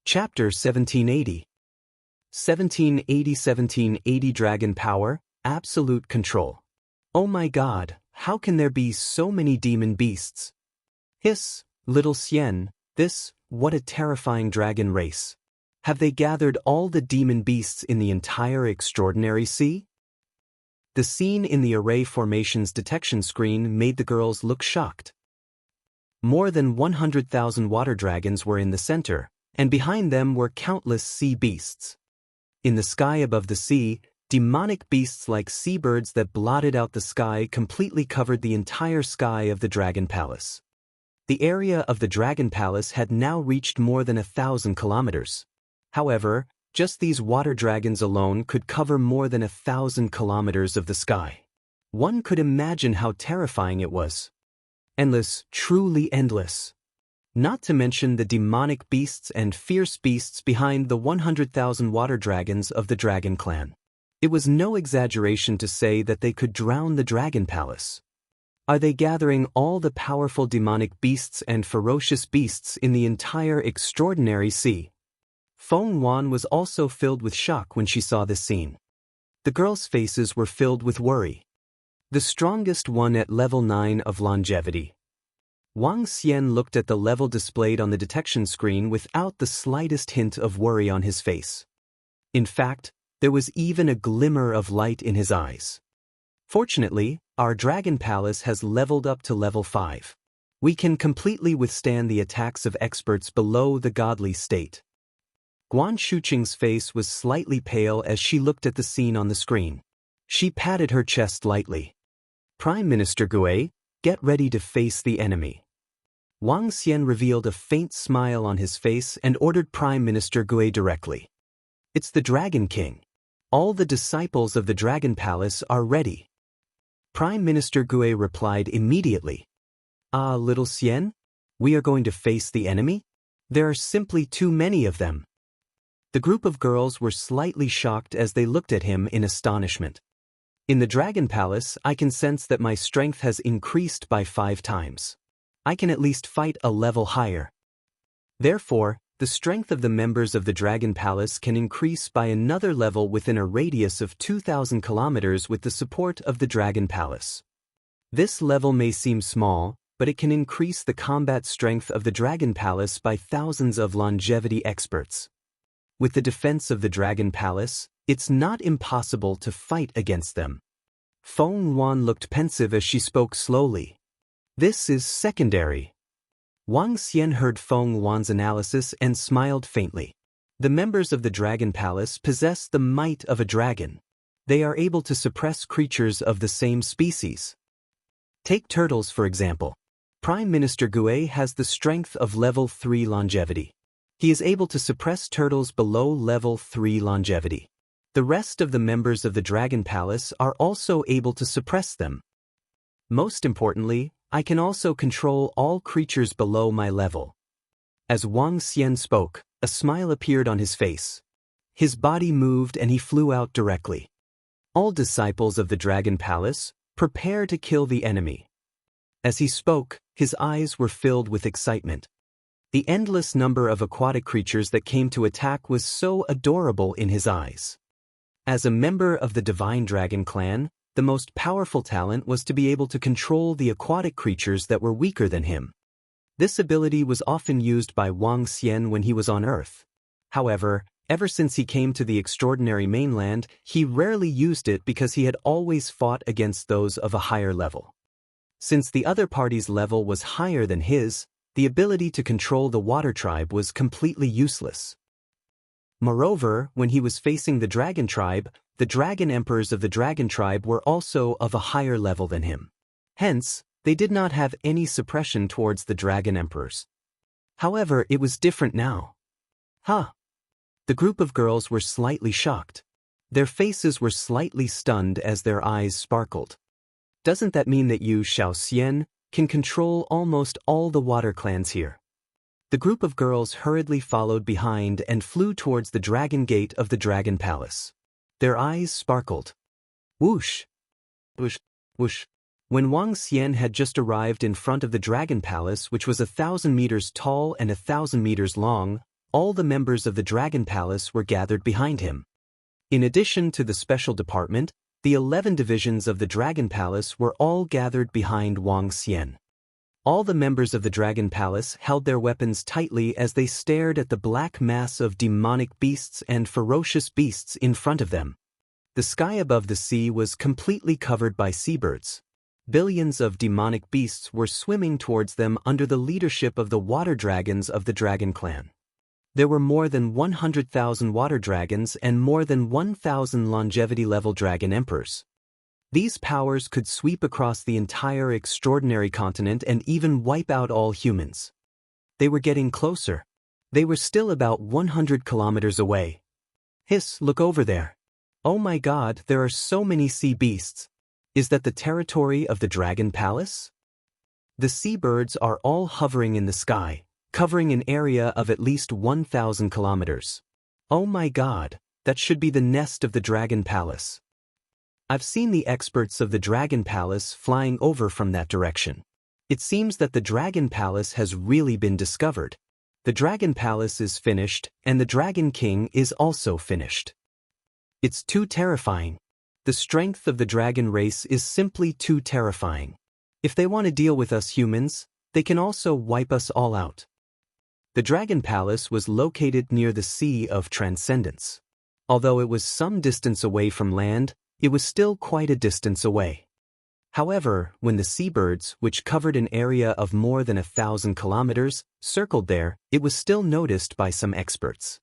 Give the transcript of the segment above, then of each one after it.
Chapter 1780. 1780 Dragon Power, Absolute Control. Oh my God, how can there be so many demon beasts? Hiss, little Xian, what a terrifying dragon race. Have they gathered all the demon beasts in the entire extraordinary sea? The scene in the array formations detection screen made the girls look shocked. More than 100,000 water dragons were in the center, and behind them were countless sea beasts. In the sky above the sea, demonic beasts like seabirds that blotted out the sky completely covered the entire sky of the Dragon Palace. The area of the Dragon Palace had now reached more than 1,000 kilometers. However, just these water dragons alone could cover more than 1,000 kilometers of the sky. One could imagine how terrifying it was. Endless, truly endless. Not to mention the demonic beasts and fierce beasts behind the 100,000 water dragons of the Dragon Clan. It was no exaggeration to say that they could drown the Dragon Palace. Are they gathering all the powerful demonic beasts and ferocious beasts in the entire extraordinary sea? Feng Wan was also filled with shock when she saw this scene. The girls' faces were filled with worry. The strongest one at level 9 of longevity. Wang Xian looked at the level displayed on the detection screen without the slightest hint of worry on his face. In fact, there was even a glimmer of light in his eyes. Fortunately, our Dragon Palace has leveled up to level 5. We can completely withstand the attacks of experts below the godly state. Guan Shuqing's face was slightly pale as she looked at the scene on the screen. She patted her chest lightly. Prime Minister Gui, get ready to face the enemy. Wang Xian revealed a faint smile on his face and ordered Prime Minister Gui directly. It's the Dragon King. All the disciples of the Dragon Palace are ready. Prime Minister Gui replied immediately. Ah, little Xian? We are going to face the enemy? There are simply too many of them. The group of girls were slightly shocked as they looked at him in astonishment. In the Dragon Palace, I can sense that my strength has increased by 5 times. I can at least fight a level higher. Therefore, the strength of the members of the Dragon Palace can increase by another level within a radius of 2,000 kilometers with the support of the Dragon Palace. This level may seem small, but it can increase the combat strength of the Dragon Palace by thousands of longevity experts. With the defense of the Dragon Palace, it's not impossible to fight against them. Feng Wan looked pensive as she spoke slowly. This is secondary. Wang Xian heard Feng Wan's analysis and smiled faintly. The members of the Dragon Palace possess the might of a dragon. They are able to suppress creatures of the same species. Take turtles, for example. Prime Minister Gui has the strength of level 3 longevity. He is able to suppress turtles below level 3 longevity. The rest of the members of the Dragon Palace are also able to suppress them. Most importantly, I can also control all creatures below my level. As Wang Xian spoke, a smile appeared on his face. His body moved and he flew out directly. All disciples of the Dragon Palace, prepare to kill the enemy. As he spoke, his eyes were filled with excitement. The endless number of aquatic creatures that came to attack was so adorable in his eyes. As a member of the Divine Dragon Clan, the most powerful talent was to be able to control the aquatic creatures that were weaker than him. This ability was often used by Wang Xian when he was on Earth. However, ever since he came to the extraordinary mainland, he rarely used it because he had always fought against those of a higher level. Since the other party's level was higher than his, the ability to control the water tribe was completely useless. Moreover, when he was facing the Dragon Tribe, the Dragon Emperors of the Dragon Tribe were also of a higher level than him. Hence, they did not have any suppression towards the Dragon Emperors. However, it was different now. Huh? The group of girls were slightly shocked. Their faces were slightly stunned as their eyes sparkled. Doesn't that mean that you, Xiao Xian, can control almost all the water clans here? The group of girls hurriedly followed behind and flew towards the Dragon Gate of the Dragon Palace. Their eyes sparkled. Whoosh! Whoosh! Whoosh! When Wang Xian had just arrived in front of the Dragon Palace, which was 1,000 meters tall and 1,000 meters long, all the members of the Dragon Palace were gathered behind him. In addition to the special department, the 11 divisions of the Dragon Palace were all gathered behind Wang Xian. All the members of the Dragon Palace held their weapons tightly as they stared at the black mass of demonic beasts and ferocious beasts in front of them. The sky above the sea was completely covered by seabirds. Billions of demonic beasts were swimming towards them under the leadership of the water dragons of the Dragon Clan. There were more than 100,000 water dragons and more than 1,000 longevity-level dragon emperors. These powers could sweep across the entire extraordinary continent and even wipe out all humans. They were getting closer. They were still about 100 kilometers away. Hiss, look over there. Oh my God, there are so many sea beasts. Is that the territory of the Dragon Palace? The seabirds are all hovering in the sky, covering an area of at least 1,000 kilometers. Oh my God, that should be the nest of the Dragon Palace. I've seen the experts of the Dragon Palace flying over from that direction. It seems that the Dragon Palace has really been discovered. The Dragon Palace is finished, and the Dragon King is also finished. It's too terrifying. The strength of the dragon race is simply too terrifying. If they want to deal with us humans, they can also wipe us all out. The Dragon Palace was located near the Sea of Transcendence. Although it was some distance away from land, it was still quite a distance away. However, when the seabirds, which covered an area of more than 1,000 kilometers, circled there, it was still noticed by some experts.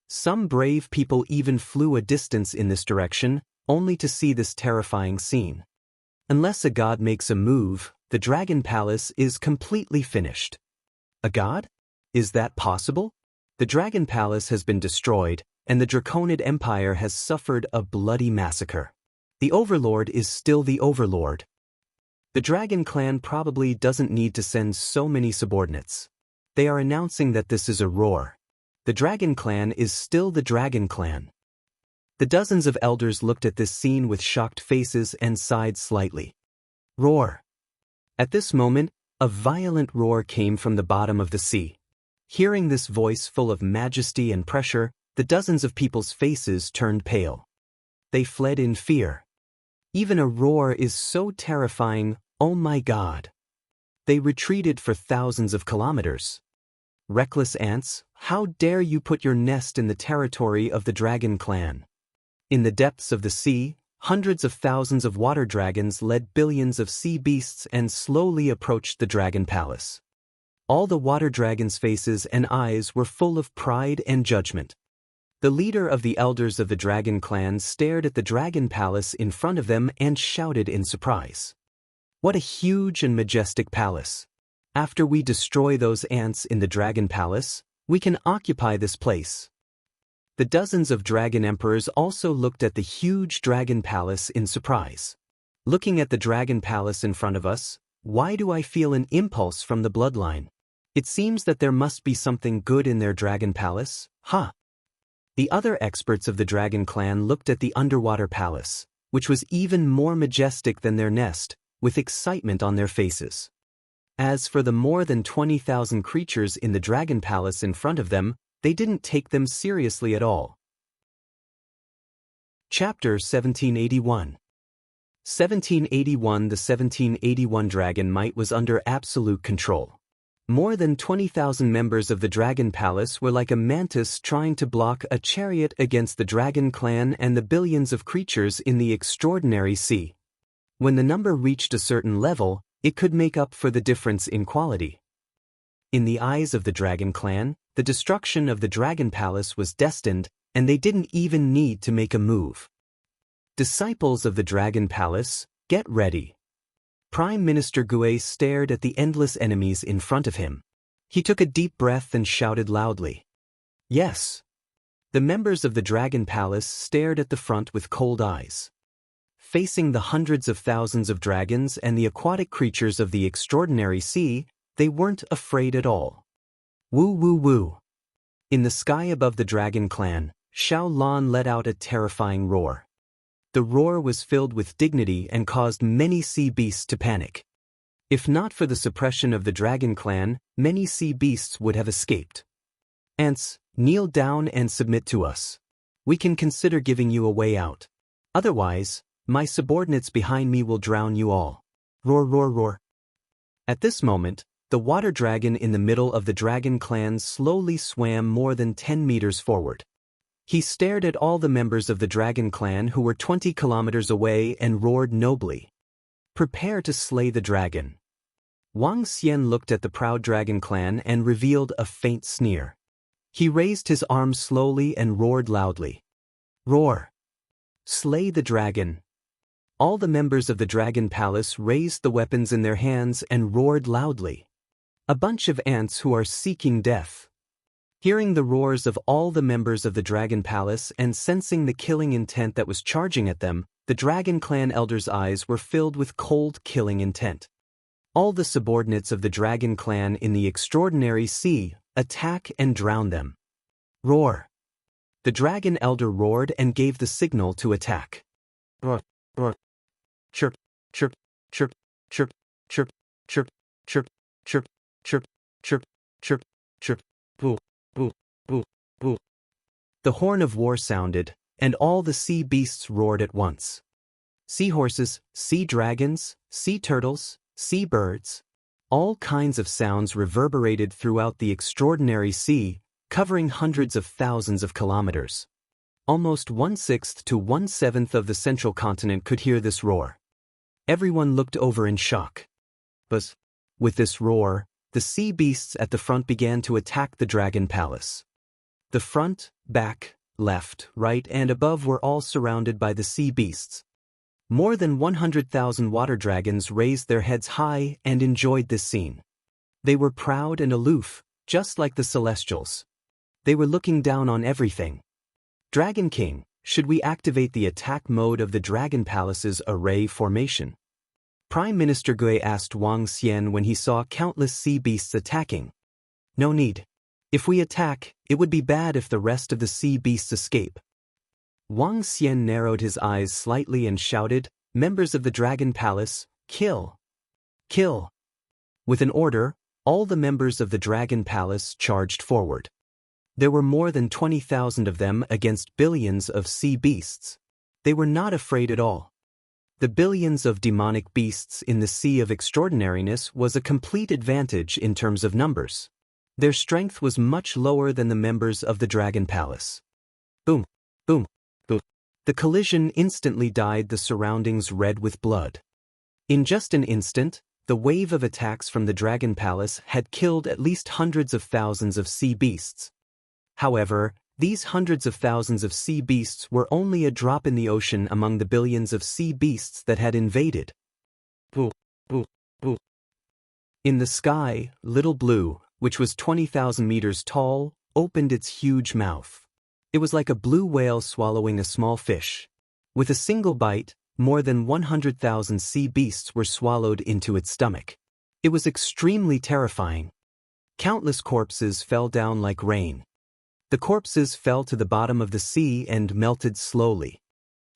Some brave people even flew a distance in this direction, only to see this terrifying scene. Unless a god makes a move, the Dragon Palace is completely finished. A god? Is that possible? The Dragon Palace has been destroyed, and the Draconid Empire has suffered a bloody massacre. The Overlord is still the Overlord. The Dragon Clan probably doesn't need to send so many subordinates. They are announcing that this is a roar. The Dragon Clan is still the Dragon Clan. The dozens of elders looked at this scene with shocked faces and sighed slightly. Roar. At this moment, a violent roar came from the bottom of the sea. Hearing this voice full of majesty and pressure, the dozens of people's faces turned pale. They fled in fear. Even a roar is so terrifying, oh my God. They retreated for thousands of kilometers. Reckless ants, how dare you put your nest in the territory of the Dragon Clan? In the depths of the sea, hundreds of thousands of water dragons led billions of sea beasts and slowly approached the Dragon Palace. All the water dragons' faces and eyes were full of pride and judgment. The leader of the elders of the Dragon Clan stared at the Dragon Palace in front of them and shouted in surprise. What a huge and majestic palace! After we destroy those ants in the Dragon Palace, we can occupy this place. The dozens of dragon emperors also looked at the huge Dragon Palace in surprise. Looking at the Dragon Palace in front of us, why do I feel an impulse from the bloodline? It seems that there must be something good in their Dragon Palace, huh? The other experts of the Dragon Clan looked at the underwater palace, which was even more majestic than their nest, with excitement on their faces. As for the more than 20,000 creatures in the Dragon Palace in front of them, they didn't take them seriously at all. Chapter 1781. 1781. The 1781 dragon might was under absolute control. More than 20,000 members of the Dragon Palace were like a mantis trying to block a chariot against the Dragon Clan and the billions of creatures in the extraordinary sea. When the number reached a certain level, it could make up for the difference in quality. In the eyes of the Dragon Clan, the destruction of the Dragon Palace was destined, and they didn't even need to make a move. Disciples of the Dragon Palace, get ready. Prime Minister Gue stared at the endless enemies in front of him. He took a deep breath and shouted loudly. Yes. The members of the Dragon Palace stared at the front with cold eyes. Facing the hundreds of thousands of dragons and the aquatic creatures of the extraordinary sea, they weren't afraid at all. Woo woo woo. In the sky above the Dragon Clan, Xiao Lan let out a terrifying roar. The roar was filled with dignity and caused many sea beasts to panic. If not for the suppression of the Dragon Clan, many sea beasts would have escaped. Ants, Kneel down and submit to us. We can consider giving you a way out. Otherwise, my subordinates behind me will drown you all. Roar, roar, roar. At this moment, the water dragon in the middle of the dragon clan slowly swam more than 10 meters forward. He stared at all the members of the dragon clan who were 20 kilometers away and roared nobly. Prepare to slay the dragon. Wang Xian looked at the proud dragon clan and revealed a faint sneer. He raised his arms slowly and roared loudly. Roar! Slay the dragon! All the members of the dragon palace raised the weapons in their hands and roared loudly. A bunch of ants who are seeking death. Hearing the roars of all the members of the dragon palace and sensing the killing intent that was charging at them, the dragon clan elders' eyes were filled with cold killing intent. All the subordinates of the dragon clan in the extraordinary sea attack and drown them. Roar! The dragon elder roared and gave the signal to attack. Roar, roar. Chirp, chirp, chirp, chirp, chirp, chirp, chirp, chirp, chirp, chirp, chirp, chirp, boo, boo, boo, boo. The horn of war sounded, and all the sea beasts roared at once. Seahorses, sea dragons, sea turtles, sea birds. All kinds of sounds reverberated throughout the extraordinary sea, covering hundreds of thousands of kilometers. Almost 1/6 to 1/7 of the central continent could hear this roar. Everyone looked over in shock. But, with this roar, the sea beasts at the front began to attack the dragon palace. The front, back, left, right, and above were all surrounded by the sea beasts. More than 100,000 water dragons raised their heads high and enjoyed this scene. They were proud and aloof, just like the Celestials. They were looking down on everything. Dragon King, should we activate the attack mode of the Dragon Palace's array formation? Prime Minister Gui asked Wang Xian when he saw countless sea beasts attacking. No need. If we attack, it would be bad if the rest of the sea beasts escape. Wang Xian narrowed his eyes slightly and shouted, "Members of the Dragon Palace, kill! Kill!" With an order, all the members of the Dragon Palace charged forward. There were more than 20,000 of them against billions of sea beasts. They were not afraid at all. The billions of demonic beasts in the Sea of Extraordinariness was a complete advantage in terms of numbers. Their strength was much lower than the members of the Dragon Palace. Boom, boom, boom. The collision instantly dyed the surroundings red with blood. In just an instant, the wave of attacks from the Dragon Palace had killed at least hundreds of thousands of sea beasts. However, these hundreds of thousands of sea beasts were only a drop in the ocean among the billions of sea beasts that had invaded. Boo, boo, boo. In the sky, Little Blue, which was 20,000 meters tall, opened its huge mouth. It was like a blue whale swallowing a small fish. With a single bite, more than 100,000 sea beasts were swallowed into its stomach. It was extremely terrifying. Countless corpses fell down like rain. The corpses fell to the bottom of the sea and melted slowly.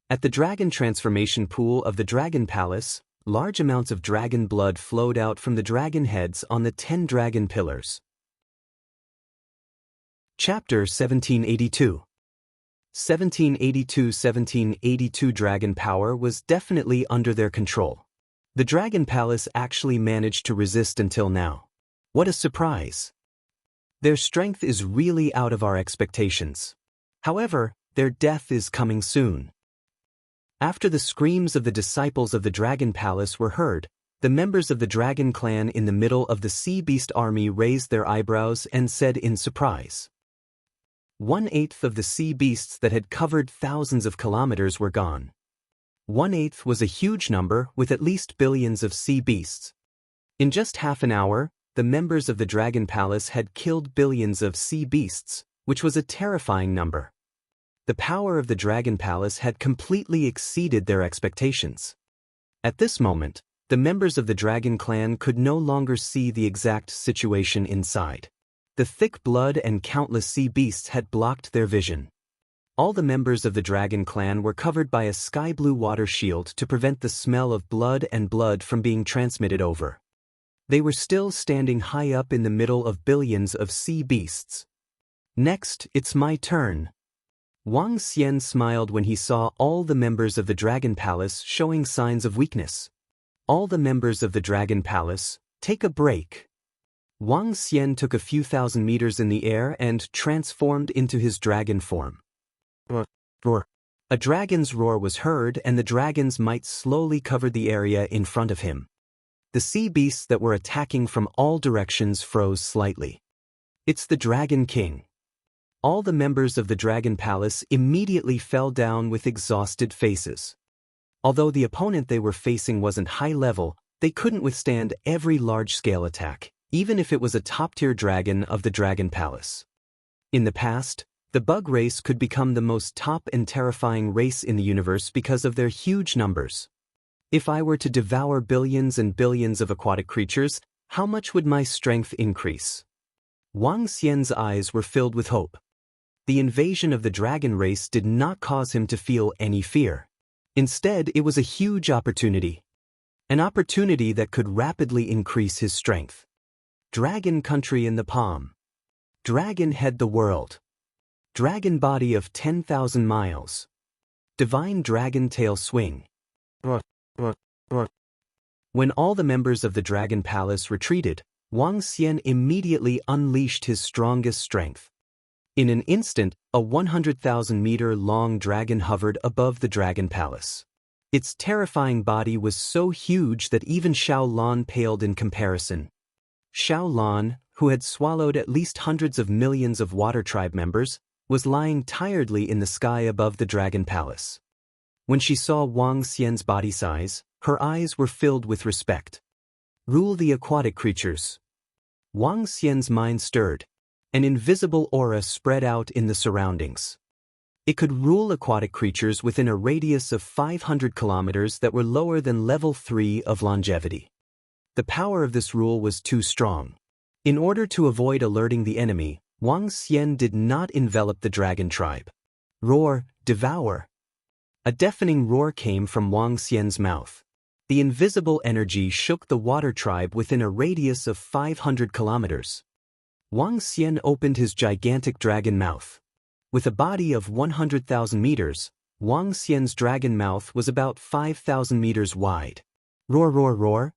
At the dragon transformation pool of the Dragon Palace, large amounts of dragon blood flowed out from the dragon heads on the 10 dragon pillars. Chapter 1782. 1782 dragon power was definitely under their control. The Dragon Palace actually managed to resist until now. What a surprise! Their strength is really out of our expectations. However, their death is coming soon. After the screams of the disciples of the Dragon Palace were heard, the members of the Dragon Clan in the middle of the Sea Beast army raised their eyebrows and said in surprise. 1/8 of the sea beasts that had covered thousands of kilometers were gone. 1/8 was a huge number with at least billions of sea beasts. In just half an hour, the members of the Dragon Palace had killed billions of sea beasts, which was a terrifying number. The power of the Dragon Palace had completely exceeded their expectations. At this moment, the members of the Dragon Clan could no longer see the exact situation inside. The thick blood and countless sea beasts had blocked their vision. All the members of the Dragon Clan were covered by a sky-blue water shield to prevent the smell of blood and blood from being transmitted over. They were still standing high up in the middle of billions of sea beasts. Next, it's my turn. Wang Xian smiled when he saw all the members of the Dragon Palace showing signs of weakness. All the members of the Dragon Palace, take a break. Wang Xian took a few thousand meters in the air and transformed into his dragon form. Roar. A dragon's roar was heard, and the dragon's might slowly covered the area in front of him. The sea beasts that were attacking from all directions froze slightly. It's the Dragon King. All the members of the Dragon Palace immediately fell down with exhausted faces. Although the opponent they were facing wasn't high level, they couldn't withstand every large-scale attack, even if it was a top-tier dragon of the Dragon Palace. In the past, the bug race could become the most top and terrifying race in the universe because of their huge numbers. If I were to devour billions and billions of aquatic creatures, how much would my strength increase? Wang Xian's eyes were filled with hope. The invasion of the dragon race did not cause him to feel any fear. Instead, it was a huge opportunity. An opportunity that could rapidly increase his strength. Dragon country in the palm. Dragon head the world. Dragon body of 10,000 miles. Divine dragon tail swing. When all the members of the Dragon Palace retreated, Wang Xian immediately unleashed his strongest strength. In an instant, a 100,000-meter-long dragon hovered above the Dragon Palace. Its terrifying body was so huge that even Xiao Lan paled in comparison. Xiao Lan, who had swallowed at least hundreds of millions of Water Tribe members, was lying tiredly in the sky above the Dragon Palace. When she saw Wang Xian's body size, her eyes were filled with respect. Rule the aquatic creatures. Wang Xian's mind stirred. An invisible aura spread out in the surroundings. It could rule aquatic creatures within a radius of 500 kilometers that were lower than level 3 of longevity. The power of this rule was too strong. In order to avoid alerting the enemy, Wang Xian did not envelop the dragon tribe. Roar, devour. A deafening roar came from Wang Xian's mouth. The invisible energy shook the water tribe within a radius of 500 kilometers. Wang Xian opened his gigantic dragon mouth. With a body of 100,000 meters, Wang Xian's dragon mouth was about 5,000 meters wide. Roar, roar, roar.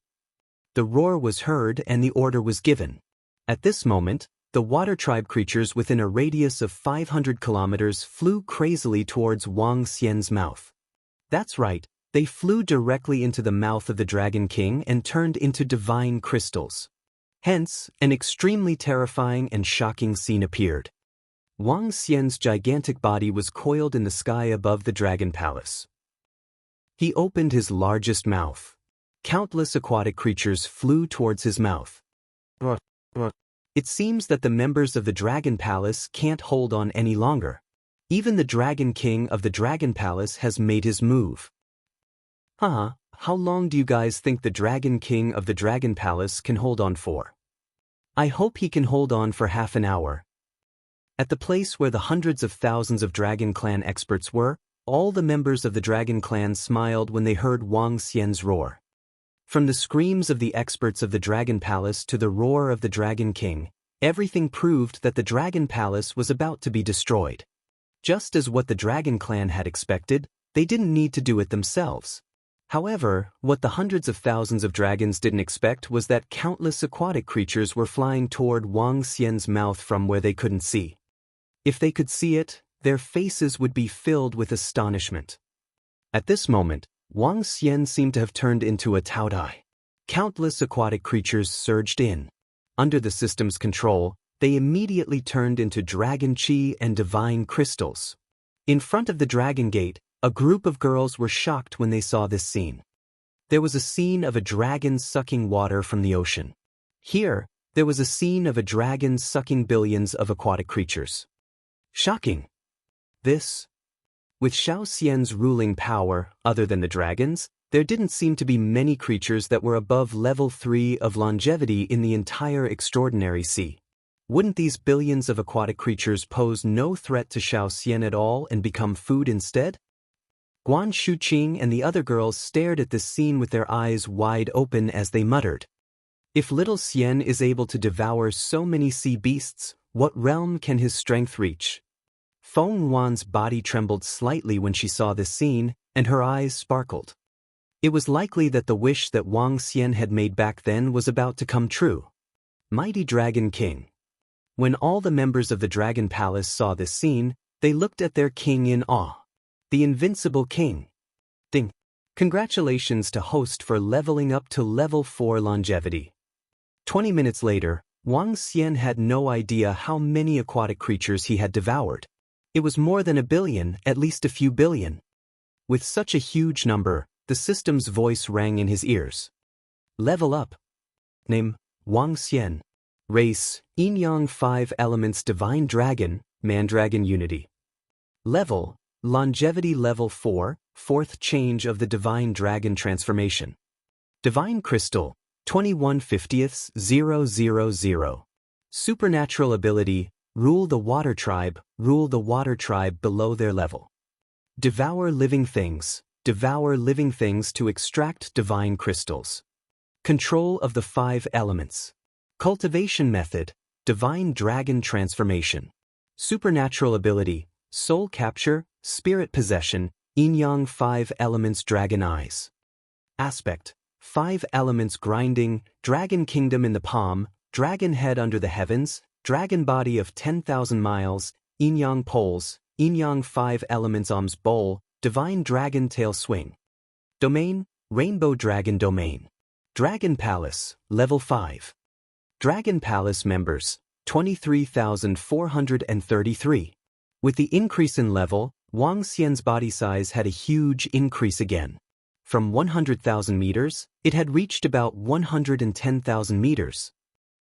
The roar was heard and the order was given. At this moment, the water tribe creatures within a radius of 500 kilometers flew crazily towards Wang Xian's mouth. That's right, they flew directly into the mouth of the Dragon King and turned into divine crystals. Hence, an extremely terrifying and shocking scene appeared. Wang Xian's gigantic body was coiled in the sky above the Dragon Palace. He opened his largest mouth. Countless aquatic creatures flew towards his mouth. It seems that the members of the Dragon Palace can't hold on any longer. Even the Dragon King of the Dragon Palace has made his move. How long do you guys think the Dragon King of the Dragon Palace can hold on for? I hope he can hold on for half an hour. At the place where the hundreds of thousands of Dragon Clan experts were, all the members of the Dragon Clan smiled when they heard Wang Xian's roar. From the screams of the experts of the Dragon Palace to the roar of the Dragon King, everything proved that the Dragon Palace was about to be destroyed. Just as what the Dragon Clan had expected, they didn't need to do it themselves. However, what the hundreds of thousands of dragons didn't expect was that countless aquatic creatures were flying toward Wang Xian's mouth from where they couldn't see. If they could see it, their faces would be filled with astonishment. At this moment, Wang Xian seemed to have turned into a taodai. Countless aquatic creatures surged in. Under the system's control, they immediately turned into dragon chi and divine crystals. In front of the Dragon Gate, a group of girls were shocked when they saw this scene. There was a scene of a dragon sucking water from the ocean. Here, there was a scene of a dragon sucking billions of aquatic creatures. Shocking. This. With Xiao Xian's ruling power, other than the dragons, there didn't seem to be many creatures that were above level 3 of longevity in the entire extraordinary sea. Wouldn't these billions of aquatic creatures pose no threat to Xiao Xian at all and become food instead? Guan Shuqing and the other girls stared at this scene with their eyes wide open as they muttered. If little Xian is able to devour so many sea beasts, What realm can his strength reach? Feng Wan's body trembled slightly when she saw this scene, and her eyes sparkled. It was likely that the wish that Wang Xian had made back then was about to come true. Mighty Dragon King. When all the members of the Dragon Palace saw this scene, they looked at their king in awe. The Invincible King. Ding. Congratulations to host for leveling up to level 4 longevity. 20 minutes later, Wang Xian had no idea how many aquatic creatures he had devoured. It was more than a billion, at least a few billion. With such a huge number, the system's voice rang in his ears. Level up. Name, Wang Xian. Race, Yin-Yang 5 Elements Divine Dragon, Mandragon Unity. Level, Longevity Level 4, 4th Change of the Divine Dragon Transformation. Divine Crystal, 21/50,000. Supernatural Ability, Rule the Water Tribe below their level. Devour living things to extract divine crystals. Control of the 5 elements. Cultivation Method, Divine Dragon Transformation. Supernatural Ability, Soul Capture, Spirit Possession, Yin-Yang 5 Elements Dragon Eyes. Aspect, 5 Elements Grinding, Dragon Kingdom in the palm, Dragon Head under the heavens, Dragon Body of 10,000 miles, Yin-Yang Poles, Yin-Yang 5 Elements Arms Bowl, Divine Dragon Tail Swing. Domain, Rainbow Dragon Domain. Dragon Palace, Level 5. Dragon Palace members, 23,433. With the increase in level, Wang Xian's body size had a huge increase again. From 100,000 meters, it had reached about 110,000 meters.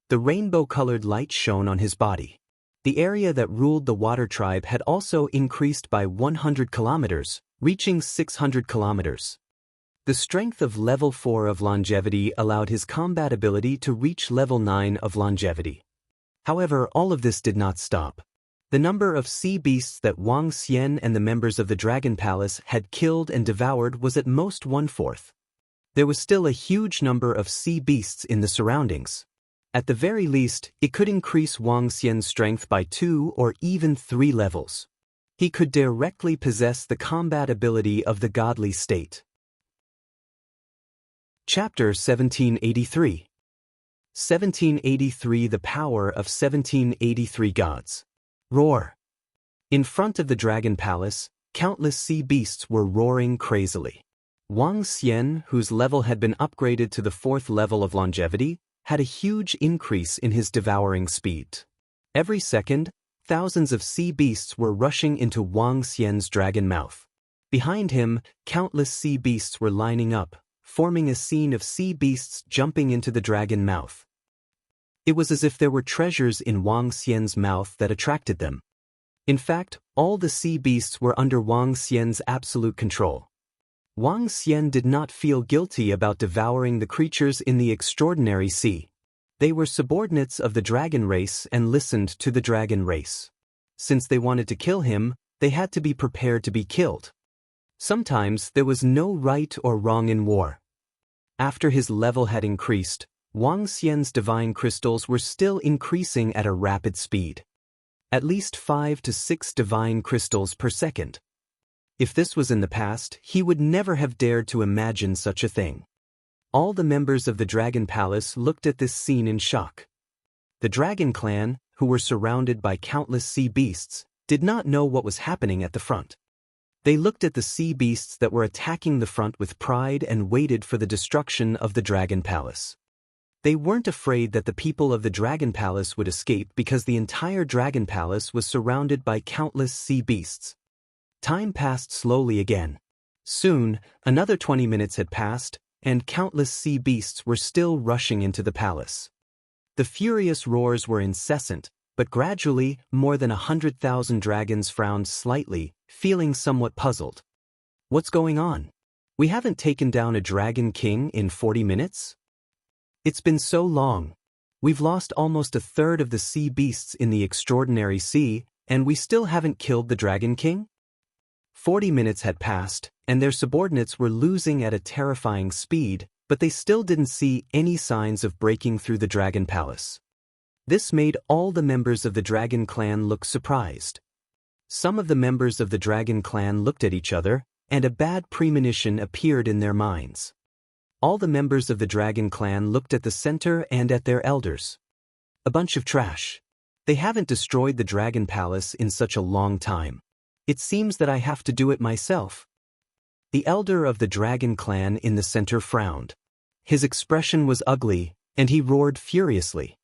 The rainbow-colored light shone on his body. The area that ruled the water tribe had also increased by 100 kilometers, reaching 600 kilometers. The strength of level 4 of longevity allowed his combat ability to reach level 9 of longevity. However, all of this did not stop. The number of sea beasts that Wang Xian and the members of the Dragon Palace had killed and devoured was at most 1/4. There was still a huge number of sea beasts in the surroundings. At the very least, it could increase Wang Xian's strength by 2 or even 3 levels. He could directly possess the combat ability of the godly state. Chapter 1783. 1783 The Power of 1783 Gods. Roar. In front of the Dragon Palace, countless sea beasts were roaring crazily. Wang Xian, whose level had been upgraded to the 4th level of longevity, had a huge increase in his devouring speed. Every second, thousands of sea beasts were rushing into Wang Xian's dragon mouth. Behind him, countless sea beasts were lining up, forming a scene of sea beasts jumping into the dragon mouth. It was as if there were treasures in Wang Xian's mouth that attracted them. In fact, all the sea beasts were under Wang Xian's absolute control. Wang Xian did not feel guilty about devouring the creatures in the extraordinary sea. They were subordinates of the dragon race and listened to the dragon race. Since they wanted to kill him, they had to be prepared to be killed. Sometimes there was no right or wrong in war. After his level had increased, Wang Xian's divine crystals were still increasing at a rapid speed. At least 5 to 6 divine crystals per second. If this was in the past, he would never have dared to imagine such a thing. All the members of the Dragon Palace looked at this scene in shock. The Dragon Clan, who were surrounded by countless sea beasts, did not know what was happening at the front. They looked at the sea beasts that were attacking the front with pride and waited for the destruction of the Dragon Palace. They weren't afraid that the people of the Dragon Palace would escape because the entire Dragon Palace was surrounded by countless sea beasts. Time passed slowly again. Soon, another 20 minutes had passed, and countless sea beasts were still rushing into the palace. The furious roars were incessant, but gradually, more than 100,000 dragons frowned slightly, feeling somewhat puzzled. What's going on? We haven't taken down a dragon king in 40 minutes? It's been so long. We've lost almost a third of the sea beasts in the extraordinary sea, and we still haven't killed the dragon king? 40 minutes had passed, and their subordinates were losing at a terrifying speed, but they still didn't see any signs of breaking through the Dragon Palace. This made all the members of the dragon clan look surprised. Some of the members of the dragon clan looked at each other, and a bad premonition appeared in their minds. All the members of the dragon clan looked at the center and at their elders. A bunch of trash. They haven't destroyed the dragon palace in such a long time. It seems that I have to do it myself. The elder of the dragon clan in the center frowned. His expression was ugly, and he roared furiously.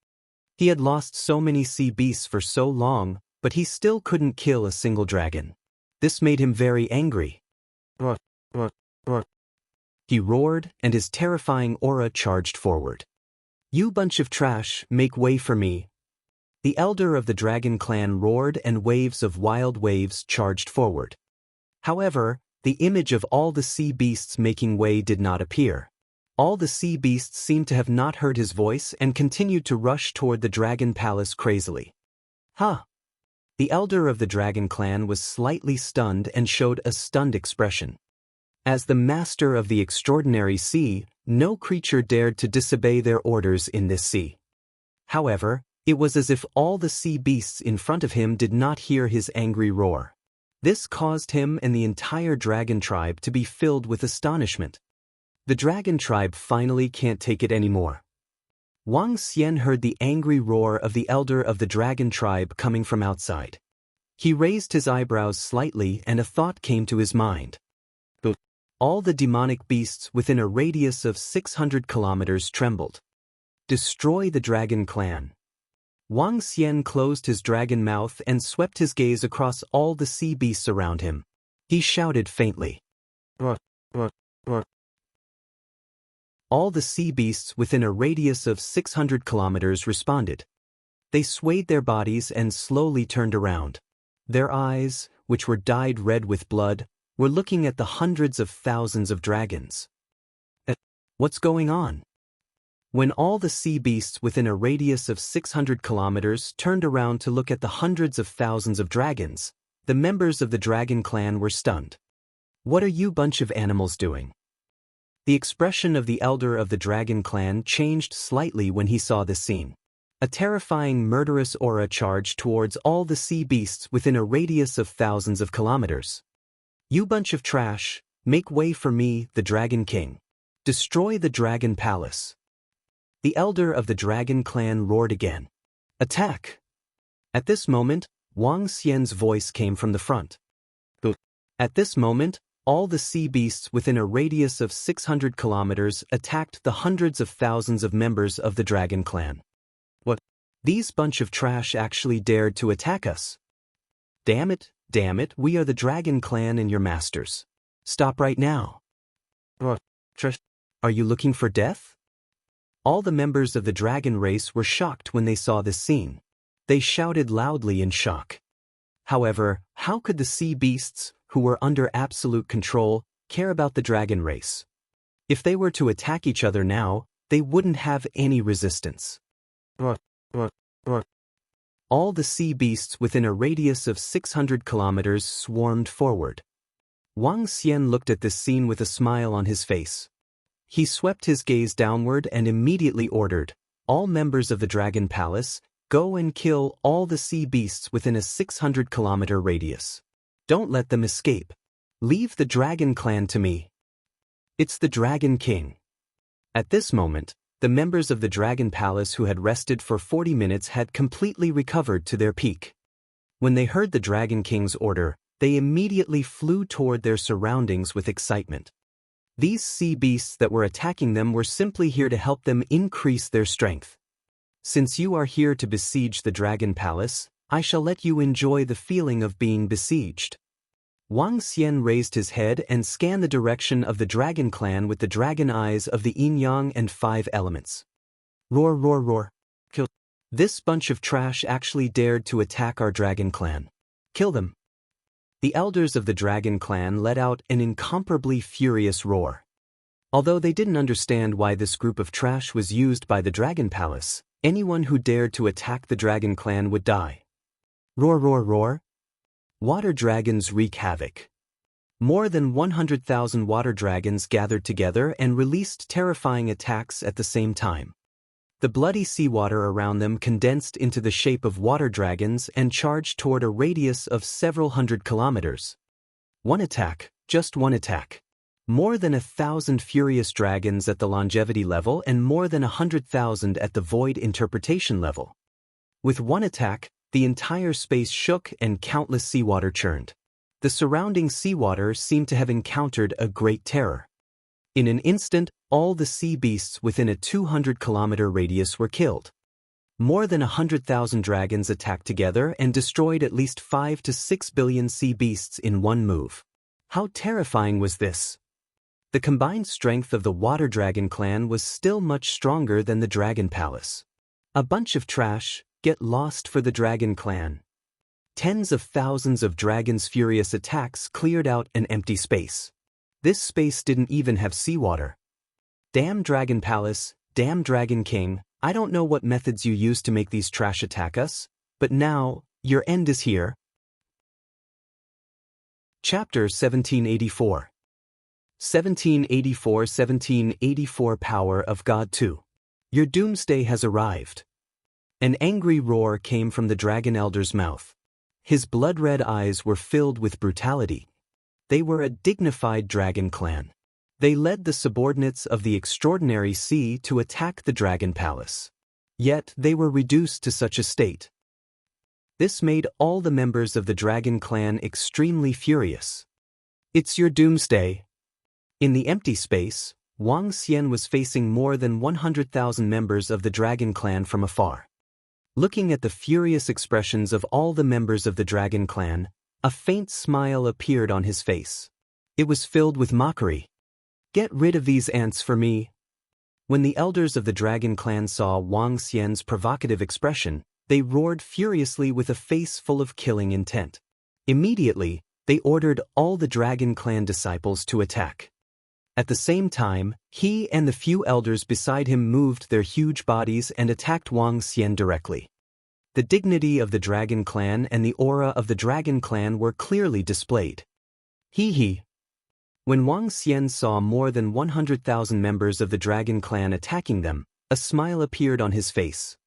He had lost so many sea beasts for so long, but he still couldn't kill a single dragon. This made him very angry. He roared, and his terrifying aura charged forward. You bunch of trash, make way for me. The elder of the dragon clan roared, and waves of wild waves charged forward. However, the image of all the sea beasts making way did not appear. All the sea beasts seemed to have not heard his voice and continued to rush toward the dragon palace crazily. Huh! The elder of the dragon clan was slightly stunned and showed a stunned expression. As the master of the extraordinary sea, no creature dared to disobey their orders in this sea. However, it was as if all the sea beasts in front of him did not hear his angry roar. This caused him and the entire dragon tribe to be filled with astonishment. The dragon tribe finally can't take it anymore. Wang Xian heard the angry roar of the elder of the dragon tribe coming from outside. He raised his eyebrows slightly and a thought came to his mind. All the demonic beasts within a radius of 600 kilometers trembled. Destroy the dragon clan. Wang Xian closed his dragon mouth and swept his gaze across all the sea beasts around him. He shouted faintly. All the sea beasts within a radius of 600 kilometers responded. They swayed their bodies and slowly turned around. Their eyes, which were dyed red with blood, were looking at the hundreds of thousands of dragons. What's going on? When all the sea beasts within a radius of 600 kilometers turned around to look at the hundreds of thousands of dragons, the members of the dragon clan were stunned. What are you bunch of animals doing? The expression of the elder of the dragon clan changed slightly when he saw this scene. A terrifying murderous aura charged towards all the sea beasts within a radius of thousands of kilometers. You bunch of trash, make way for me, the Dragon King. Destroy the dragon palace. The elder of the dragon clan roared again. Attack! At this moment, Wang Xian's voice came from the front. At this moment, all the sea beasts within a radius of 600 kilometers attacked the hundreds of thousands of members of the dragon clan. What? These bunch of trash actually dared to attack us. Damn it, we are the dragon clan and your masters. Stop right now. Are you looking for death? All the members of the dragon race were shocked when they saw this scene. They shouted loudly in shock. However, how could the sea beasts, who were under absolute control, care about the dragon race? If they were to attack each other now, they wouldn't have any resistance. All the sea beasts within a radius of 600 kilometers swarmed forward. Wang Xian looked at this scene with a smile on his face. He swept his gaze downward and immediately ordered, all members of the dragon palace, go and kill all the sea beasts within a 600-kilometer radius. Don't let them escape. Leave the dragon clan to me. It's the Dragon King. At this moment, the members of the dragon palace who had rested for 40 minutes had completely recovered to their peak. When they heard the Dragon King's order, they immediately flew toward their surroundings with excitement. These sea beasts that were attacking them were simply here to help them increase their strength. Since you are here to besiege the dragon palace, I shall let you enjoy the feeling of being besieged. Wang Xian raised his head and scanned the direction of the dragon clan with the dragon eyes of the yin-yang and 5 elements. Roar, roar, roar. Kill. This bunch of trash actually dared to attack our dragon clan. Kill them. The elders of the dragon clan let out an incomparably furious roar. Although they didn't understand why this group of trash was used by the dragon palace, anyone who dared to attack the dragon clan would die. Roar, roar, roar. Water dragons wreak havoc. More than 100,000 water dragons gathered together and released terrifying attacks at the same time. The bloody seawater around them condensed into the shape of water dragons and charged toward a radius of several hundred kilometers. One attack, just one attack. More than 1,000 furious dragons at the longevity level and more than 100,000 at the void interpretation level. With one attack, the entire space shook and countless seawater churned. The surrounding seawater seemed to have encountered a great terror. In an instant, all the sea beasts within a 200-kilometer radius were killed. More than 100,000 dragons attacked together and destroyed at least 5 to 6 billion sea beasts in one move. How terrifying was this? The combined strength of the Water Dragon clan was still much stronger than the Dragon Palace. A bunch of trash, get lost for the Dragon clan. Tens of thousands of dragons' furious attacks cleared out an empty space. This space didn't even have seawater. Damn Dragon Palace, damn Dragon King, I don't know what methods you used to make these trash attack us, but now, your end is here. Chapter 1784. 1784 Power of God 2. Your doomsday has arrived. An angry roar came from the Dragon Elder's mouth. His blood-red eyes were filled with brutality. They were a dignified dragon clan. They led the subordinates of the Extraordinary Sea to attack the Dragon Palace. Yet they were reduced to such a state. This made all the members of the Dragon clan extremely furious. It's your doomsday. In the empty space, Wang Xian was facing more than 100,000 members of the Dragon clan from afar. Looking at the furious expressions of all the members of the Dragon clan, a faint smile appeared on his face. It was filled with mockery. Get rid of these ants for me. When the elders of the Dragon clan saw Wang Xian's provocative expression, they roared furiously with a face full of killing intent. Immediately, they ordered all the Dragon clan disciples to attack. At the same time, he and the few elders beside him moved their huge bodies and attacked Wang Xian directly. The dignity of the Dragon clan and the aura of the Dragon clan were clearly displayed. Hee. When Wang Xian saw more than 100,000 members of the Dragon clan attacking them, a smile appeared on his face.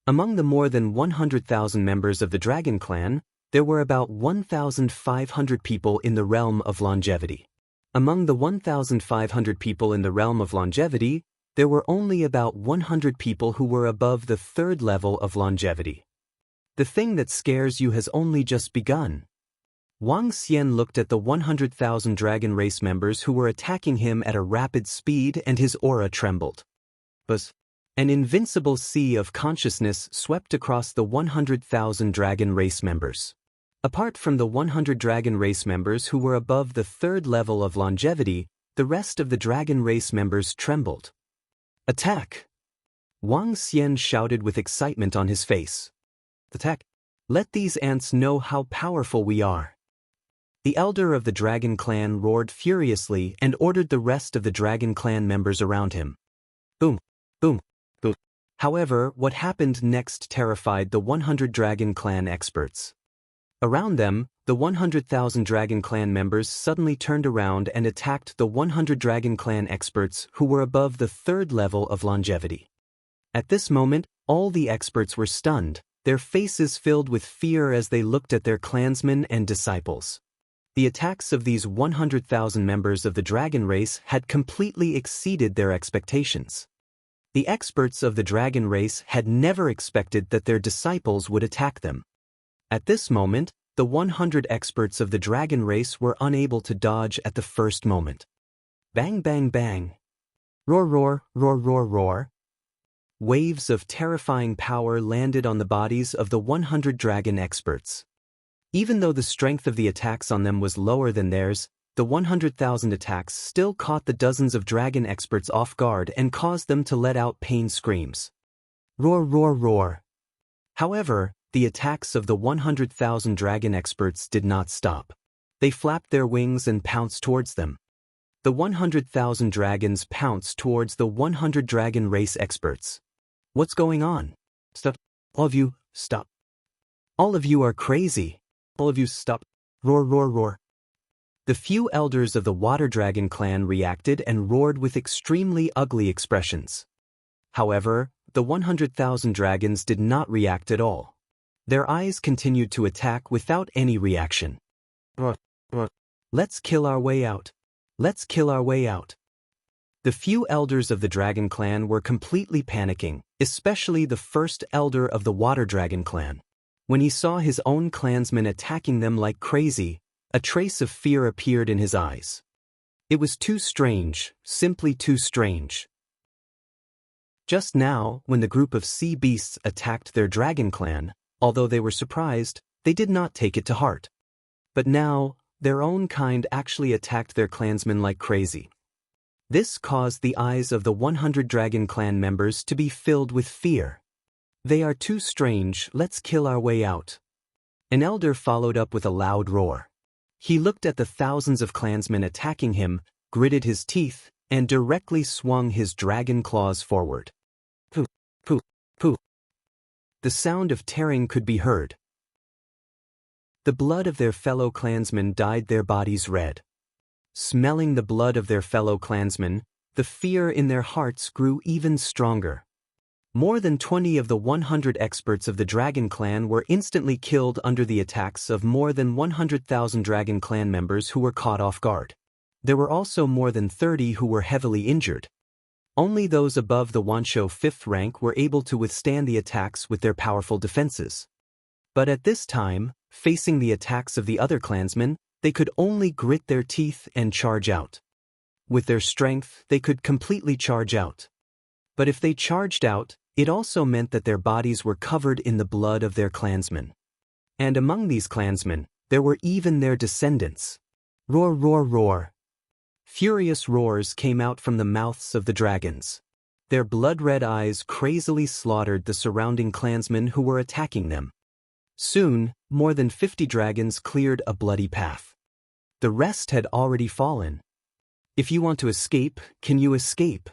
Among the more than 100,000 members of the Dragon clan, there were about 1,500 people in the realm of longevity. Among the 1,500 people in the realm of longevity, there were only about 100 people who were above the third level of longevity. The thing that scares you has only just begun. Wang Xian looked at the 100,000 dragon race members who were attacking him at a rapid speed and his aura trembled. But an invincible sea of consciousness swept across the 100,000 dragon race members. Apart from the 100 dragon race members who were above the third level of longevity, the rest of the dragon race members trembled. Attack! Wang Xian shouted with excitement on his face. Attack! Let these ants know how powerful we are. The elder of the Dragon clan roared furiously and ordered the rest of the Dragon clan members around him. Boom! Boom! Boom! However, what happened next terrified the 100 Dragon clan experts. Around them, the 100,000 Dragon clan members suddenly turned around and attacked the 100 Dragon clan experts who were above the third level of longevity. At this moment, all the experts were stunned, their faces filled with fear as they looked at their clansmen and disciples. The attacks of these 100,000 members of the dragon race had completely exceeded their expectations. The experts of the dragon race had never expected that their disciples would attack them. At this moment, the 100 experts of the dragon race were unable to dodge at the first moment. Bang bang bang. Roar roar, roar roar roar. Waves of terrifying power landed on the bodies of the 100 dragon experts. Even though the strength of the attacks on them was lower than theirs, the 100,000 attacks still caught the dozens of dragon experts off guard and caused them to let out pain screams. Roar roar roar. However, the attacks of the 100,000 dragon experts did not stop. They flapped their wings and pounced towards them. The 100,000 dragons pounced towards the 100 dragon race experts. What's going on? Stop. All of you, stop. All of you are crazy. All of you stop. Roar roar roar. The few elders of the Water Dragon clan reacted and roared with extremely ugly expressions. However, the 100,000 dragons did not react at all. Their eyes continued to attack without any reaction. Let's kill our way out. Let's kill our way out. The few elders of the dragon clan were completely panicking, especially the first elder of the water dragon clan. When he saw his own clansmen attacking them like crazy, a trace of fear appeared in his eyes. It was too strange, simply too strange. Just now, when the group of sea beasts attacked their dragon clan, although they were surprised, they did not take it to heart. But now, their own kind actually attacked their clansmen like crazy. This caused the eyes of the 100 dragon clan members to be filled with fear. They are too strange, let's kill our way out. An elder followed up with a loud roar. He looked at the thousands of clansmen attacking him, gritted his teeth, and directly swung his dragon claws forward. Pooh, pooh, pooh. The sound of tearing could be heard. The blood of their fellow clansmen dyed their bodies red. Smelling the blood of their fellow clansmen, the fear in their hearts grew even stronger. More than 20 of the 100 experts of the Dragon Clan were instantly killed under the attacks of more than 100,000 Dragon Clan members who were caught off guard. There were also more than 30 who were heavily injured. Only those above the Wansho 5th rank were able to withstand the attacks with their powerful defenses. But at this time, facing the attacks of the other clansmen, they could only grit their teeth and charge out. With their strength, they could completely charge out. But if they charged out, it also meant that their bodies were covered in the blood of their clansmen. And among these clansmen, there were even their descendants. Roar, roar, roar. Furious roars came out from the mouths of the dragons. Their blood-red eyes crazily slaughtered the surrounding clansmen who were attacking them. Soon, more than 50 dragons cleared a bloody path. The rest had already fallen. If you want to escape, can you escape?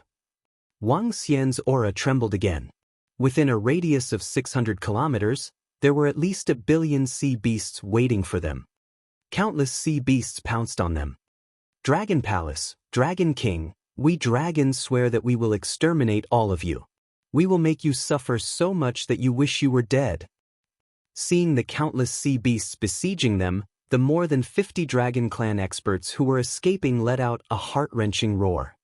Wang Xian's aura trembled again. Within a radius of 600 kilometers, there were at least 1 billion sea beasts waiting for them. Countless sea beasts pounced on them. Dragon Palace, Dragon King, we dragons swear that we will exterminate all of you. We will make you suffer so much that you wish you were dead. Seeing the countless sea beasts besieging them, the more than 50 Dragon Clan experts who were escaping let out a heart-wrenching roar.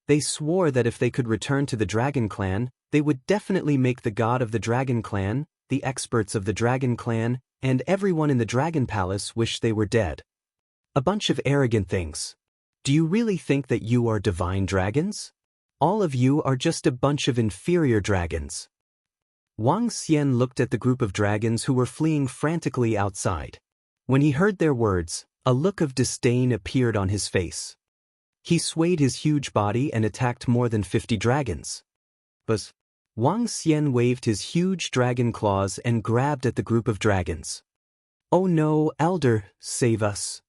They swore that if they could return to the Dragon Clan, they would definitely make the god of the Dragon Clan, the experts of the Dragon Clan, and everyone in the Dragon Palace wish they were dead. A bunch of arrogant things. Do you really think that you are divine dragons? All of you are just a bunch of inferior dragons. Wang Xian looked at the group of dragons who were fleeing frantically outside. When he heard their words, a look of disdain appeared on his face. He swayed his huge body and attacked more than 50 dragons. But Wang Xian waved his huge dragon claws and grabbed at the group of dragons. Oh no, Elder, save us.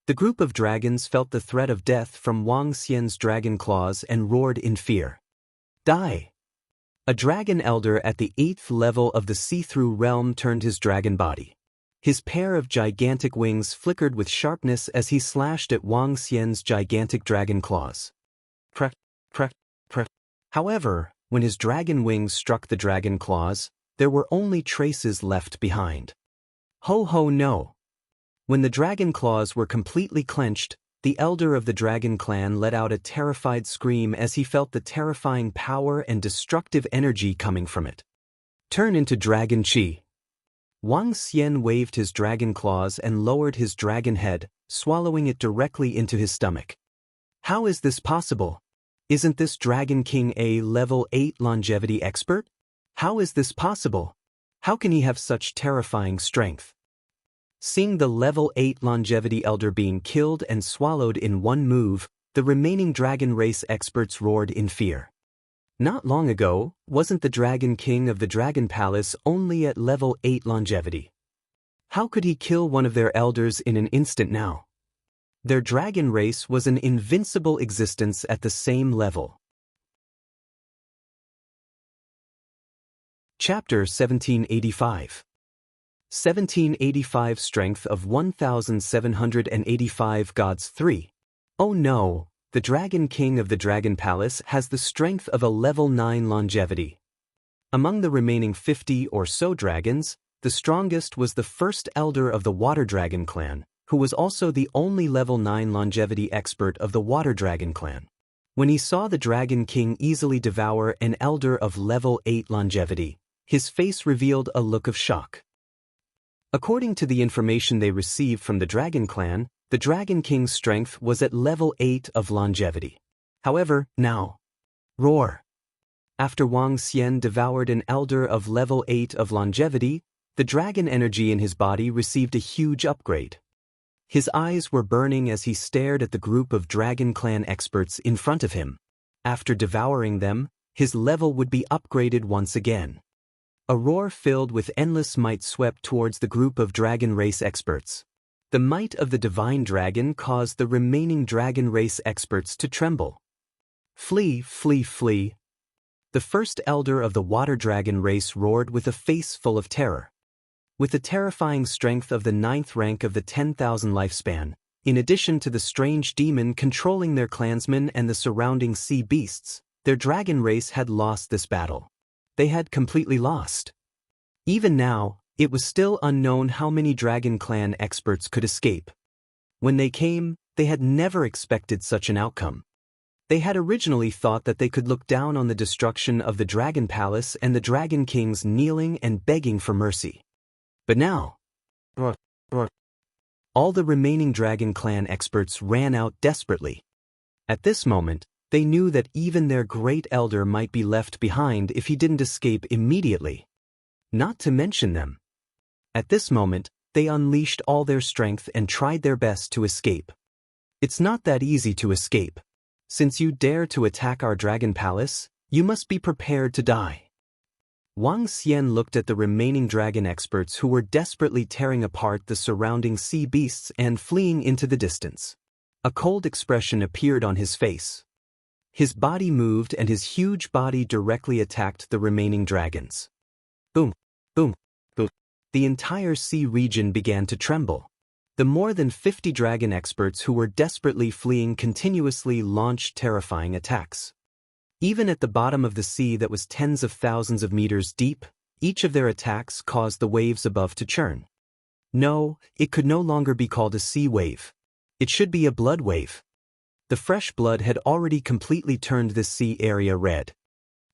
The group of dragons felt the threat of death from Wang Xian's dragon claws and roared in fear. Die! A dragon elder at the 8th level of the see-through realm turned his dragon body. His pair of gigantic wings flickered with sharpness as he slashed at Wang Xian's gigantic dragon claws. Prek, prek, prek. However, when his dragon wings struck the dragon claws, there were only traces left behind. Ho ho no! When the dragon claws were completely clenched, the elder of the Dragon Clan let out a terrified scream as he felt the terrifying power and destructive energy coming from it. Turn into Dragon Chi. Wang Xian waved his dragon claws and lowered his dragon head, swallowing it directly into his stomach. How is this possible? Isn't this Dragon King a level 8 longevity expert? How is this possible? How can he have such terrifying strength? Seeing the level 8 longevity elder being killed and swallowed in one move, the remaining dragon race experts roared in fear. Not long ago, wasn't the Dragon King of the Dragon Palace only at level 8 longevity? How could he kill one of their elders in an instant now? Their dragon race was an invincible existence at the same level. Chapter 1785. 1785 Strength of 1785 Gods 3. Oh no, the Dragon King of the Dragon Palace has the strength of a level 9 longevity. Among the remaining 50 or so dragons, the strongest was the first elder of the Water Dragon clan, who was also the only level 9 longevity expert of the Water Dragon clan. When he saw the Dragon King easily devour an elder of level 8 longevity, his face revealed a look of shock. According to the information they received from the Dragon Clan, the Dragon King's strength was at level 8 of longevity. However, now, roar! After Wang Xian devoured an elder of level 8 of longevity, the dragon energy in his body received a huge upgrade. His eyes were burning as he stared at the group of Dragon Clan experts in front of him. After devouring them, his level would be upgraded once again. A roar filled with endless might swept towards the group of dragon race experts. The might of the divine dragon caused the remaining dragon race experts to tremble. Flee, flee, flee! The first elder of the water dragon race roared with a face full of terror. With the terrifying strength of the 9th rank of the 10,000 lifespan, in addition to the strange demon controlling their clansmen and the surrounding sea beasts, their dragon race had lost this battle. They had completely lost. Even now, it was still unknown how many Dragon Clan experts could escape. When they came, they had never expected such an outcome. They had originally thought that they could look down on the destruction of the Dragon Palace and the Dragon Kings kneeling and begging for mercy. But now, all the remaining Dragon Clan experts ran out desperately. At this moment, they knew that even their great elder might be left behind if he didn't escape immediately. Not to mention them. At this moment, they unleashed all their strength and tried their best to escape. It's not that easy to escape. Since you dare to attack our Dragon Palace, you must be prepared to die. Wang Xian looked at the remaining dragon experts who were desperately tearing apart the surrounding sea beasts and fleeing into the distance. A cold expression appeared on his face. His body moved and his huge body directly attacked the remaining dragons. Boom, boom, boom. The entire sea region began to tremble. The more than 50 dragon experts who were desperately fleeing continuously launched terrifying attacks. Even at the bottom of the sea that was tens of thousands of meters deep, each of their attacks caused the waves above to churn. No, it could no longer be called a sea wave. It should be a blood wave. The fresh blood had already completely turned this sea area red.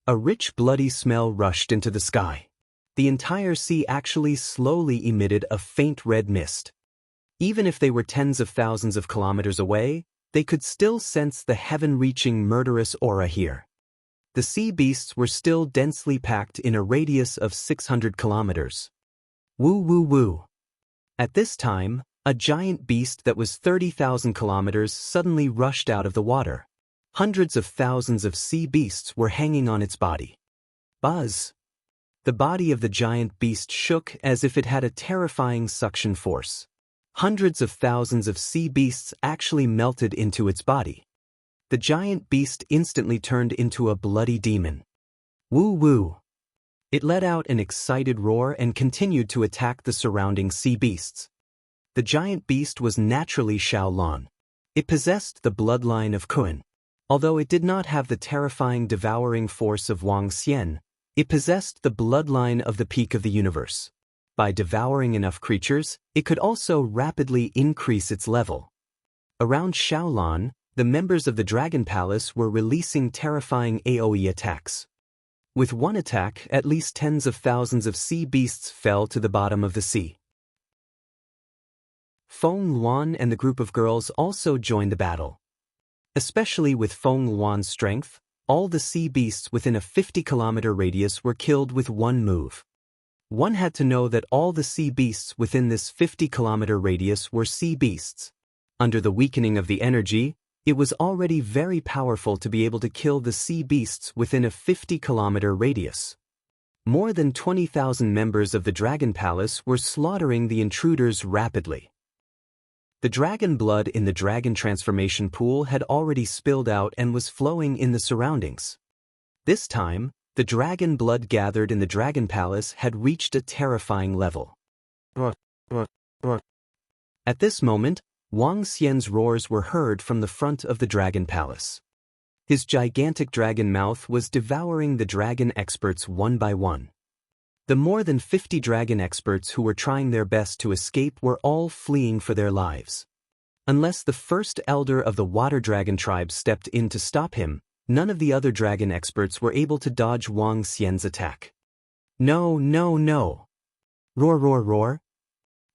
A rich bloody smell rushed into the sky. The entire sea actually slowly emitted a faint red mist. Even if they were tens of thousands of kilometers away, they could still sense the heaven-reaching murderous aura here. The sea beasts were still densely packed in a radius of 600 kilometers. Woo woo woo. At this time, a giant beast that was 30,000 kilometers suddenly rushed out of the water. Hundreds of thousands of sea beasts were hanging on its body. Buzz! The body of the giant beast shook as if it had a terrifying suction force. Hundreds of thousands of sea beasts actually melted into its body. The giant beast instantly turned into a bloody demon. Woo woo! It let out an excited roar and continued to attack the surrounding sea beasts. The giant beast was naturally Shaolin. It possessed the bloodline of Kun. Although it did not have the terrifying devouring force of Wang Xian, it possessed the bloodline of the peak of the universe. By devouring enough creatures, it could also rapidly increase its level. Around Shaolin, the members of the Dragon Palace were releasing terrifying AoE attacks. With one attack, at least tens of thousands of sea beasts fell to the bottom of the sea. Feng Luan and the group of girls also joined the battle. Especially with Feng Luan's strength, all the sea beasts within a 50-kilometer radius were killed with one move. One had to know that all the sea beasts within this 50-kilometer radius were sea beasts. Under the weakening of the energy, it was already very powerful to be able to kill the sea beasts within a 50-kilometer radius. More than 20,000 members of the Dragon Palace were slaughtering the intruders rapidly. The dragon blood in the dragon transformation pool had already spilled out and was flowing in the surroundings. This time, the dragon blood gathered in the Dragon Palace had reached a terrifying level. At this moment, Wang Xian's roars were heard from the front of the Dragon Palace. His gigantic dragon mouth was devouring the dragon experts one by one. The more than 50 dragon experts who were trying their best to escape were all fleeing for their lives. Unless the first elder of the water dragon tribe stepped in to stop him, none of the other dragon experts were able to dodge Wang Xian's attack. No, no, no! Roar, roar, roar!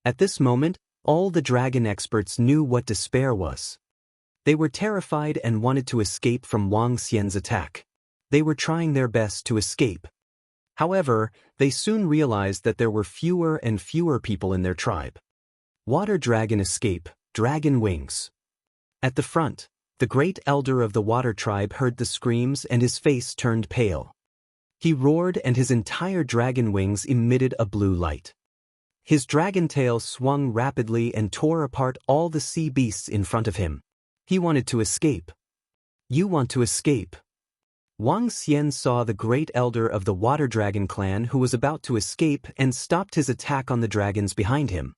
At this moment, all the dragon experts knew what despair was. They were terrified and wanted to escape from Wang Xian's attack. They were trying their best to escape. However, they soon realized that there were fewer and fewer people in their tribe. Water dragon escape, dragon wings. At the front, the great elder of the water tribe heard the screams and his face turned pale. He roared and his entire dragon wings emitted a blue light. His dragon tail swung rapidly and tore apart all the sea beasts in front of him. He wanted to escape. You want to escape? Wang Xian saw the great elder of the water dragon clan who was about to escape and stopped his attack on the dragons behind him.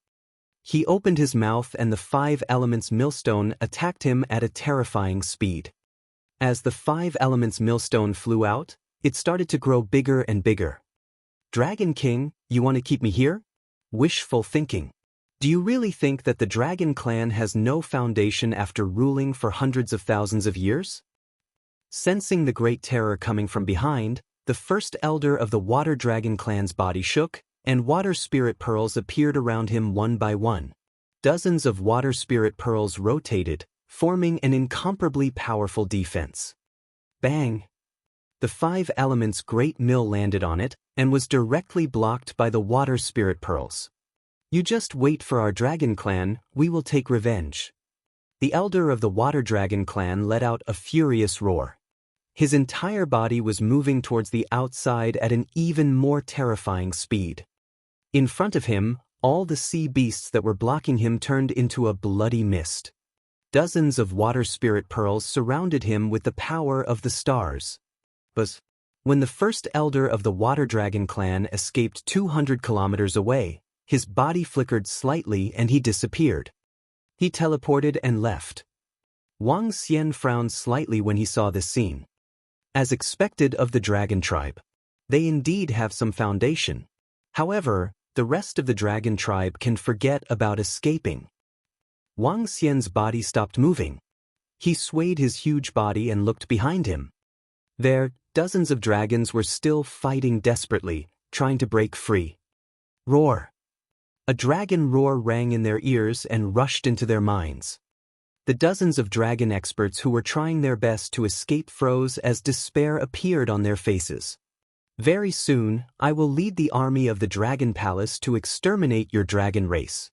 He opened his mouth and the 5 elements millstone attacked him at a terrifying speed. As the 5 elements millstone flew out, it started to grow bigger and bigger. Dragon King, you want to keep me here? Wishful thinking. Do you really think that the dragon clan has no foundation after ruling for hundreds of thousands of years? Sensing the great terror coming from behind, the first elder of the water dragon clan's body shook, and water spirit pearls appeared around him one by one. Dozens of water spirit pearls rotated, forming an incomparably powerful defense. Bang! The 5 elements' great mill landed on it, and was directly blocked by the water spirit pearls. You just wait for our dragon clan, we will take revenge. The elder of the water dragon clan let out a furious roar. His entire body was moving towards the outside at an even more terrifying speed. In front of him, all the sea beasts that were blocking him turned into a bloody mist. Dozens of water spirit pearls surrounded him with the power of the stars. But when the first elder of the water dragon clan escaped 200 kilometers away, his body flickered slightly and he disappeared. He teleported and left. Wang Xian frowned slightly when he saw this scene. As expected of the dragon tribe, they indeed have some foundation. However, the rest of the dragon tribe can forget about escaping. Wang Xian's body stopped moving. He swayed his huge body and looked behind him. There, dozens of dragons were still fighting desperately, trying to break free. Roar! A dragon roar rang in their ears and rushed into their minds. The dozens of dragon experts who were trying their best to escape froze as despair appeared on their faces. Very soon, I will lead the army of the Dragon Palace to exterminate your dragon race.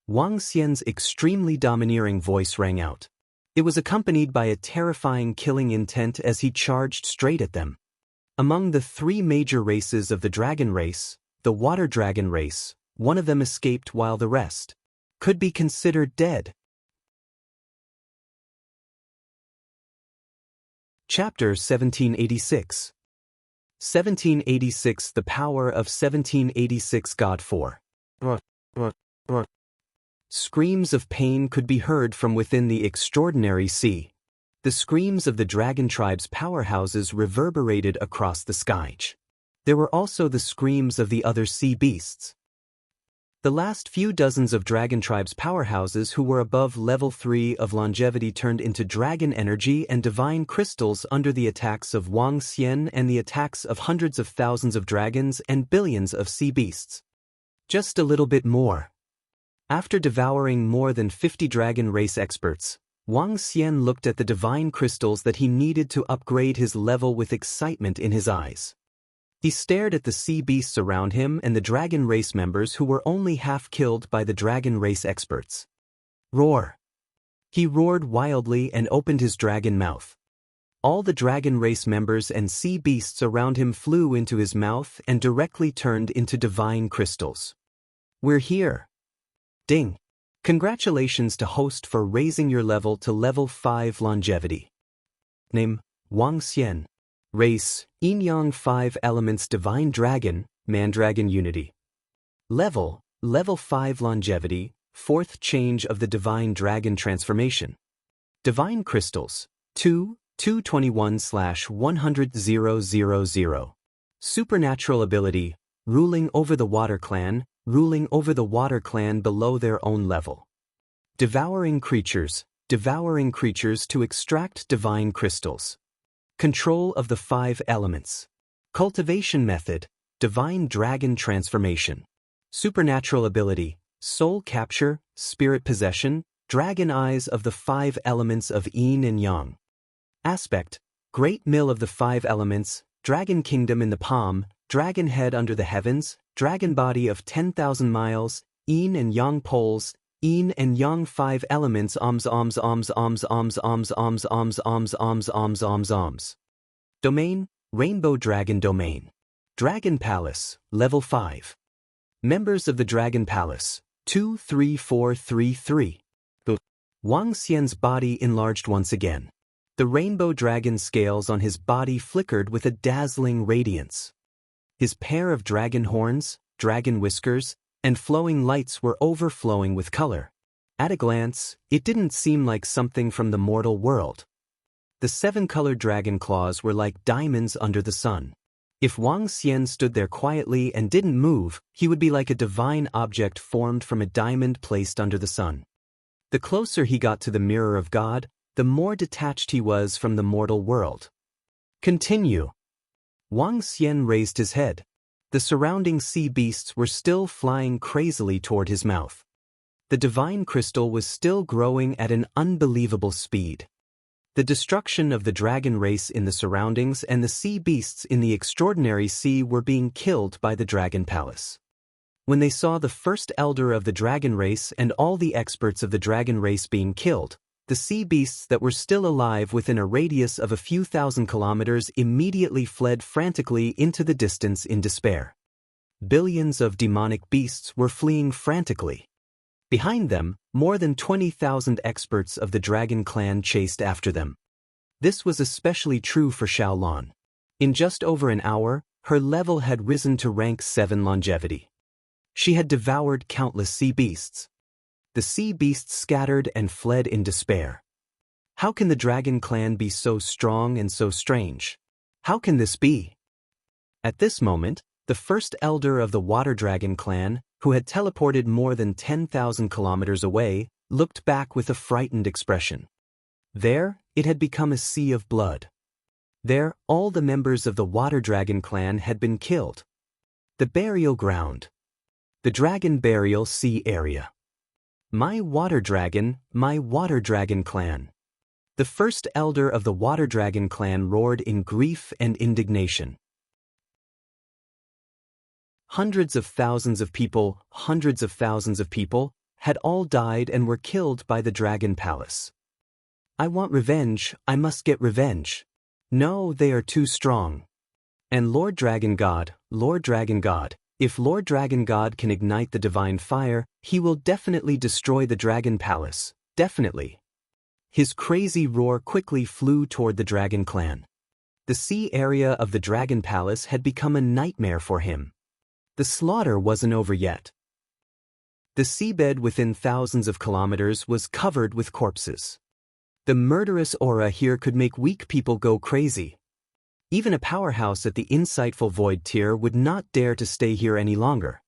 Wang Xian's extremely domineering voice rang out. It was accompanied by a terrifying killing intent as he charged straight at them. Among the 3 major races of the dragon race, the water dragon race, one of them escaped while the rest could be considered dead. Chapter 1786. 1786 The Power of 1786 God 4. Screams of pain could be heard from within the extraordinary sea. The screams of the dragon tribe's powerhouses reverberated across the sky. There were also the screams of the other sea beasts. The last few dozens of dragon tribe's powerhouses who were above level 3 of longevity turned into dragon energy and divine crystals under the attacks of Wang Xian and the attacks of hundreds of thousands of dragons and billions of sea beasts. Just a little bit more. After devouring more than 50 dragon race experts, Wang Xian looked at the divine crystals that he needed to upgrade his level with excitement in his eyes. He stared at the sea beasts around him and the dragon race members who were only half killed by the dragon race experts. Roar! He roared wildly and opened his dragon mouth. All the dragon race members and sea beasts around him flew into his mouth and directly turned into divine crystals. We're here. Ding! Congratulations to host for raising your level to level 5 longevity. Name, Wang Xian. Race, Yin-Yang 5 Elements Divine Dragon, Mandragon Unity. Level 5 Longevity, 4th Change of the Divine Dragon Transformation. Divine Crystals, 2 221/100,000. Supernatural ability, ruling over the water clan below their own level. Devouring creatures to extract divine crystals. Control of the 5 elements. Cultivation method, divine dragon transformation. Supernatural ability, soul capture, spirit possession, dragon eyes of the 5 elements of yin and yang. Aspect, great mill of the 5 elements, dragon kingdom in the palm, dragon head under the heavens, dragon body of 10,000 miles, yin and yang poles, yin and yang 5 elements oms. Domain, Rainbow Dragon Domain. Dragon Palace, Level 5. Members of the Dragon Palace, 23433. Wang Xian's body enlarged once again. The rainbow dragon scales on his body flickered with a dazzling radiance. His pair of dragon horns, dragon whiskers, and flowing lights were overflowing with color. At a glance, it didn't seem like something from the mortal world. The 7-colored dragon claws were like diamonds under the sun. If Wang Xian stood there quietly and didn't move, he would be like a divine object formed from a diamond placed under the sun. The closer he got to the mirror of God, the more detached he was from the mortal world. Continue. Wang Xian raised his head. The surrounding sea beasts were still flying crazily toward his mouth. The divine crystal was still growing at an unbelievable speed. The destruction of the dragon race in the surroundings and the sea beasts in the extraordinary sea were being killed by the dragon palace. When they saw the first elder of the dragon race and all the experts of the dragon race being killed, the sea beasts that were still alive within a radius of a few thousand kilometers immediately fled frantically into the distance in despair. Billions of demonic beasts were fleeing frantically. Behind them, more than 20,000 experts of the dragon clan chased after them. This was especially true for Xiaolan. In just over an hour, her level had risen to rank 7 longevity. She had devoured countless sea beasts. The sea beasts scattered and fled in despair. How can the dragon clan be so strong and so strange? How can this be? At this moment, the first elder of the water dragon clan, who had teleported more than 10,000 kilometers away, looked back with a frightened expression. There, it had become a sea of blood. There, all the members of the water dragon clan had been killed. The burial ground. The dragon burial sea area. My water dragon clan. The first elder of the water dragon clan roared in grief and indignation. Hundreds of thousands of people, had all died and were killed by the dragon palace. I want revenge, I must get revenge. No, they are too strong. And Lord Dragon God, if Lord Dragon God can ignite the divine fire, he will definitely destroy the dragon palace, definitely. His crazy roar quickly flew toward the dragon clan. The sea area of the dragon palace had become a nightmare for him. The slaughter wasn't over yet. The seabed within thousands of kilometers was covered with corpses. The murderous aura here could make weak people go crazy. Even a powerhouse at the insightful Void tier would not dare to stay here any longer.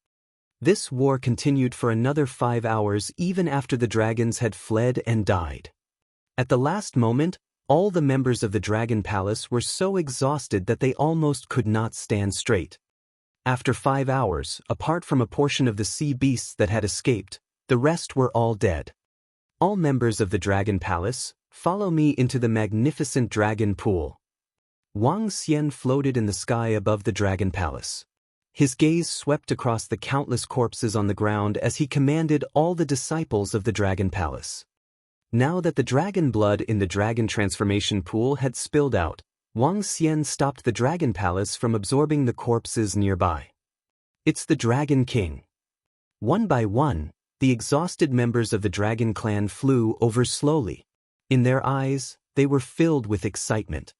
This war continued for another 5 hours even after the dragons had fled and died. At the last moment, all the members of the Dragon Palace were so exhausted that they almost could not stand straight. After 5 hours, apart from a portion of the sea beasts that had escaped, the rest were all dead. All members of the Dragon Palace, follow me into the magnificent dragon pool. Wang Xian floated in the sky above the Dragon Palace. His gaze swept across the countless corpses on the ground as he commanded all the disciples of the Dragon Palace. Now that the dragon blood in the dragon transformation pool had spilled out, Wang Xian stopped the Dragon Palace from absorbing the corpses nearby. It's the Dragon King. One by one, the exhausted members of the dragon clan flew over slowly. In their eyes, they were filled with excitement.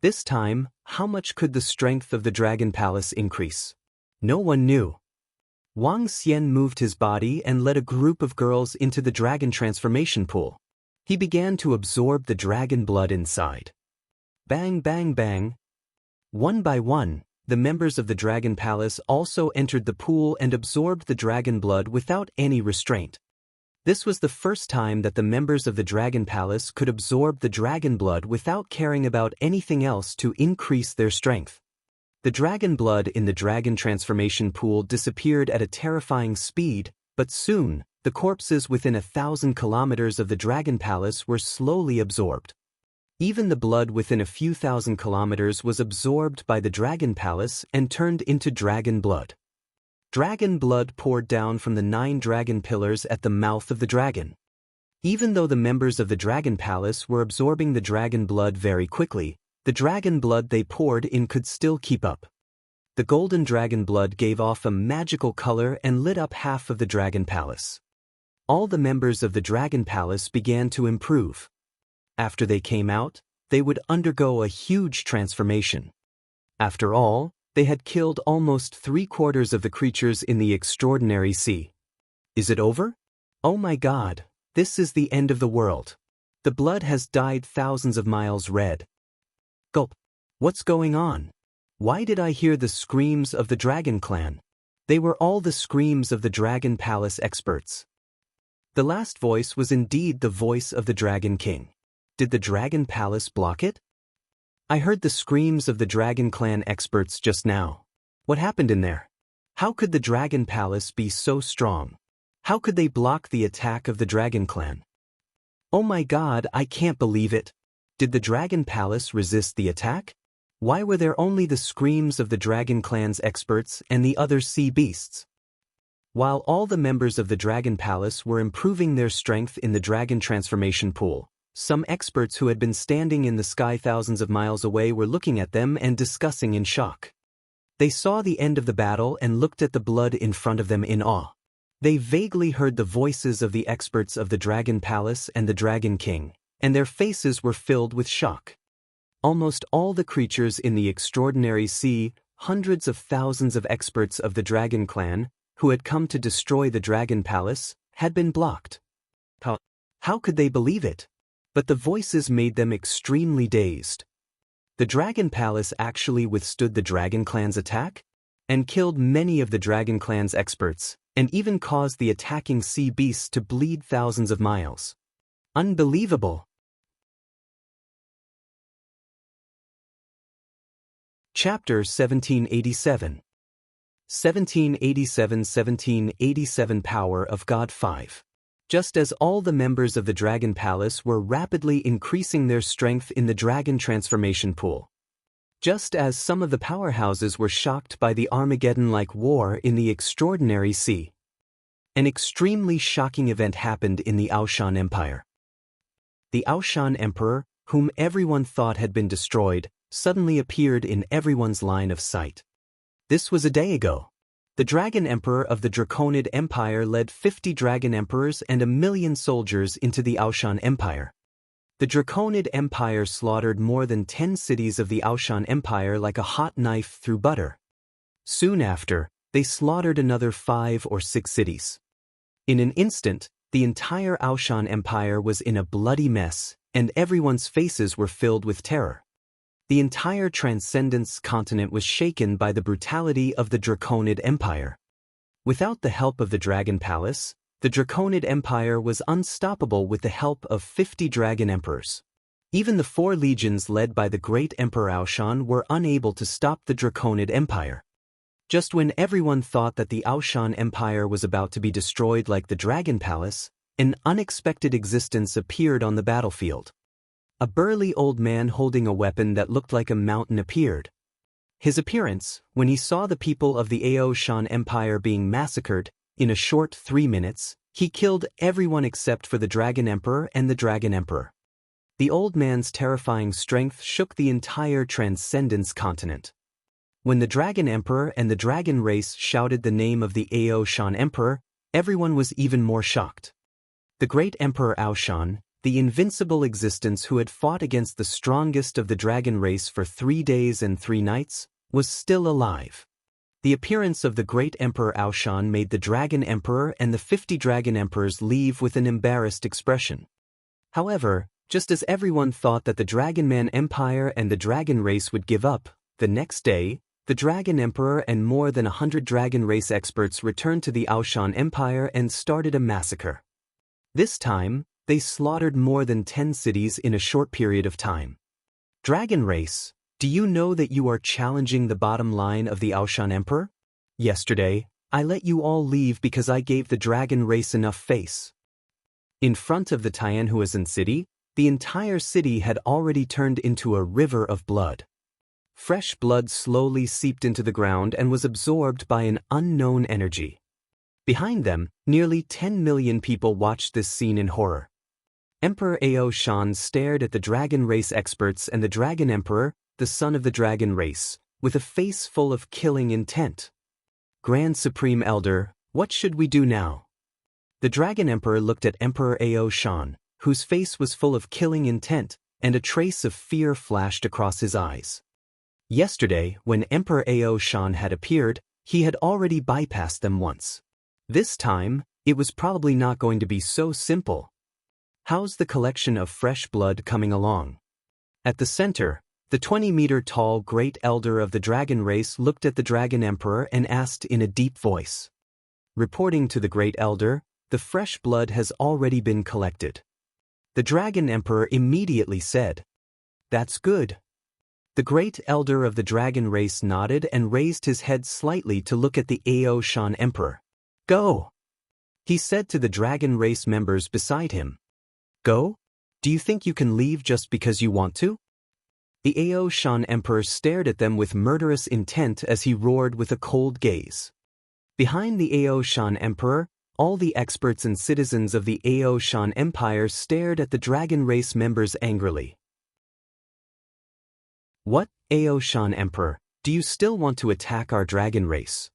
This time, how much could the strength of the Dragon Palace increase? No one knew. Wang Xian moved his body and led a group of girls into the dragon transformation pool. He began to absorb the dragon blood inside. Bang bang bang. One by one, the members of the Dragon Palace also entered the pool and absorbed the dragon blood without any restraint. This was the first time that the members of the Dragon Palace could absorb the dragon blood without caring about anything else to increase their strength. The dragon blood in the dragon transformation pool disappeared at a terrifying speed, but soon, the corpses within 1,000 kilometers of the Dragon Palace were slowly absorbed. Even the blood within a few thousand kilometers was absorbed by the Dragon Palace and turned into dragon blood. Dragon blood poured down from the 9 dragon pillars at the mouth of the dragon. Even though the members of the Dragon Palace were absorbing the dragon blood very quickly, the dragon blood they poured in could still keep up. The golden dragon blood gave off a magical color and lit up half of the Dragon Palace. All the members of the Dragon Palace began to improve. After they came out, they would undergo a huge transformation. After all, they had killed almost 3/4 of the creatures in the extraordinary sea. Is it over? Oh my God, this is the end of the world. The blood has dyed thousands of miles red. Gulp. What's going on? Why did I hear the screams of the Dragon Clan? They were all the screams of the Dragon Palace experts. The last voice was indeed the voice of the Dragon King. Did the Dragon Palace block it? I heard the screams of the Dragon Clan experts just now. What happened in there? How could the Dragon Palace be so strong? How could they block the attack of the Dragon Clan? Oh my God, I can't believe it. Did the Dragon Palace resist the attack? Why were there only the screams of the Dragon Clan's experts and the other sea beasts? While all the members of the Dragon Palace were improving their strength in the Dragon Transformation Pool, some experts who had been standing in the sky thousands of miles away were looking at them and discussing in shock. They saw the end of the battle and looked at the blood in front of them in awe. They vaguely heard the voices of the experts of the Dragon Palace and the Dragon King, and their faces were filled with shock. Almost all the creatures in the extraordinary sea, hundreds of thousands of experts of the Dragon Clan, who had come to destroy the Dragon Palace, had been blocked. How could they believe it? But the voices made them extremely dazed. The Dragon Palace actually withstood the Dragon Clan's attack, and killed many of the Dragon Clan's experts, and even caused the attacking sea beasts to bleed thousands of miles. Unbelievable! Chapter 1787. 1787 Power of God 5. Just as all the members of the Dragon Palace were rapidly increasing their strength in the Dragon Transformation Pool. Just as some of the powerhouses were shocked by the Armageddon-like war in the Extraordinary Sea. An extremely shocking event happened in the Aoshan Empire. The Aoshan Emperor, whom everyone thought had been destroyed, suddenly appeared in everyone's line of sight. This was a day ago. The Dragon Emperor of the Draconid Empire led 50 Dragon Emperors and 1,000,000 soldiers into the Aoshan Empire. The Draconid Empire slaughtered more than 10 cities of the Aoshan Empire like a hot knife through butter. Soon after, they slaughtered another 5 or 6 cities. In an instant, the entire Aoshan Empire was in a bloody mess, and everyone's faces were filled with terror. The entire Transcendence continent was shaken by the brutality of the Draconid Empire. Without the help of the Dragon Palace, the Draconid Empire was unstoppable with the help of 50 Dragon Emperors. Even the 4 legions led by the great Emperor Aoshan were unable to stop the Draconid Empire. Just when everyone thought that the Aoshan Empire was about to be destroyed like the Dragon Palace, an unexpected existence appeared on the battlefield. A burly old man holding a weapon that looked like a mountain appeared. His appearance, when he saw the people of the Aoshan Empire being massacred, in a short 3 minutes, he killed everyone except for the Dragon Emperor and the Dragon Emperor. The old man's terrifying strength shook the entire Transcendence continent. When the Dragon Emperor and the Dragon race shouted the name of the Aoshan Emperor, everyone was even more shocked. The great Emperor Aoshan, the invincible existence who had fought against the strongest of the dragon race for 3 days and 3 nights, was still alive. The appearance of the great Emperor Aoshan made the Dragon Emperor and the 50 Dragon Emperors leave with an embarrassed expression. However, Just as everyone thought that the Dragon Man Empire and the Dragon Race would give up, the next day, the Dragon Emperor and more than 100 Dragon Race experts returned to the Aoshan Empire and started a massacre. This time, they slaughtered more than 10 cities in a short period of time. Dragon Race, do you know that you are challenging the bottom line of the Aoshan Emperor? Yesterday, I let you all leave because I gave the Dragon Race enough face. In front of the Tianhuizhen city, the entire city had already turned into a river of blood. Fresh blood slowly seeped into the ground and was absorbed by an unknown energy. Behind them, nearly 10 million people watched this scene in horror. Emperor Aoshan stared at the Dragon Race experts and the Dragon Emperor, the son of the Dragon Race, with a face full of killing intent. Grand Supreme Elder, what should we do now? The Dragon Emperor looked at Emperor Aoshan, whose face was full of killing intent, and a trace of fear flashed across his eyes. Yesterday, when Emperor Aoshan had appeared, he had already bypassed them once. This time, it was probably not going to be so simple. How's the collection of fresh blood coming along? At the center, the 20-meter-tall Great Elder of the Dragon Race looked at the Dragon Emperor and asked in a deep voice. Reporting to the Great Elder, the fresh blood has already been collected. The Dragon Emperor immediately said, "That's good." The Great Elder of the Dragon Race nodded and raised his head slightly to look at the Aoshan Emperor. "Go," he said to the Dragon Race members beside him. "Go? Do you think you can leave just because you want to?" The Aoshan Emperor stared at them with murderous intent as he roared with a cold gaze. Behind the Aoshan Emperor, all the experts and citizens of the Aoshan Empire stared at the Dragon Race members angrily. "What, Aoshan Emperor, do you still want to attack our Dragon Race?"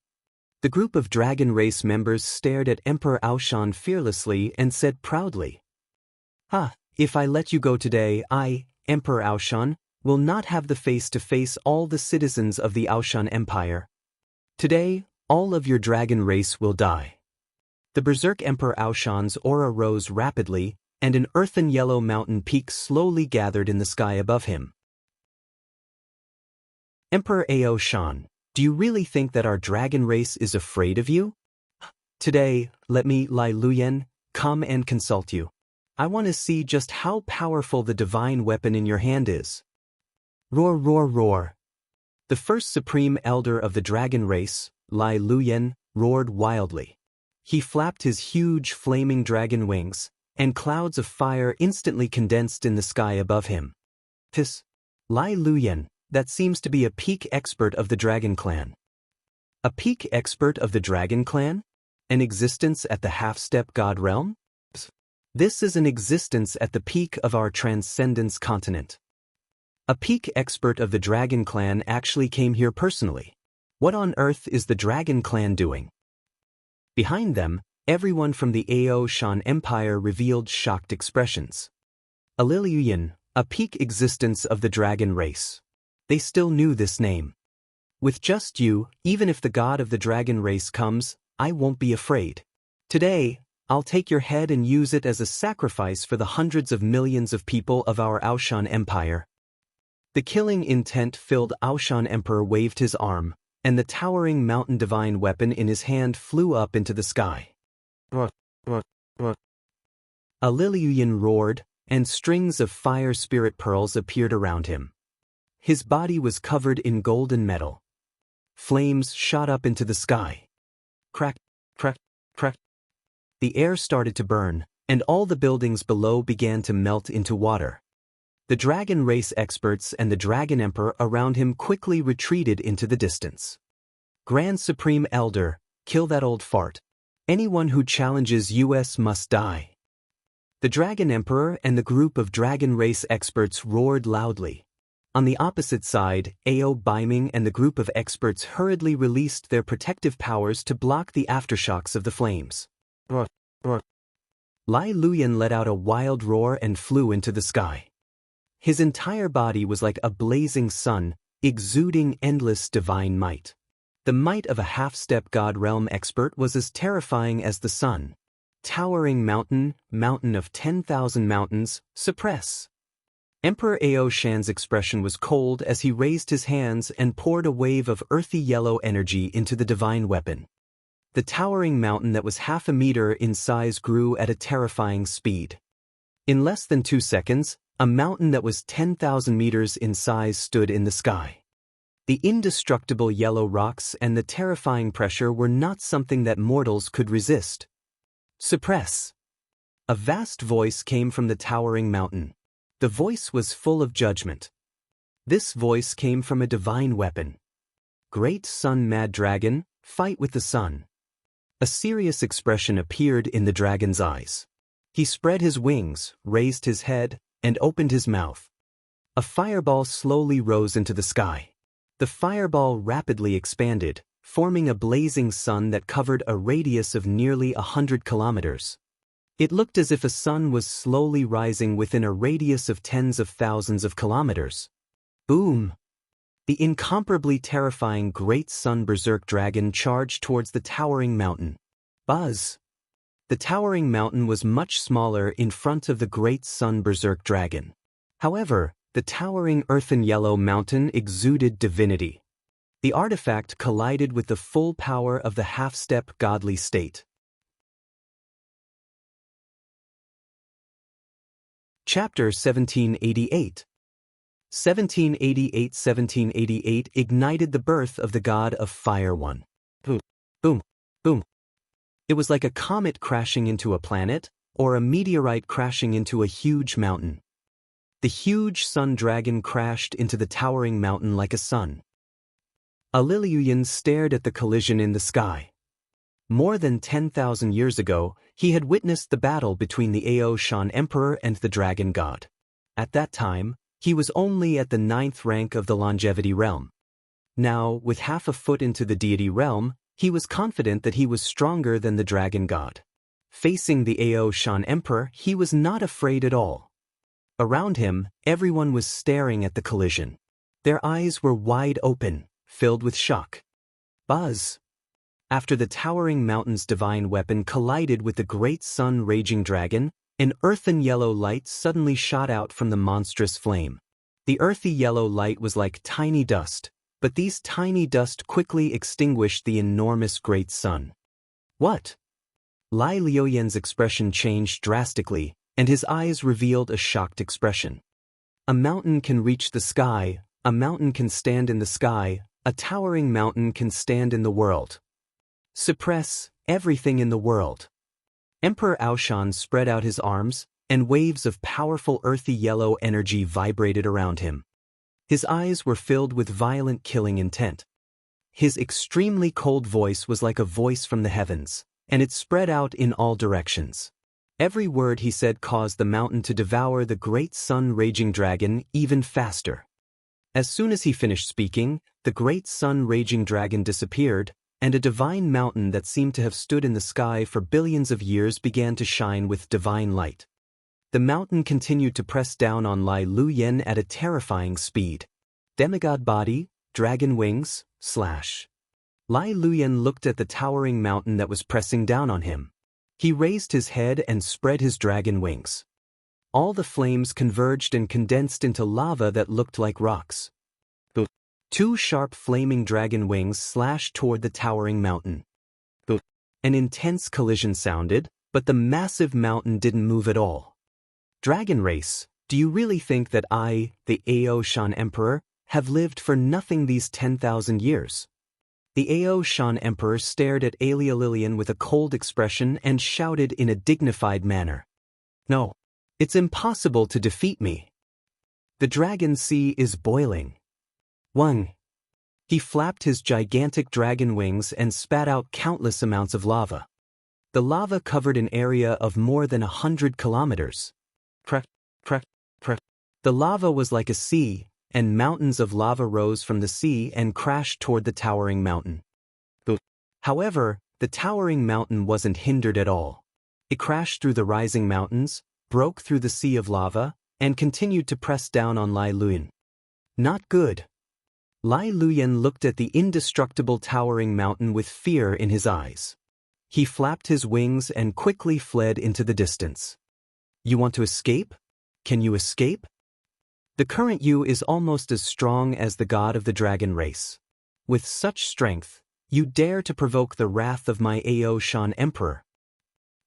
The group of Dragon Race members stared at Emperor Aoshan fearlessly and said proudly, If I let you go today, I, Emperor Aoshan, will not have the face to face all the citizens of the Aoshan Empire. Today, all of your Dragon Race will die." The Berserk Emperor Aoshan's aura rose rapidly, and an earthen yellow mountain peak slowly gathered in the sky above him. "Emperor Aoshan, do you really think that our Dragon Race is afraid of you? Today, let me, Lai Luyan, come and consult you. I want to see just how powerful the divine weapon in your hand is." Roar, roar, roar. The first Supreme Elder of the Dragon Race, Lai Luyan, roared wildly. He flapped his huge flaming dragon wings, and clouds of fire instantly condensed in the sky above him. Lai Luyan, that seems to be a peak expert of the Dragon Clan. A peak expert of the Dragon Clan? An existence at the half-step god realm? This is an existence at the peak of our Transcendence continent. A peak expert of the Dragon Clan actually came here personally. What on earth is the Dragon Clan doing? Behind them, everyone from the Aoshan Empire revealed shocked expressions. Aliliuyan, a peak existence of the Dragon Race. They still knew this name. With just you, even if the god of the Dragon Race comes, I won't be afraid. Today, I'll take your head and use it as a sacrifice for the hundreds of millions of people of our Aoshan Empire. The killing intent-filled Aoshan Emperor waved his arm, and the towering mountain divine weapon in his hand flew up into the sky. Aliliuyan roared, and strings of fire spirit pearls appeared around him. His body was covered in golden metal. Flames shot up into the sky. Crack, crack, crack. The air started to burn, and all the buildings below began to melt into water. The Dragon Race experts and the Dragon Emperor around him quickly retreated into the distance. Grand Supreme Elder, kill that old fart. Anyone who challenges us must die. The Dragon Emperor and the group of Dragon Race experts roared loudly. On the opposite side, Ao Baiming and the group of experts hurriedly released their protective powers to block the aftershocks of the flames. Lai Luyan let out a wild roar and flew into the sky. His entire body was like a blazing sun, exuding endless divine might. The might of a half-step god realm expert was as terrifying as the sun. Towering mountain, mountain of 10,000 mountains, suppress. Emperor Ao Shan's expression was cold as he raised his hands and poured a wave of earthy yellow energy into the divine weapon. The towering mountain that was half a meter in size grew at a terrifying speed. In less than 2 seconds, a mountain that was 10,000 meters in size stood in the sky. The indestructible yellow rocks and the terrifying pressure were not something that mortals could resist. Suppress. A vast voice came from the towering mountain. The voice was full of judgment. This voice came from a divine weapon. Great Sun Mad Dragon, fight with the sun. A serious expression appeared in the dragon's eyes. He spread his wings, raised his head, and opened his mouth. A fireball slowly rose into the sky. The fireball rapidly expanded, forming a blazing sun that covered a radius of nearly 100 kilometers. It looked as if a sun was slowly rising within a radius of tens of thousands of kilometers. Boom! The incomparably terrifying Great Sun Berserk Dragon charged towards the towering mountain. Buzz! The towering mountain was much smaller in front of the Great Sun Berserk Dragon. However, the towering earthen yellow mountain exuded divinity. The artifact collided with the full power of the half-step godly state. Chapter 1788. 1788 ignited the birth of the god of fire one. Boom, boom, boom. It was like a comet crashing into a planet, or a meteorite crashing into a huge mountain. The huge sun dragon crashed into the towering mountain like a sun. Aliliuyan stared at the collision in the sky. More than 10,000 years ago, he had witnessed the battle between the Ao Shan Emperor and the Dragon God. At that time, he was only at the 9th rank of the longevity realm. Now, with half a foot into the deity realm, he was confident that he was stronger than the Dragon God. Facing the Ao Shan Emperor, he was not afraid at all. Around him, everyone was staring at the collision. Their eyes were wide open, filled with shock. Buzz! After the towering mountain's divine weapon collided with the great sun raging dragon, an earthen yellow light suddenly shot out from the monstrous flame. The earthy yellow light was like tiny dust, but these tiny dust quickly extinguished the enormous great sun. What? Lai Liuyan's expression changed drastically, and his eyes revealed a shocked expression. A mountain can reach the sky, a mountain can stand in the sky, a towering mountain can stand in the world. Suppress everything in the world. Emperor Aoshan spread out his arms, and waves of powerful earthy yellow energy vibrated around him. His eyes were filled with violent killing intent. His extremely cold voice was like a voice from the heavens, and it spread out in all directions. Every word he said caused the mountain to devour the great sun-raging dragon even faster. As soon as he finished speaking, the great sun-raging dragon disappeared, and a divine mountain that seemed to have stood in the sky for billions of years began to shine with divine light. The mountain continued to press down on Lai Liuyan at a terrifying speed. Demigod body, dragon wings, slash. Lai Liuyan looked at the towering mountain that was pressing down on him. He raised his head and spread his dragon wings. All the flames converged and condensed into lava that looked like rocks. 2 sharp flaming dragon wings slashed toward the towering mountain. An intense collision sounded, but the massive mountain didn't move at all. Dragon race, do you really think that I, the Ao Shan Emperor, have lived for nothing these 10,000 years? The Ao Shan Emperor stared at Aliliuyan with a cold expression and shouted in a dignified manner. No, it's impossible to defeat me. The dragon sea is boiling. 1. He flapped his gigantic dragon wings and spat out countless amounts of lava. The lava covered an area of more than 100 kilometers. Crack, crack, crack. The lava was like a sea, and mountains of lava rose from the sea and crashed toward the towering mountain. However, the towering mountain wasn't hindered at all. It crashed through the rising mountains, broke through the sea of lava, and continued to press down on Lai Liuyan. Not good. Lai Liuyan looked at the indestructible towering mountain with fear in his eyes. He flapped his wings and quickly fled into the distance. You want to escape? Can you escape? The current you is almost as strong as the god of the dragon race. With such strength, you dare to provoke the wrath of my Ao Shan Emperor.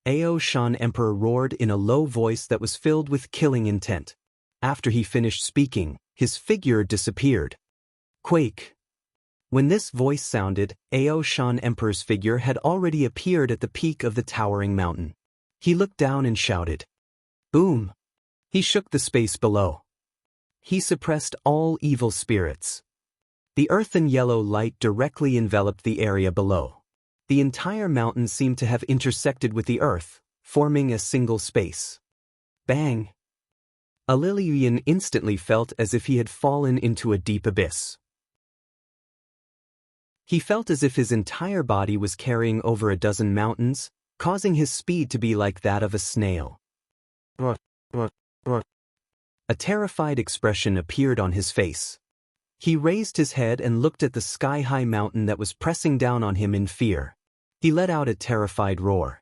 Ao Shan Emperor roared in a low voice that was filled with killing intent. After he finished speaking, his figure disappeared. Quake. When this voice sounded, Ao Shan Emperor's figure had already appeared at the peak of the towering mountain. He looked down and shouted. Boom! He shook the space below. He suppressed all evil spirits. The earthen yellow light directly enveloped the area below. The entire mountain seemed to have intersected with the earth, forming a single space. Bang! Aliliuyan instantly felt as if he had fallen into a deep abyss. He felt as if his entire body was carrying over a dozen mountains, causing his speed to be like that of a snail. A terrified expression appeared on his face. He raised his head and looked at the sky-high mountain that was pressing down on him in fear. He let out a terrified roar.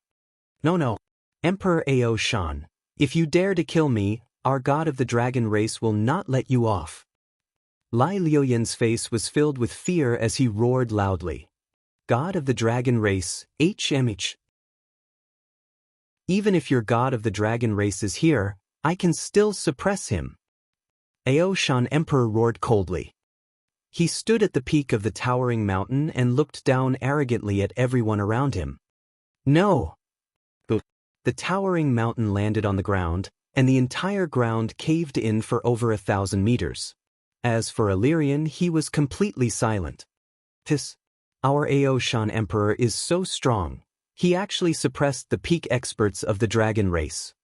No, Emperor Ao Shan, if you dare to kill me, our god of the dragon race will not let you off. Lai Liuyan's face was filled with fear as he roared loudly. God of the dragon race, HMH. Even if your god of the dragon race is here, I can still suppress him. Ao Shan Emperor roared coldly. He stood at the peak of the towering mountain and looked down arrogantly at everyone around him. No! The towering mountain landed on the ground, and the entire ground caved in for over 1,000 meters. As for Illyrian, he was completely silent. Our Ao Shan Emperor is so strong, he actually suppressed the peak experts of the dragon race.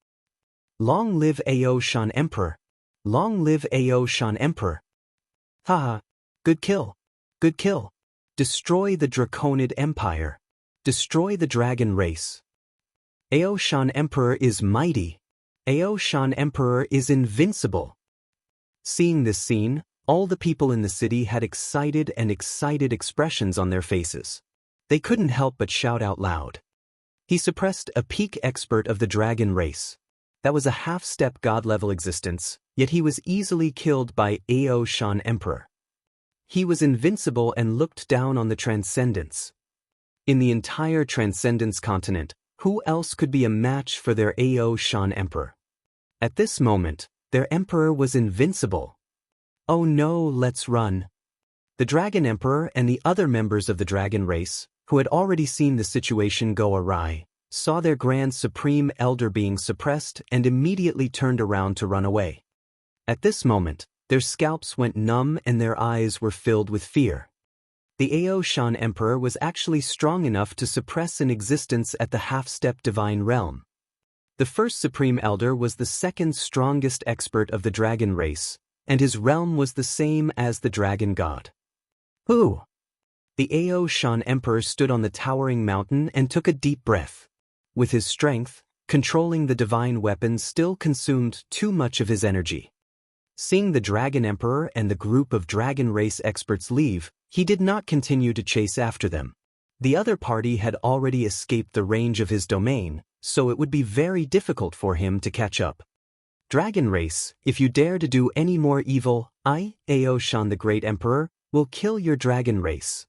Long live Ao Shan Emperor! Long live Ao Shan Emperor! Haha! Good kill! Good kill! Destroy the Draconid Empire! Destroy the dragon race! Ao Shan Emperor is mighty! Ao Shan Emperor is invincible! Seeing this scene, all the people in the city had excited expressions on their faces. They couldn't help but shout out loud. He suppressed a peak expert of the dragon race. That was a half-step god-level existence, yet he was easily killed by Ao Shan Emperor. He was invincible and looked down on the Transcendence. In the entire Transcendence continent, who else could be a match for their Ao Shan Emperor? At this moment, their emperor was invincible. Oh no, let's run. The Dragon Emperor and the other members of the dragon race, who had already seen the situation go awry, saw their Grand Supreme Elder being suppressed and immediately turned around to run away. At this moment, their scalps went numb and their eyes were filled with fear. The Ao Shan Emperor was actually strong enough to suppress an existence at the half-step divine realm. The first Supreme Elder was the second strongest expert of the dragon race, and his realm was the same as the dragon god. Who? The Ao Shan Emperor stood on the towering mountain and took a deep breath. With his strength, controlling the divine weapon still consumed too much of his energy. Seeing the Dragon Emperor and the group of dragon race experts leave, he did not continue to chase after them. The other party had already escaped the range of his domain, so it would be very difficult for him to catch up. Dragon race, if you dare to do any more evil, I, Ao Shan the Great Emperor, will kill your dragon race.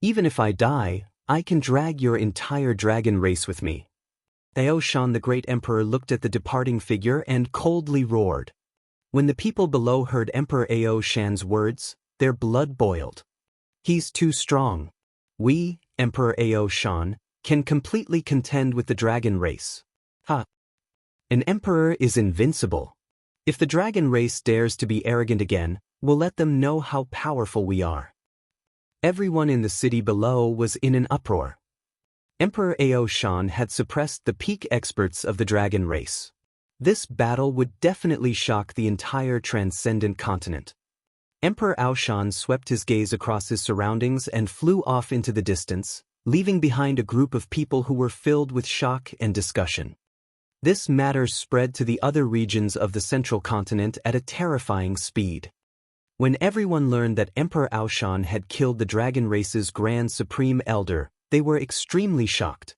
Even if I die, I can drag your entire dragon race with me. Ao Shan the Great Emperor looked at the departing figure and coldly roared. When the people below heard Emperor Ao Shan's words, their blood boiled. He's too strong. We, Emperor Ao Shan, can completely contend with the dragon race. Ha! An emperor is invincible. If the dragon race dares to be arrogant again, we'll let them know how powerful we are. Everyone in the city below was in an uproar. Emperor Ao Shan had suppressed the peak experts of the dragon race. This battle would definitely shock the entire transcendent continent. Emperor Ao Shan swept his gaze across his surroundings and flew off into the distance, leaving behind a group of people who were filled with shock and discussion. This matter spread to the other regions of the central continent at a terrifying speed. When everyone learned that Emperor Ao Shan had killed the dragon race's Grand Supreme Elder, they were extremely shocked.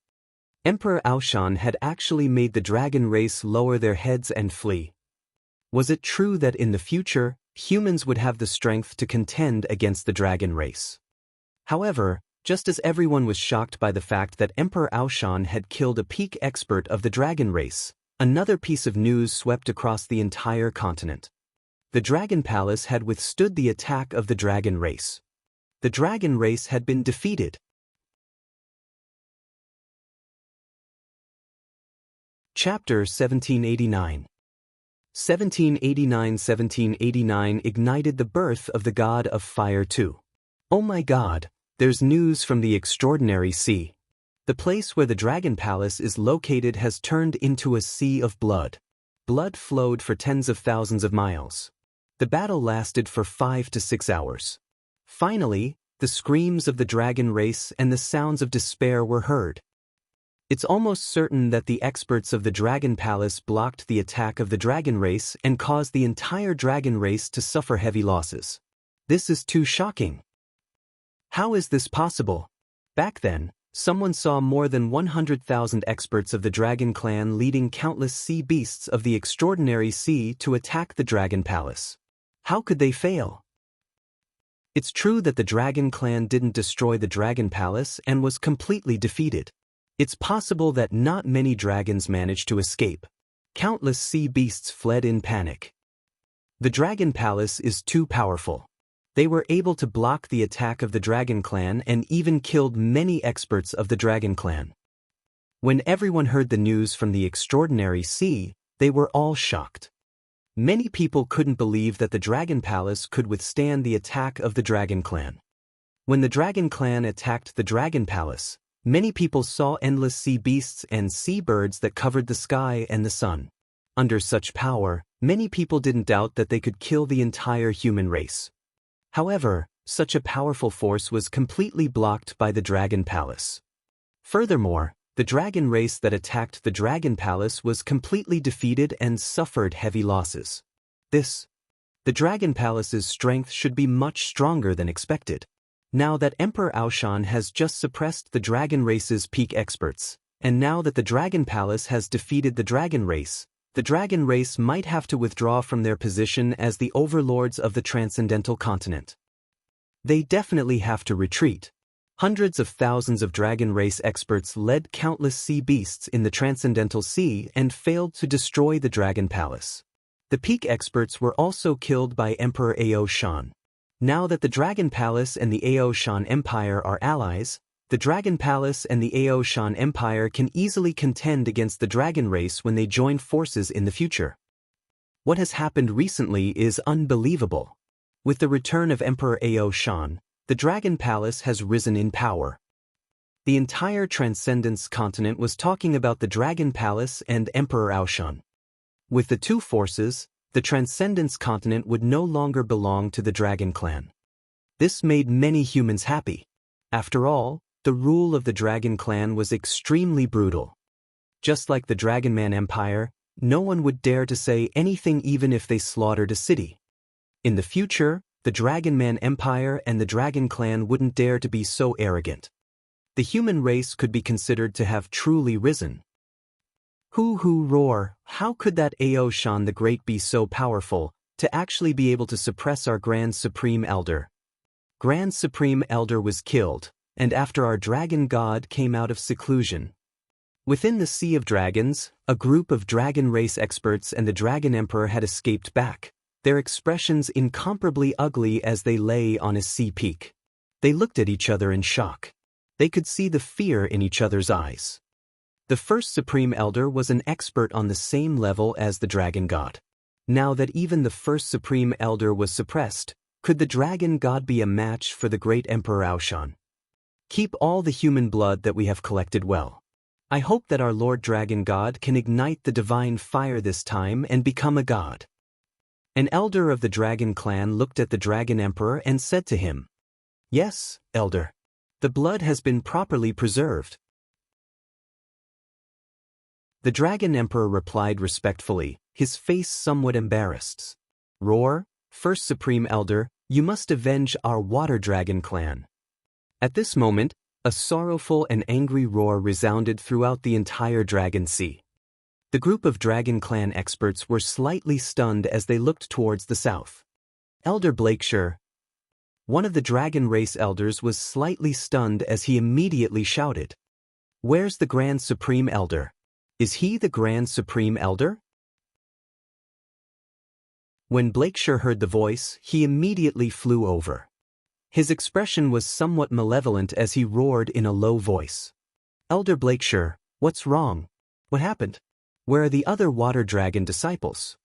Emperor Aoshan had actually made the dragon race lower their heads and flee. Was it true that in the future, humans would have the strength to contend against the dragon race? However, just as everyone was shocked by the fact that Emperor Aoshan had killed a peak expert of the dragon race, another piece of news swept across the entire continent. The Dragon Palace had withstood the attack of the dragon race. The dragon race had been defeated. Chapter 1789. 1789 ignited the birth of the god of fire too. Oh my god, there's news from the extraordinary sea. The place where the Dragon Palace is located has turned into a sea of blood. Blood flowed for tens of thousands of miles. The battle lasted for 5 to 6 hours. Finally, the screams of the dragon race and the sounds of despair were heard. It's almost certain that the experts of the Dragon Palace blocked the attack of the dragon race and caused the entire dragon race to suffer heavy losses. This is too shocking. How is this possible? Back then, someone saw more than 100,000 experts of the dragon clan leading countless sea beasts of the extraordinary sea to attack the Dragon Palace. How could they fail? It's true that the dragon clan didn't destroy the Dragon Palace and was completely defeated. It's possible that not many dragons managed to escape. Countless sea beasts fled in panic. The Dragon Palace is too powerful. They were able to block the attack of the Dragon Clan and even killed many experts of the Dragon Clan. When everyone heard the news from the extraordinary sea, they were all shocked. Many people couldn't believe that the Dragon Palace could withstand the attack of the Dragon Clan. When the Dragon Clan attacked the Dragon Palace, many people saw endless sea beasts and sea birds that covered the sky and the sun. Under such power, many people didn't doubt that they could kill the entire human race. However, such a powerful force was completely blocked by the Dragon Palace. Furthermore, the dragon race that attacked the Dragon Palace was completely defeated and suffered heavy losses. The Dragon Palace's strength should be much stronger than expected. Now that Emperor Aoshan has just suppressed the dragon race's peak experts, and now that the Dragon Palace has defeated the dragon race might have to withdraw from their position as the overlords of the transcendental continent. They definitely have to retreat. Hundreds of thousands of dragon race experts led countless sea beasts in the transcendental sea and failed to destroy the Dragon Palace. The peak experts were also killed by Emperor Aoshan. Now that the Dragon Palace and the Aoshan Empire are allies, the Dragon Palace and the Aoshan Empire can easily contend against the dragon race when they join forces in the future. What has happened recently is unbelievable. With the return of Emperor Aoshan, the Dragon Palace has risen in power. The entire Transcendence continent was talking about the Dragon Palace and Emperor Aoshan. With the two forces, the Transcendence continent would no longer belong to the Dragon Clan. This made many humans happy. After all, the rule of the Dragon Clan was extremely brutal. Just like the Dragonman Empire, no one would dare to say anything even if they slaughtered a city. In the future, the Dragonman Empire and the Dragon Clan wouldn't dare to be so arrogant. The human race could be considered to have truly risen. Hoo-hoo roar, how could that Aoshan the Great be so powerful, to actually be able to suppress our Grand Supreme Elder? Grand Supreme Elder was killed, and after our dragon god came out of seclusion. Within the Sea of Dragons, a group of dragon race experts and the Dragon Emperor had escaped back, their expressions incomparably ugly as they lay on a sea peak. They looked at each other in shock. They could see the fear in each other's eyes. The first Supreme Elder was an expert on the same level as the Dragon God. Now that even the first Supreme Elder was suppressed, could the Dragon God be a match for the great Emperor Aoshan? Keep all the human blood that we have collected well. I hope that our Lord Dragon God can ignite the divine fire this time and become a god. An elder of the Dragon Clan looked at the Dragon Emperor and said to him, "Yes, Elder. The blood has been properly preserved." The Dragon Emperor replied respectfully, his face somewhat embarrassed. "Roar, first Supreme Elder, you must avenge our Water Dragon Clan." At this moment, A sorrowful and angry roar resounded throughout the entire Dragon Sea. The group of Dragon Clan experts were slightly stunned as they looked towards the south. Elder Blakeshire, one of the dragon race elders, was slightly stunned as he immediately shouted, "Where's the Grand Supreme Elder? Is he the Grand Supreme Elder?" When Blakeshire heard the voice, he immediately flew over. His expression was somewhat malevolent as he roared in a low voice, "Elder Blakeshire, what's wrong? What happened? Where are the other water dragon disciples?"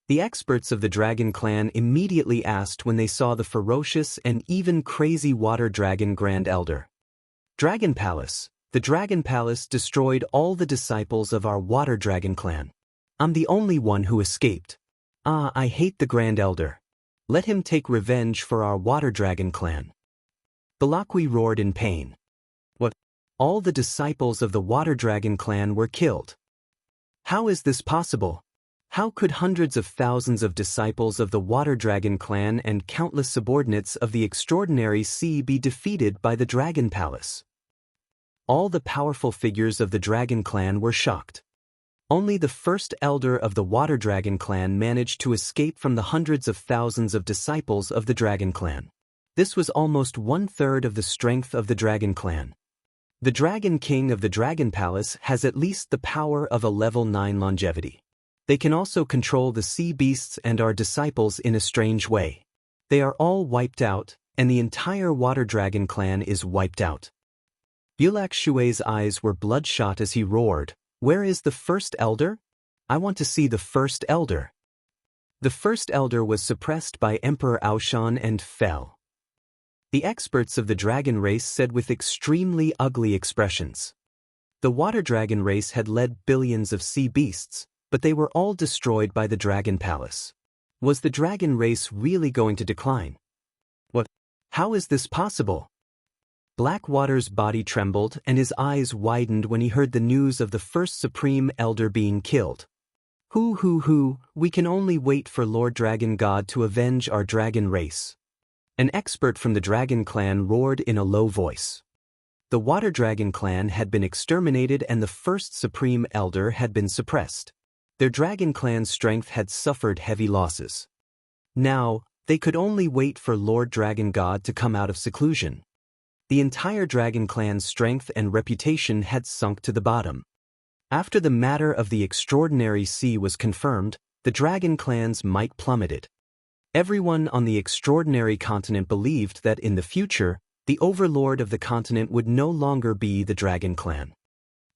The experts of the Dragon Clan immediately asked when they saw the ferocious and even crazy water dragon Grand Elder. "Dragon Palace. The Dragon Palace destroyed all the disciples of our water dragon clan. I'm the only one who escaped. I hate the Grand Elder. Let him take revenge for our water dragon clan." Balakwi roared in pain. "What? All the disciples of the water dragon clan were killed? How is this possible? How could hundreds of thousands of disciples of the Water Dragon Clan and countless subordinates of the Extraordinary Sea be defeated by the Dragon Palace?" All the powerful figures of the Dragon Clan were shocked. Only the first elder of the Water Dragon Clan managed to escape from the hundreds of thousands of disciples of the Dragon Clan. This was almost 1/3 of the strength of the Dragon Clan. The Dragon King of the Dragon Palace has at least the power of a level 9 longevity. They can also control the sea beasts and our disciples in a strange way. They are all wiped out, and the entire Water Dragon Clan is wiped out. Bulak Shue's eyes were bloodshot as he roared, "Where is the first elder? I want to see the first elder." The first elder was suppressed by Emperor Aoshan and fell. The experts of the dragon race said with extremely ugly expressions. The water dragon race had led billions of sea beasts, but they were all destroyed by the Dragon Palace. Was the dragon race really going to decline? What? How is this possible? Blackwater's body trembled and his eyes widened when he heard the news of the first Supreme Elder being killed. We can only wait for Lord Dragon God to avenge our dragon race." An expert from the Dragon Clan roared in a low voice. The Water Dragon Clan had been exterminated and the first Supreme Elder had been suppressed. Their Dragon Clan's strength had suffered heavy losses. Now, they could only wait for Lord Dragon God to come out of seclusion. The entire Dragon Clan's strength and reputation had sunk to the bottom. After the matter of the Extraordinary Sea was confirmed, the Dragon Clan's might plummeted. Everyone on the Extraordinary Continent believed that in the future, the overlord of the continent would no longer be the Dragon Clan.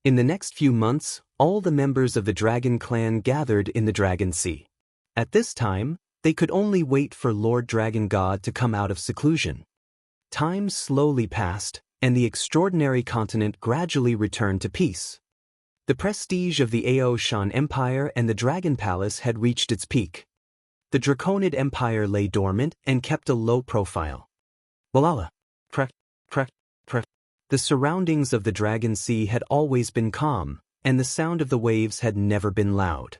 In the next few months, all the members of the Dragon Clan gathered in the Dragon Sea. At this time, they could only wait for Lord Dragon God to come out of seclusion. Time slowly passed, and the Extraordinary Continent gradually returned to peace. The prestige of the Aoshan Empire and the Dragon Palace had reached its peak. The Draconid Empire lay dormant and kept a low profile. Walala. The surroundings of the Dragon Sea had always been calm, and the sound of the waves had never been loud.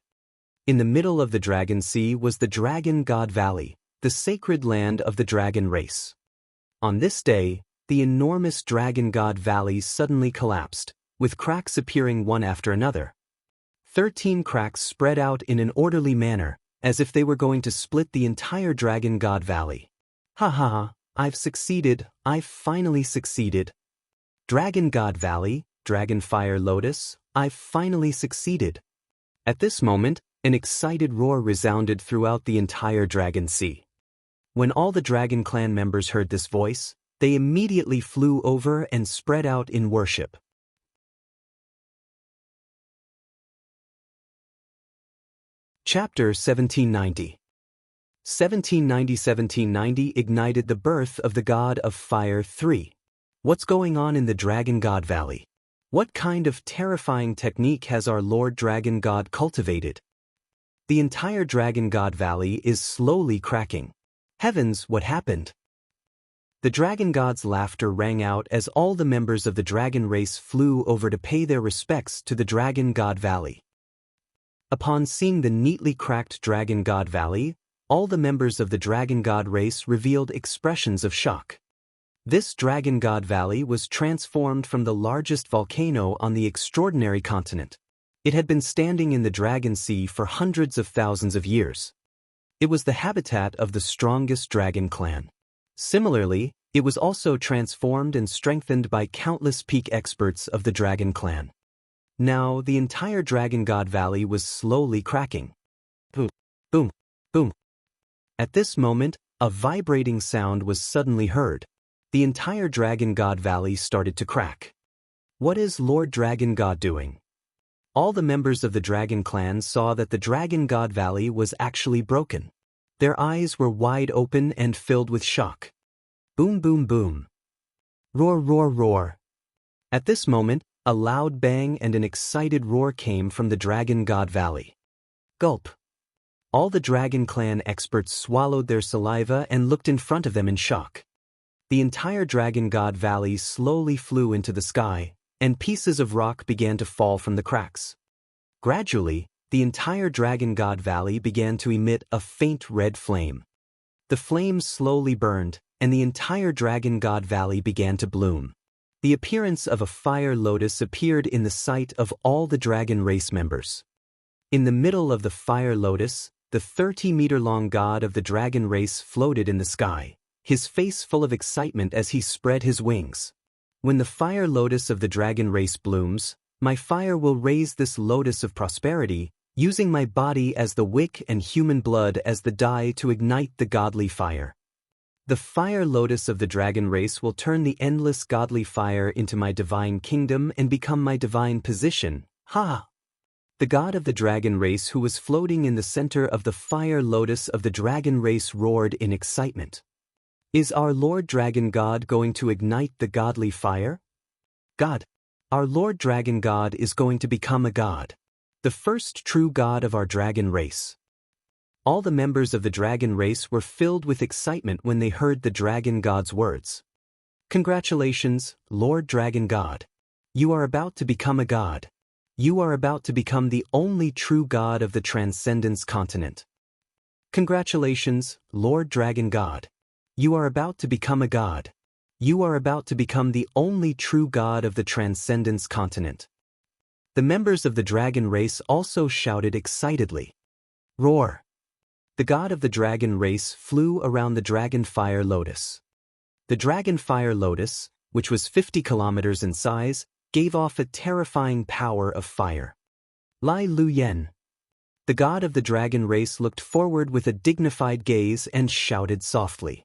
In the middle of the Dragon Sea was the Dragon God Valley, the sacred land of the dragon race. On this day, the enormous Dragon God Valley suddenly collapsed, with cracks appearing one after another. 13 cracks spread out in an orderly manner, as if they were going to split the entire Dragon God Valley. I've succeeded, I've finally succeeded. Dragon God Valley, Dragon Fire Lotus, I've finally succeeded. At this moment, an excited roar resounded throughout the entire Dragon Sea. When all the Dragon Clan members heard this voice, they immediately flew over and spread out in worship. Chapter 1790. 1790 ignited the birth of the God of Fire 3. What's going on in the Dragon God Valley? What kind of terrifying technique has our Lord Dragon God cultivated? The entire Dragon God Valley is slowly cracking. Heavens, what happened? The Dragon God's laughter rang out as all the members of the dragon race flew over to pay their respects to the Dragon God Valley. Upon seeing the neatly cracked Dragon God Valley, all the members of the Dragon God race revealed expressions of shock. This Dragon God Valley was transformed from the largest volcano on the extraordinary continent. It had been standing in the Dragon Sea for hundreds of thousands of years. It was the habitat of the strongest dragon clan. Similarly, it was also transformed and strengthened by countless peak experts of the Dragon Clan. Now, the entire Dragon God Valley was slowly cracking. Boom, boom, boom. At this moment, a vibrating sound was suddenly heard. The entire Dragon God Valley started to crack. What is Lord Dragon God doing? All the members of the Dragon Clan saw that the Dragon God Valley was actually broken. Their eyes were wide open and filled with shock. Boom, boom, boom. Roar, roar, roar. At this moment, a loud bang and an excited roar came from the Dragon God Valley. Gulp. All the Dragon Clan experts swallowed their saliva and looked in front of them in shock. The entire Dragon God Valley slowly flew into the sky, and pieces of rock began to fall from the cracks. Gradually, the entire Dragon God Valley began to emit a faint red flame. The flames slowly burned, and the entire Dragon God Valley began to bloom. The appearance of a fire lotus appeared in the sight of all the dragon race members. In the middle of the fire lotus, the 30-meter-long god of the dragon race floated in the sky, his face full of excitement as he spread his wings. When the fire lotus of the dragon race blooms, my fire will raise this lotus of prosperity, using my body as the wick and human blood as the dye to ignite the godly fire. The fire lotus of the dragon race will turn the endless godly fire into my divine kingdom and become my divine position. Ha! The god of the dragon race who was floating in the center of the fire lotus of the dragon race roared in excitement. Is our Lord Dragon God going to ignite the godly fire? God. Our Lord Dragon God is going to become a god. The first true god of our dragon race. All the members of the dragon race were filled with excitement when they heard the dragon god's words. Congratulations, Lord Dragon God. You are about to become a god. You are about to become the only true god of the Transcendence continent. Congratulations, Lord Dragon God. You are about to become a god. You are about to become the only true god of the Transcendence continent. The members of the dragon race also shouted excitedly. Roar! The god of the dragon race flew around the dragon fire lotus. The dragon fire lotus, which was 50 kilometers in size, gave off a terrifying power of fire. Lai Lu Yen. The god of the dragon race looked forward with a dignified gaze and shouted softly.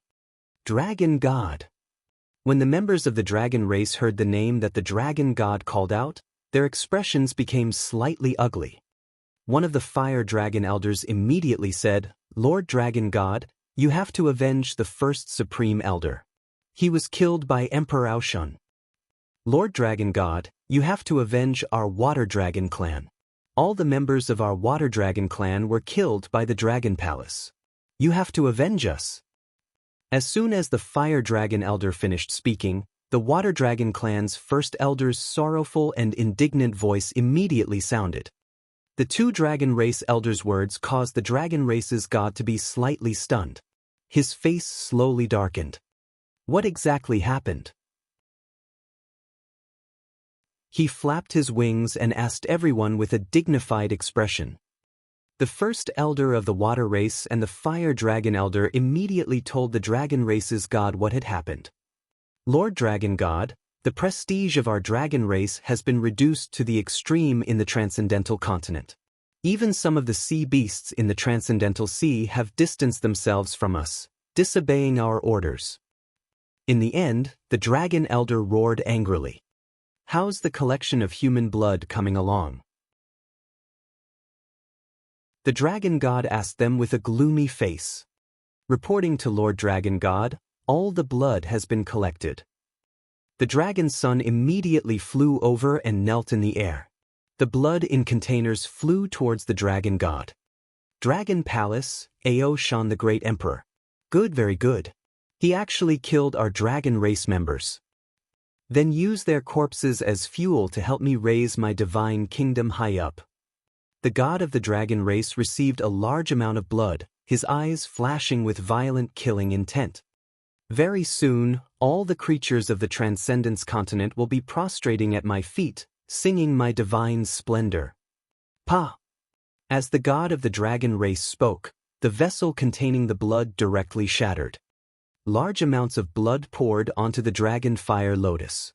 Dragon God. When the members of the dragon race heard the name that the dragon god called out, their expressions became slightly ugly. One of the fire dragon elders immediately said, Lord Dragon God, you have to avenge the first supreme elder. He was killed by Emperor Aoshun. Lord Dragon God, you have to avenge our water dragon clan. All the members of our water dragon clan were killed by the dragon palace. You have to avenge us. As soon as the fire dragon elder finished speaking, the water dragon clan's first elder's sorrowful and indignant voice immediately sounded. The two dragon race elders' words caused the dragon race's god to be slightly stunned. His face slowly darkened. What exactly happened? He flapped his wings and asked everyone with a dignified expression. The first elder of the water race and the fire dragon elder immediately told the dragon race's god what had happened. Lord Dragon God, the prestige of our dragon race has been reduced to the extreme in the transcendental continent. Even some of the sea beasts in the transcendental sea have distanced themselves from us, disobeying our orders. In the end, the dragon elder roared angrily. How's the collection of human blood coming along? The dragon god asked them with a gloomy face. Reporting to Lord Dragon God, all the blood has been collected. The dragon's son immediately flew over and knelt in the air. The blood in containers flew towards the dragon god. Dragon Palace, Aoshun the Great Emperor. Good, very good. He actually killed our dragon race members. Then use their corpses as fuel to help me raise my divine kingdom high up. The god of the dragon race received a large amount of blood, his eyes flashing with violent killing intent. Very soon, all the creatures of the Transcendence continent will be prostrating at my feet, singing my divine splendor. Pa! As the god of the dragon race spoke, the vessel containing the blood directly shattered. Large amounts of blood poured onto the dragon fire lotus.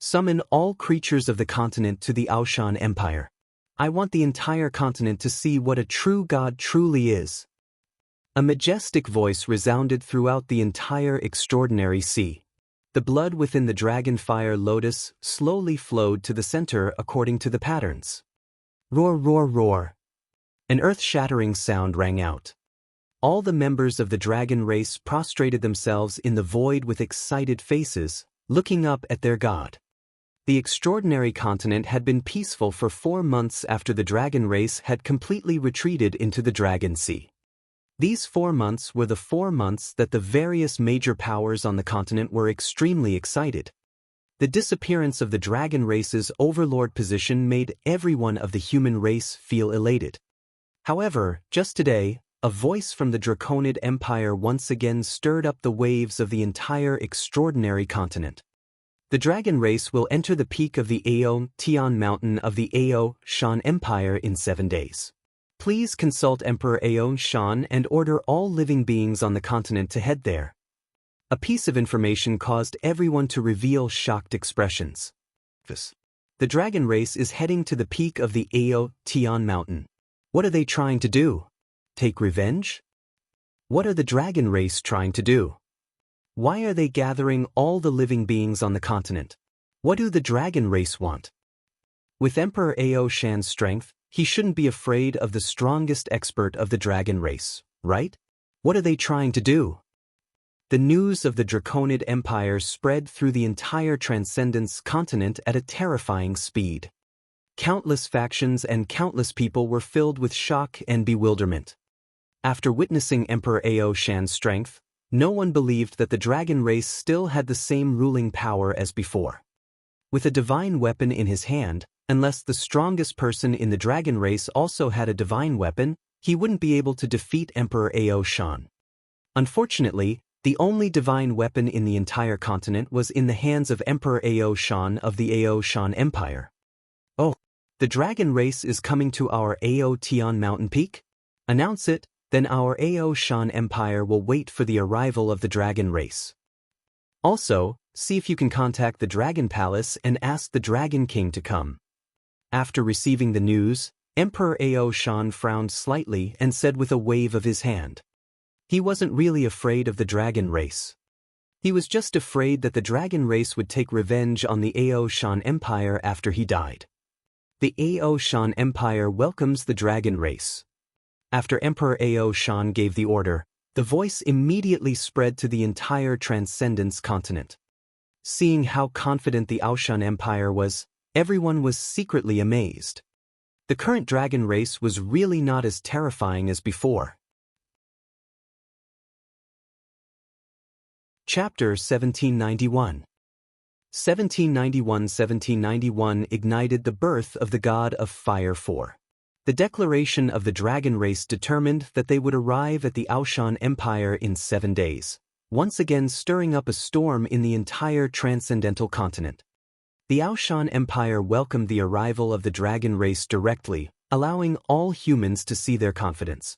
Summon all creatures of the continent to the Aoshan Empire. I want the entire continent to see what a true god truly is. A majestic voice resounded throughout the entire extraordinary sea. The blood within the dragon fire lotus slowly flowed to the center according to the patterns. Roar, roar, roar. An earth-shattering sound rang out. All the members of the dragon race prostrated themselves in the void with excited faces, looking up at their god. The extraordinary continent had been peaceful for 4 months after the dragon race had completely retreated into the Dragon Sea. These 4 months were the 4 months that the various major powers on the continent were extremely excited. The disappearance of the dragon race's overlord position made everyone of the human race feel elated. However, just today, a voice from the Draconid Empire once again stirred up the waves of the entire extraordinary continent. The dragon race will enter the peak of the Aoshan mountain of the Aoshan Empire in 7 days. Please consult Emperor Aoshan and order all living beings on the continent to head there. A piece of information caused everyone to reveal shocked expressions. The dragon race is heading to the peak of the Aoshan mountain. What are they trying to do? Take revenge? What are the dragon race trying to do? Why are they gathering all the living beings on the continent? What do the dragon race want? With Emperor Aoshan's strength, he shouldn't be afraid of the strongest expert of the dragon race, right? What are they trying to do? The news of the Draconid Empire spread through the entire Transcendence continent at a terrifying speed. Countless factions and countless people were filled with shock and bewilderment. After witnessing Emperor Aoshan's strength, no one believed that the dragon race still had the same ruling power as before. With a divine weapon in his hand, unless the strongest person in the dragon race also had a divine weapon, he wouldn't be able to defeat Emperor Aoshan. Unfortunately, the only divine weapon in the entire continent was in the hands of Emperor Aoshan of the Aoshan Empire. Oh, the dragon race is coming to our Aoshan mountain peak? Announce it, then our Aoshan Empire will wait for the arrival of the dragon race. Also, see if you can contact the Dragon Palace and ask the Dragon King to come. After receiving the news, Emperor Aoshan frowned slightly and said with a wave of his hand. He wasn't really afraid of the dragon race. He was just afraid that the dragon race would take revenge on the Aoshan Empire after he died. The Aoshan Empire welcomes the dragon race. After Emperor Aoshan gave the order, the voice immediately spread to the entire Transcendence continent. Seeing how confident the Aoshan Empire was, everyone was secretly amazed. The current dragon race was really not as terrifying as before. Chapter 1791. 1791 ignited the birth of the god of fire 4. The declaration of the dragon race determined that they would arrive at the Aoshan Empire in 7 days, once again stirring up a storm in the entire transcendental continent. The Aoshan Empire welcomed the arrival of the dragon race directly, allowing all humans to see their confidence.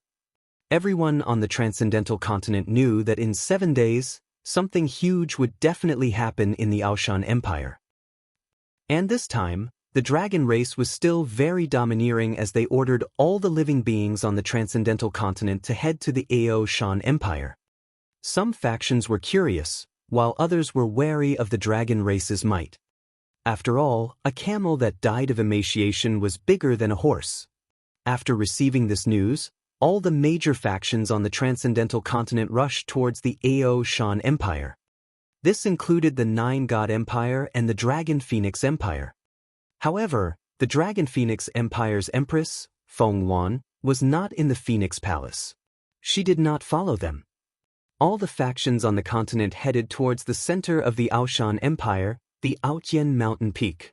Everyone on the transcendental continent knew that in 7 days, something huge would definitely happen in the Aoshan Empire. And this time, the dragon race was still very domineering as they ordered all the living beings on the transcendental continent to head to the Aoshan Empire. Some factions were curious, while others were wary of the dragon race's might. After all, a camel that died of emaciation was bigger than a horse. After receiving this news, all the major factions on the transcendental continent rushed towards the Aoshan Empire. This included the Nine God Empire and the Dragon Phoenix Empire. However, the Dragon Phoenix Empire's Empress, Feng Wan, was not in the Phoenix Palace. She did not follow them. All the factions on the continent headed towards the center of the Aoshan Empire, the Aotian Mountain Peak.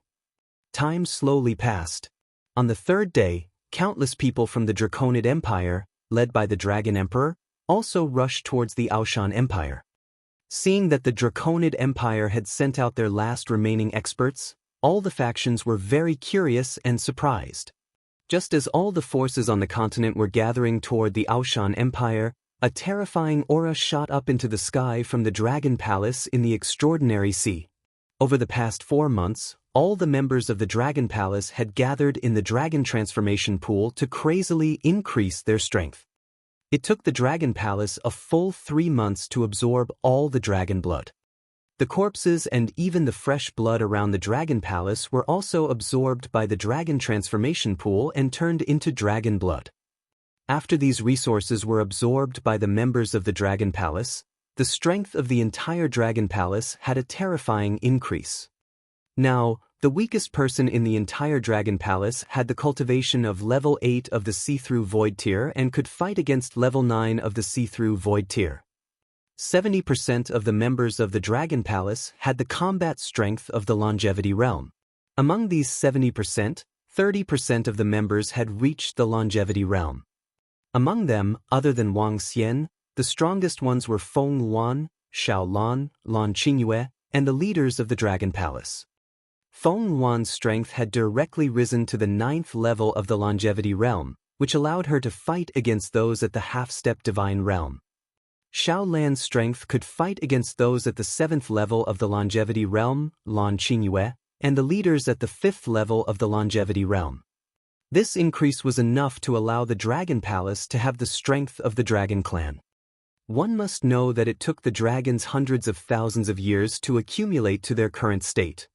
Time slowly passed. On the 3rd day, countless people from the Draconid Empire, led by the Dragon Emperor, also rushed towards the Aoshan Empire. Seeing that the Draconid Empire had sent out their last remaining experts, all the factions were very curious and surprised. Just as all the forces on the continent were gathering toward the Aoshan Empire, a terrifying aura shot up into the sky from the Dragon Palace in the Extraordinary Sea. Over the past 4 months, all the members of the Dragon Palace had gathered in the Dragon Transformation Pool to crazily increase their strength. It took the Dragon Palace a full 3 months to absorb all the dragon blood. The corpses and even the fresh blood around the Dragon Palace were also absorbed by the Dragon Transformation Pool and turned into dragon blood. After these resources were absorbed by the members of the Dragon Palace, the strength of the entire Dragon Palace had a terrifying increase. Now, the weakest person in the entire Dragon Palace had the cultivation of level 8 of the see-through void tier and could fight against level 9 of the see-through void tier. 70% of the members of the Dragon Palace had the combat strength of the longevity realm. Among these 70%, 30% of the members had reached the longevity realm. Among them, other than Wang Xian, the strongest ones were Feng Luan, Xiao Lan, Lan Qingyue, and the leaders of the Dragon Palace. Feng Luan's strength had directly risen to the 9th level of the longevity realm, which allowed her to fight against those at the half-step divine realm. Xiao Lan's strength could fight against those at the 7th level of the longevity realm, Lan Qingyue, and the leaders at the 5th level of the longevity realm. This increase was enough to allow the Dragon Palace to have the strength of the Dragon Clan. One must know that it took the dragons hundreds of thousands of years to accumulate to their current state.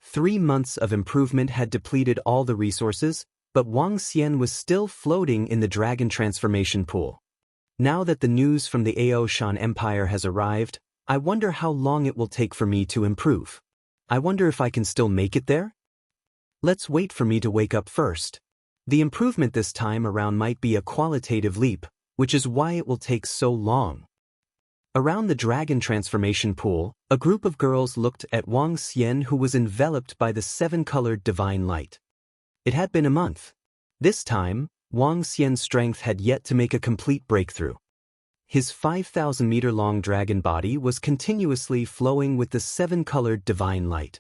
3 months of improvement had depleted all the resources, but Wang Xian was still floating in the Dragon Transformation Pool. Now that the news from the Aoshan Empire has arrived, I wonder how long it will take for me to improve. I wonder if I can still make it there? Let's wait for me to wake up first. The improvement this time around might be a qualitative leap, which is why it will take so long. Around the Dragon Transformation Pool, a group of girls looked at Wang Xian, who was enveloped by the 7-colored divine light. It had been a month. This time, Wang Xian's strength had yet to make a complete breakthrough. His 5,000-meter-long dragon body was continuously flowing with the 7-colored divine light.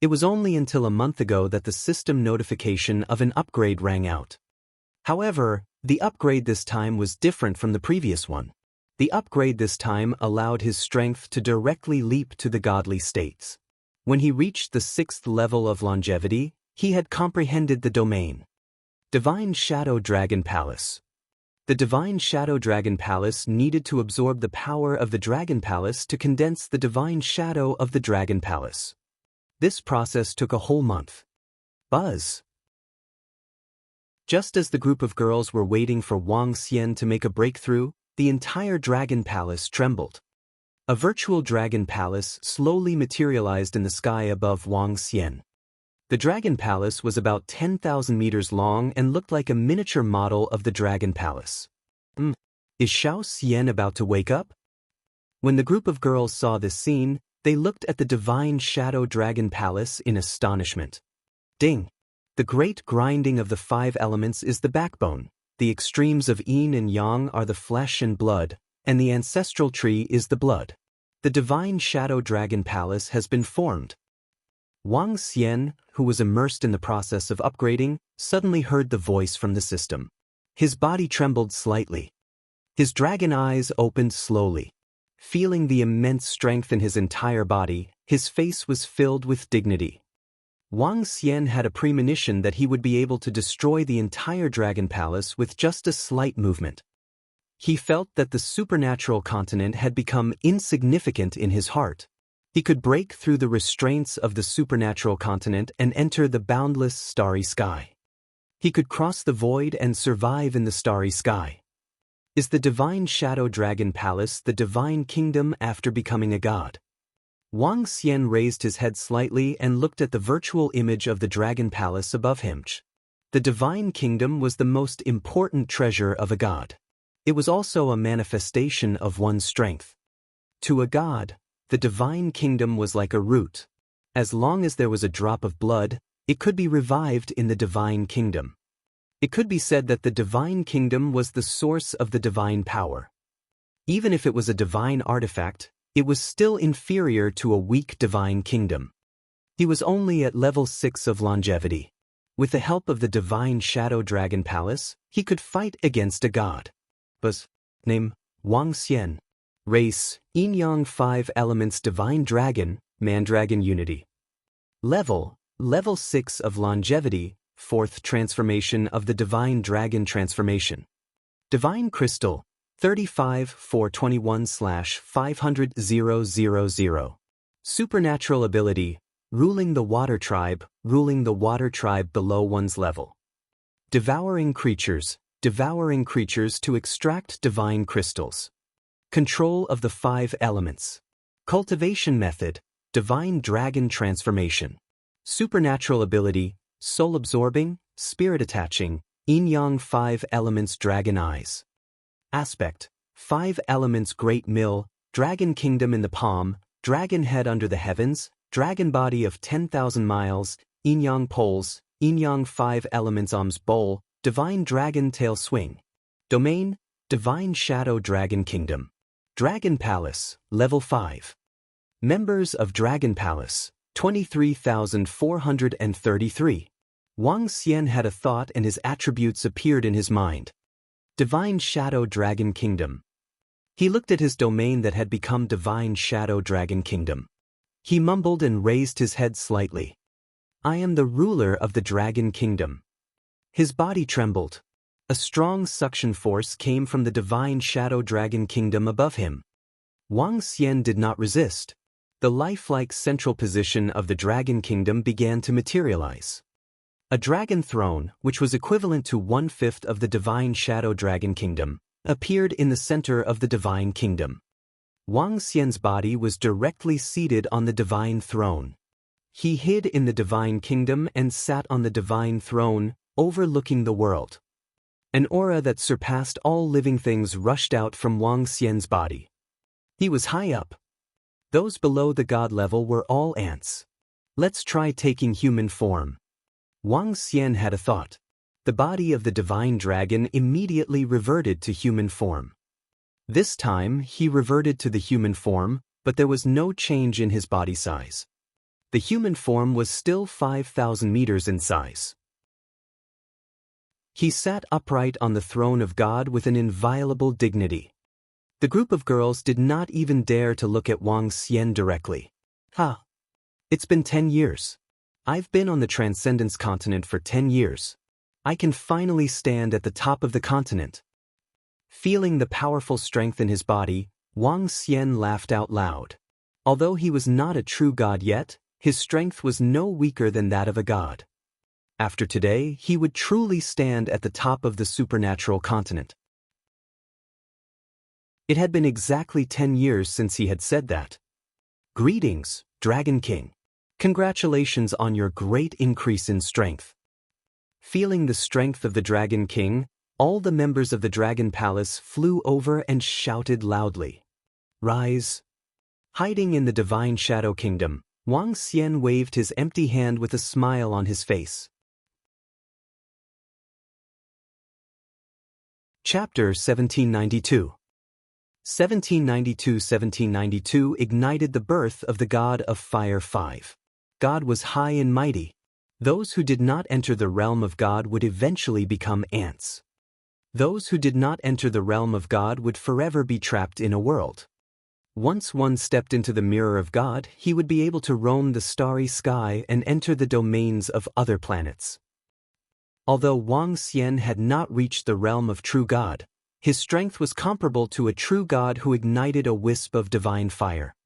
It was only until a month ago that the system notification of an upgrade rang out. However, the upgrade this time was different from the previous one. The upgrade this time allowed his strength to directly leap to the godly states. When he reached the 6th level of longevity, he had comprehended the domain. Divine Shadow Dragon Palace. The Divine Shadow Dragon Palace needed to absorb the power of the Dragon Palace to condense the Divine Shadow of the Dragon Palace. This process took a whole month. Buzz. Just as the group of girls were waiting for Wang Xian to make a breakthrough, the entire Dragon Palace trembled. A virtual Dragon Palace slowly materialized in the sky above Wang Xian. The Dragon Palace was about 10,000 meters long and looked like a miniature model of the Dragon Palace. Is Xiao Xian about to wake up? When the group of girls saw this scene, they looked at the Divine Shadow Dragon Palace in astonishment. Ding! The great grinding of the 5 elements is the backbone. The extremes of yin and yang are the flesh and blood, and the ancestral tree is the blood. The Divine Shadow Dragon Palace has been formed. Wang Xian, who was immersed in the process of upgrading, suddenly heard the voice from the system. His body trembled slightly. His dragon eyes opened slowly. Feeling the immense strength in his entire body, his face was filled with dignity. Wang Xian had a premonition that he would be able to destroy the entire Dragon Palace with just a slight movement. He felt that the supernatural continent had become insignificant in his heart. He could break through the restraints of the supernatural continent and enter the boundless starry sky. He could cross the void and survive in the starry sky. Is the Divine Shadow Dragon Palace the divine kingdom after becoming a god? Wang Xian raised his head slightly and looked at the virtual image of the Dragon Palace above him. The divine kingdom was the most important treasure of a god. It was also a manifestation of one's strength. To a god, the divine kingdom was like a root. As long as there was a drop of blood, it could be revived in the divine kingdom. It could be said that the divine kingdom was the source of the divine power. Even if it was a divine artifact, it was still inferior to a weak divine kingdom. He was only at level 6 of longevity. With the help of the divine shadow dragon palace, he could fight against a god. Buzz. Name, Wang Xian. Race, Yin-Yang 5 elements divine dragon, Mandragon unity. Level 6 of longevity, 4th transformation of the divine dragon transformation. Divine crystal, 35-421/500,000. Supernatural ability, ruling the water tribe below one's level. Devouring creatures to extract divine crystals. Control of the 5 elements. Cultivation method, divine dragon transformation. Supernatural ability, soul absorbing, spirit attaching, Yin-Yang 5 elements dragon eyes. Aspect, 5 elements great mill, dragon kingdom in the palm, dragon head under the heavens, dragon body of 10,000 miles, Yin-Yang poles, Yin-Yang 5 elements arms bowl, divine dragon tail swing. Domain, divine shadow dragon kingdom. Dragon Palace, level 5. Members of Dragon Palace, 23,433. Wang Xian had a thought and his attributes appeared in his mind. Divine Shadow Dragon Kingdom. He looked at his domain that had become Divine Shadow Dragon Kingdom. He mumbled and raised his head slightly. I am the ruler of the Dragon Kingdom. His body trembled. A strong suction force came from the divine shadow dragon kingdom above him. Wang Xian did not resist. The lifelike central position of the dragon kingdom began to materialize. A dragon throne, which was equivalent to 1/5 of the divine shadow dragon kingdom, appeared in the center of the divine kingdom. Wang Xian's body was directly seated on the divine throne. He hid in the divine kingdom and sat on the divine throne, overlooking the world. An aura that surpassed all living things rushed out from Wang Xian's body. He was high up. Those below the god level were all ants. Let's try taking human form. Wang Xian had a thought. The body of the divine dragon immediately reverted to human form. This time, he reverted to the human form, but there was no change in his body size. The human form was still 5,000 meters in size. He sat upright on the throne of God with an inviolable dignity. The group of girls did not even dare to look at Wang Xian directly. Ha! It's been 10 years. I've been on the Transcendence continent for 10 years. I can finally stand at the top of the continent. Feeling the powerful strength in his body, Wang Xian laughed out loud. Although he was not a true god yet, his strength was no weaker than that of a god. After today, he would truly stand at the top of the supernatural continent. It had been exactly 10 years since he had said that. Greetings, Dragon King. Congratulations on your great increase in strength. Feeling the strength of the Dragon King, all the members of the Dragon Palace flew over and shouted loudly. Rise. Hiding in the Divine Shadow Kingdom, Wang Xian waved his empty hand with a smile on his face. Chapter 1792. 1792 ignited the birth of the god of fire 5. God was high and mighty. Those who did not enter the realm of God would eventually become ants. Those who did not enter the realm of God would forever be trapped in a world. Once one stepped into the mirror of God, he would be able to roam the starry sky and enter the domains of other planets. Although Wang Xian had not reached the realm of true God, his strength was comparable to a true god who ignited a wisp of divine fire.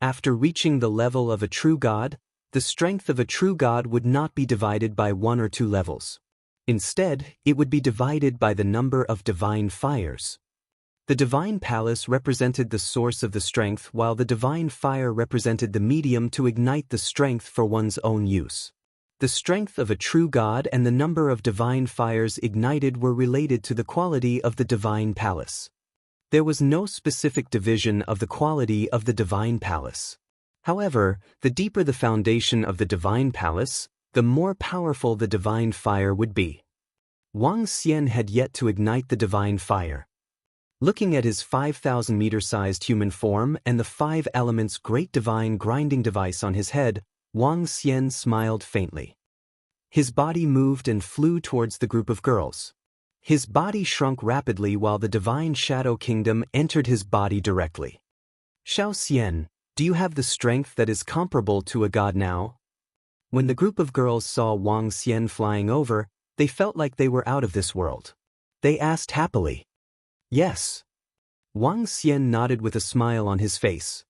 After reaching the level of a true god, the strength of a true god would not be divided by 1 or 2 levels. Instead, it would be divided by the number of divine fires. The divine palace represented the source of the strength, while the divine fire represented the medium to ignite the strength for one's own use. The strength of a true god and the number of divine fires ignited were related to the quality of the divine palace. There was no specific division of the quality of the divine palace. However, the deeper the foundation of the divine palace, the more powerful the divine fire would be. Wang Xian had yet to ignite the divine fire. Looking at his 5,000-meter-sized human form and the 5 elements' great divine grinding device on his head, Wang Xian smiled faintly. His body moved and flew towards the group of girls. His body shrunk rapidly while the divine shadow kingdom entered his body directly. Xiao Xian, do you have the strength that is comparable to a god now? When the group of girls saw Wang Xian flying over, they felt like they were out of this world. They asked happily. Yes. Wang Xian nodded with a smile on his face.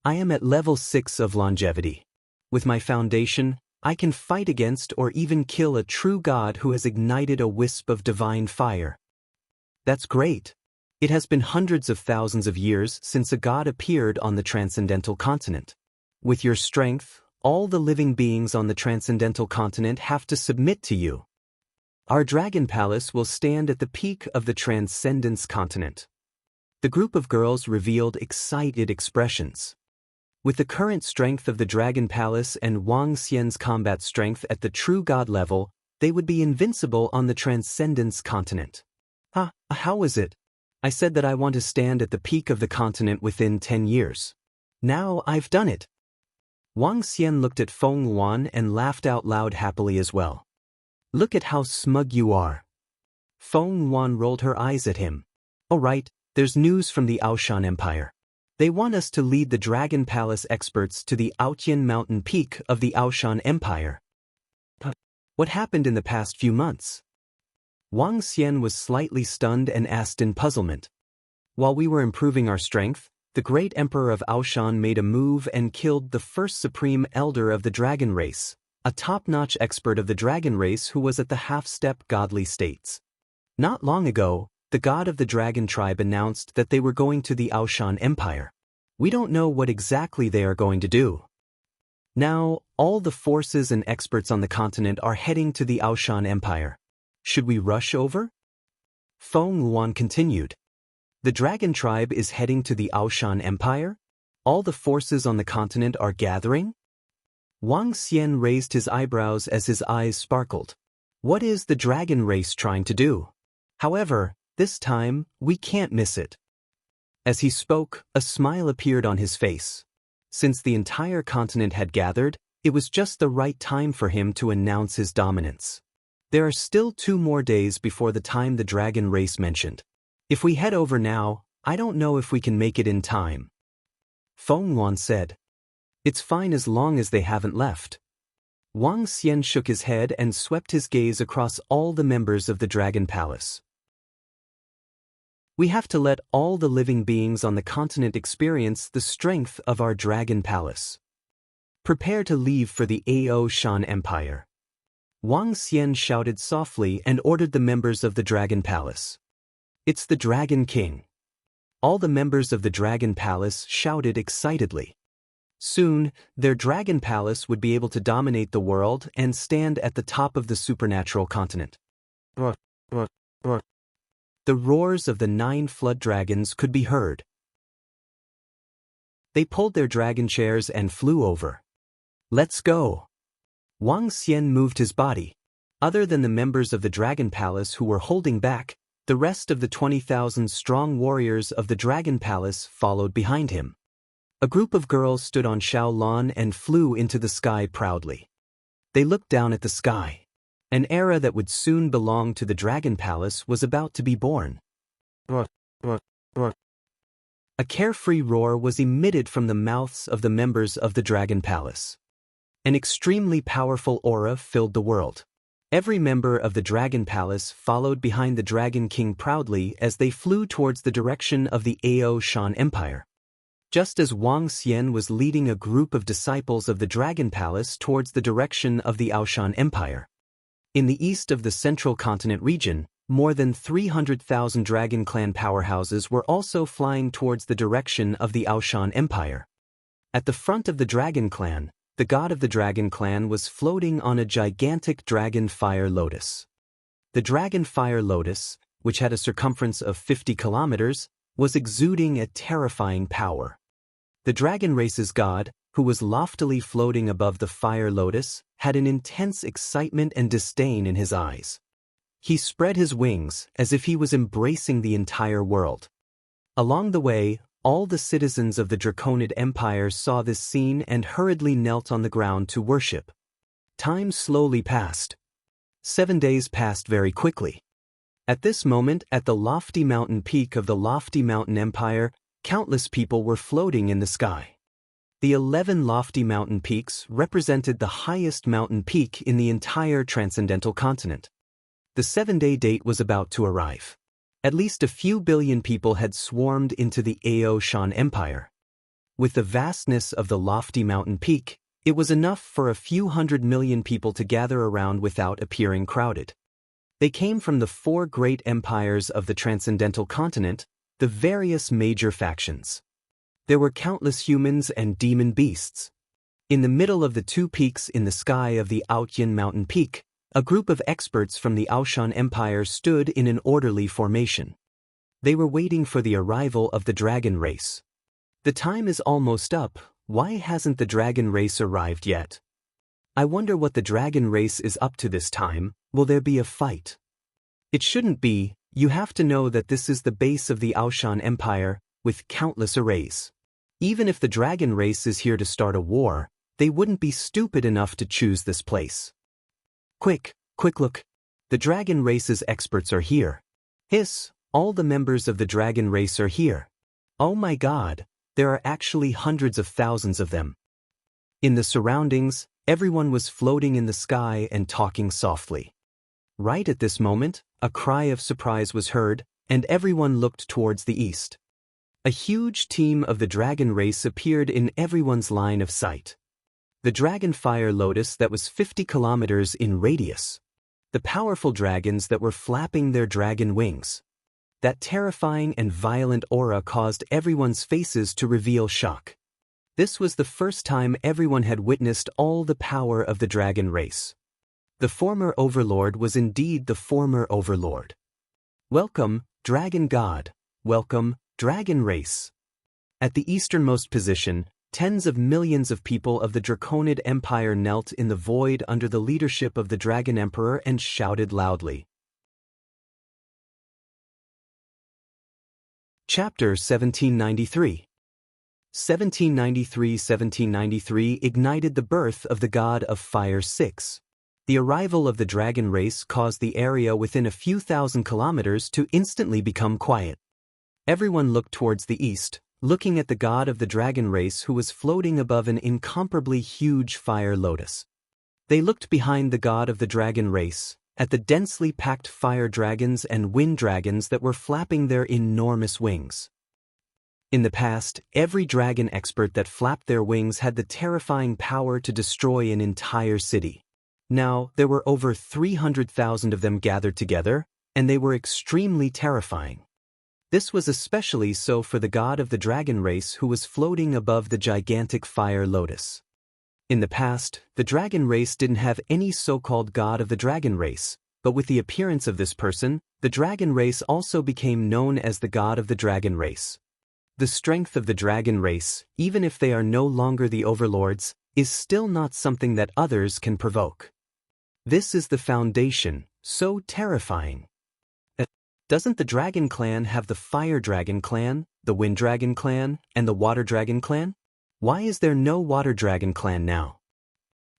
I am at level 6 of longevity. With my foundation, I can fight against or even kill a true god who has ignited a wisp of divine fire. That's great. It has been hundreds of thousands of years since a god appeared on the transcendental continent. With your strength, all the living beings on the transcendental continent have to submit to you. Our dragon palace will stand at the peak of the transcendence continent. The group of girls revealed excited expressions. With the current strength of the dragon palace and Wang Xian's combat strength at the true god level, they would be invincible on the transcendence continent. How is it? I said that I want to stand at the peak of the continent within 10 years. Now I've done it. Wang Xian looked at Feng Yuan and laughed out loud happily as well. Look at how smug you are. Feng Yuan rolled her eyes at him. All right, there's news from the Aoshan Empire. They want us to lead the Dragon Palace experts to the Aotian mountain peak of the Aoshan Empire. What happened in the past few months? Wang Xian was slightly stunned and asked in puzzlement. While we were improving our strength, the great emperor of Aoshan made a move and killed the first supreme elder of the dragon race, a top-notch expert of the dragon race who was at the half-step godly states. Not long ago, the god of the dragon tribe announced that they were going to the Aoshan Empire. We don't know what exactly they are going to do. Now, all the forces and experts on the continent are heading to the Aoshan Empire. Should we rush over? Feng Yuan continued. The dragon tribe is heading to the Aoshan Empire? All the forces on the continent are gathering? Wang Xian raised his eyebrows as his eyes sparkled. What is the dragon race trying to do? However, this time, we can't miss it. As he spoke, a smile appeared on his face. Since the entire continent had gathered, it was just the right time for him to announce his dominance. There are still 2 more days before the time the dragon race mentioned. If we head over now, I don't know if we can make it in time. Feng Yuan said. It's fine as long as they haven't left. Wang Xian shook his head and swept his gaze across all the members of the Dragon Palace. We have to let all the living beings on the continent experience the strength of our Dragon Palace. Prepare to leave for the Aoshan Empire. Wang Xian shouted softly and ordered the members of the Dragon Palace. It's the Dragon King. All the members of the Dragon Palace shouted excitedly. Soon, their Dragon Palace would be able to dominate the world and stand at the top of the supernatural continent. The roars of the 9 flood dragons could be heard. They pulled their dragon chairs and flew over. Let's go. Wang Xian moved his body. Other than the members of the Dragon Palace who were holding back, the rest of the 20,000 strong warriors of the Dragon Palace followed behind him. A group of girls stood on Shaolan and flew into the sky proudly. They looked down at the sky. An era that would soon belong to the Dragon Palace was about to be born. A carefree roar was emitted from the mouths of the members of the Dragon Palace. An extremely powerful aura filled the world. Every member of the Dragon Palace followed behind the Dragon King proudly as they flew towards the direction of the Aoshan Empire. Just as Wang Xian was leading a group of disciples of the Dragon Palace towards the direction of the Aoshan Empire. In the east of the Central Continent region, more than 300,000 Dragon Clan powerhouses were also flying towards the direction of the Aoshan Empire. At the front of the Dragon Clan, the god of the Dragon Clan was floating on a gigantic dragon fire lotus. The dragon fire lotus, which had a circumference of 50 kilometers, was exuding a terrifying power. The dragon race's god, who was loftily floating above the fire lotus, had an intense excitement and disdain in his eyes. He spread his wings as if he was embracing the entire world. Along the way, all the citizens of the Draconid Empire saw this scene and hurriedly knelt on the ground to worship. Time slowly passed. 7 days passed very quickly. At this moment, at the lofty mountain peak of the lofty mountain empire, countless people were floating in the sky. The 11 lofty mountain peaks represented the highest mountain peak in the entire transcendental continent. The 7-day date was about to arrive. At least a few billion people had swarmed into the Aoshan Empire. With the vastness of the lofty mountain peak, it was enough for a few 100 million people to gather around without appearing crowded. They came from the 4 great empires of the transcendental continent, the various major factions. There were countless humans and demon beasts. In the middle of the 2 peaks in the sky of the Aotian mountain peak, a group of experts from the Aoshan Empire stood in an orderly formation. They were waiting for the arrival of the dragon race. The time is almost up. Why hasn't the dragon race arrived yet? I wonder what the dragon race is up to this time. Will there be a fight? It shouldn't be. You have to know that this is the base of the Aoshan Empire, with countless arrays. Even if the dragon race is here to start a war, they wouldn't be stupid enough to choose this place. Quick look. The dragon race's experts are here. Hiss, all the members of the dragon race are here. Oh my God, there are actually hundreds of thousands of them. In the surroundings, everyone was floating in the sky and talking softly. Right at this moment, a cry of surprise was heard, and everyone looked towards the east. A huge team of the dragon race appeared in everyone's line of sight. The dragon fire lotus that was 50 kilometers in radius. The powerful dragons that were flapping their dragon wings. That terrifying and violent aura caused everyone's faces to reveal shock. This was the first time everyone had witnessed all the power of the dragon race. The former overlord was indeed the former overlord. Welcome, dragon god. Welcome, dragon race. At the easternmost position, tens of millions of people of the Draconid Empire knelt in the void under the leadership of the Dragon Emperor and shouted loudly. Chapter 1793. 1793 ignited the birth of the god of fire 6. The arrival of the dragon race caused the area within a few thousand kilometers to instantly become quiet. Everyone looked towards the east, looking at the god of the dragon race who was floating above an incomparably huge fire lotus. They looked behind the god of the dragon race, at the densely packed fire dragons and wind dragons that were flapping their enormous wings. In the past, every dragon expert that flapped their wings had the terrifying power to destroy an entire city. Now, there were over 300,000 of them gathered together, and they were extremely terrifying. This was especially so for the god of the dragon race who was floating above the gigantic fire lotus. In the past, the dragon race didn't have any so-called god of the dragon race, but with the appearance of this person, the dragon race also became known as the god of the dragon race. The strength of the dragon race, even if they are no longer the overlords, is still not something that others can provoke. This is the foundation, so terrifying. Doesn't the Dragon Clan have the Fire Dragon Clan, the Wind Dragon Clan, and the Water Dragon Clan? Why is there no Water Dragon Clan now?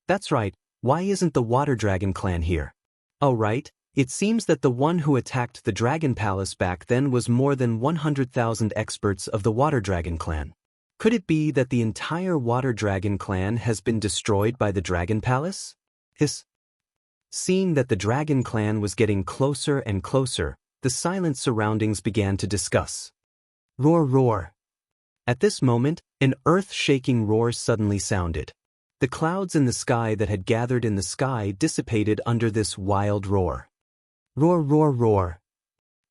That's right, why isn't the Water Dragon Clan here? Oh right, it seems that the one who attacked the Dragon Palace back then was more than 100,000 experts of the Water Dragon Clan. Could it be that the entire Water Dragon Clan has been destroyed by the Dragon Palace? Hiss. Seeing that the Dragon Clan was getting closer and closer, the silent surroundings began to discuss. Roar, roar. At this moment, an earth-shaking roar suddenly sounded. The clouds in the sky that had gathered in the sky dissipated under this wild roar. Roar, roar, roar.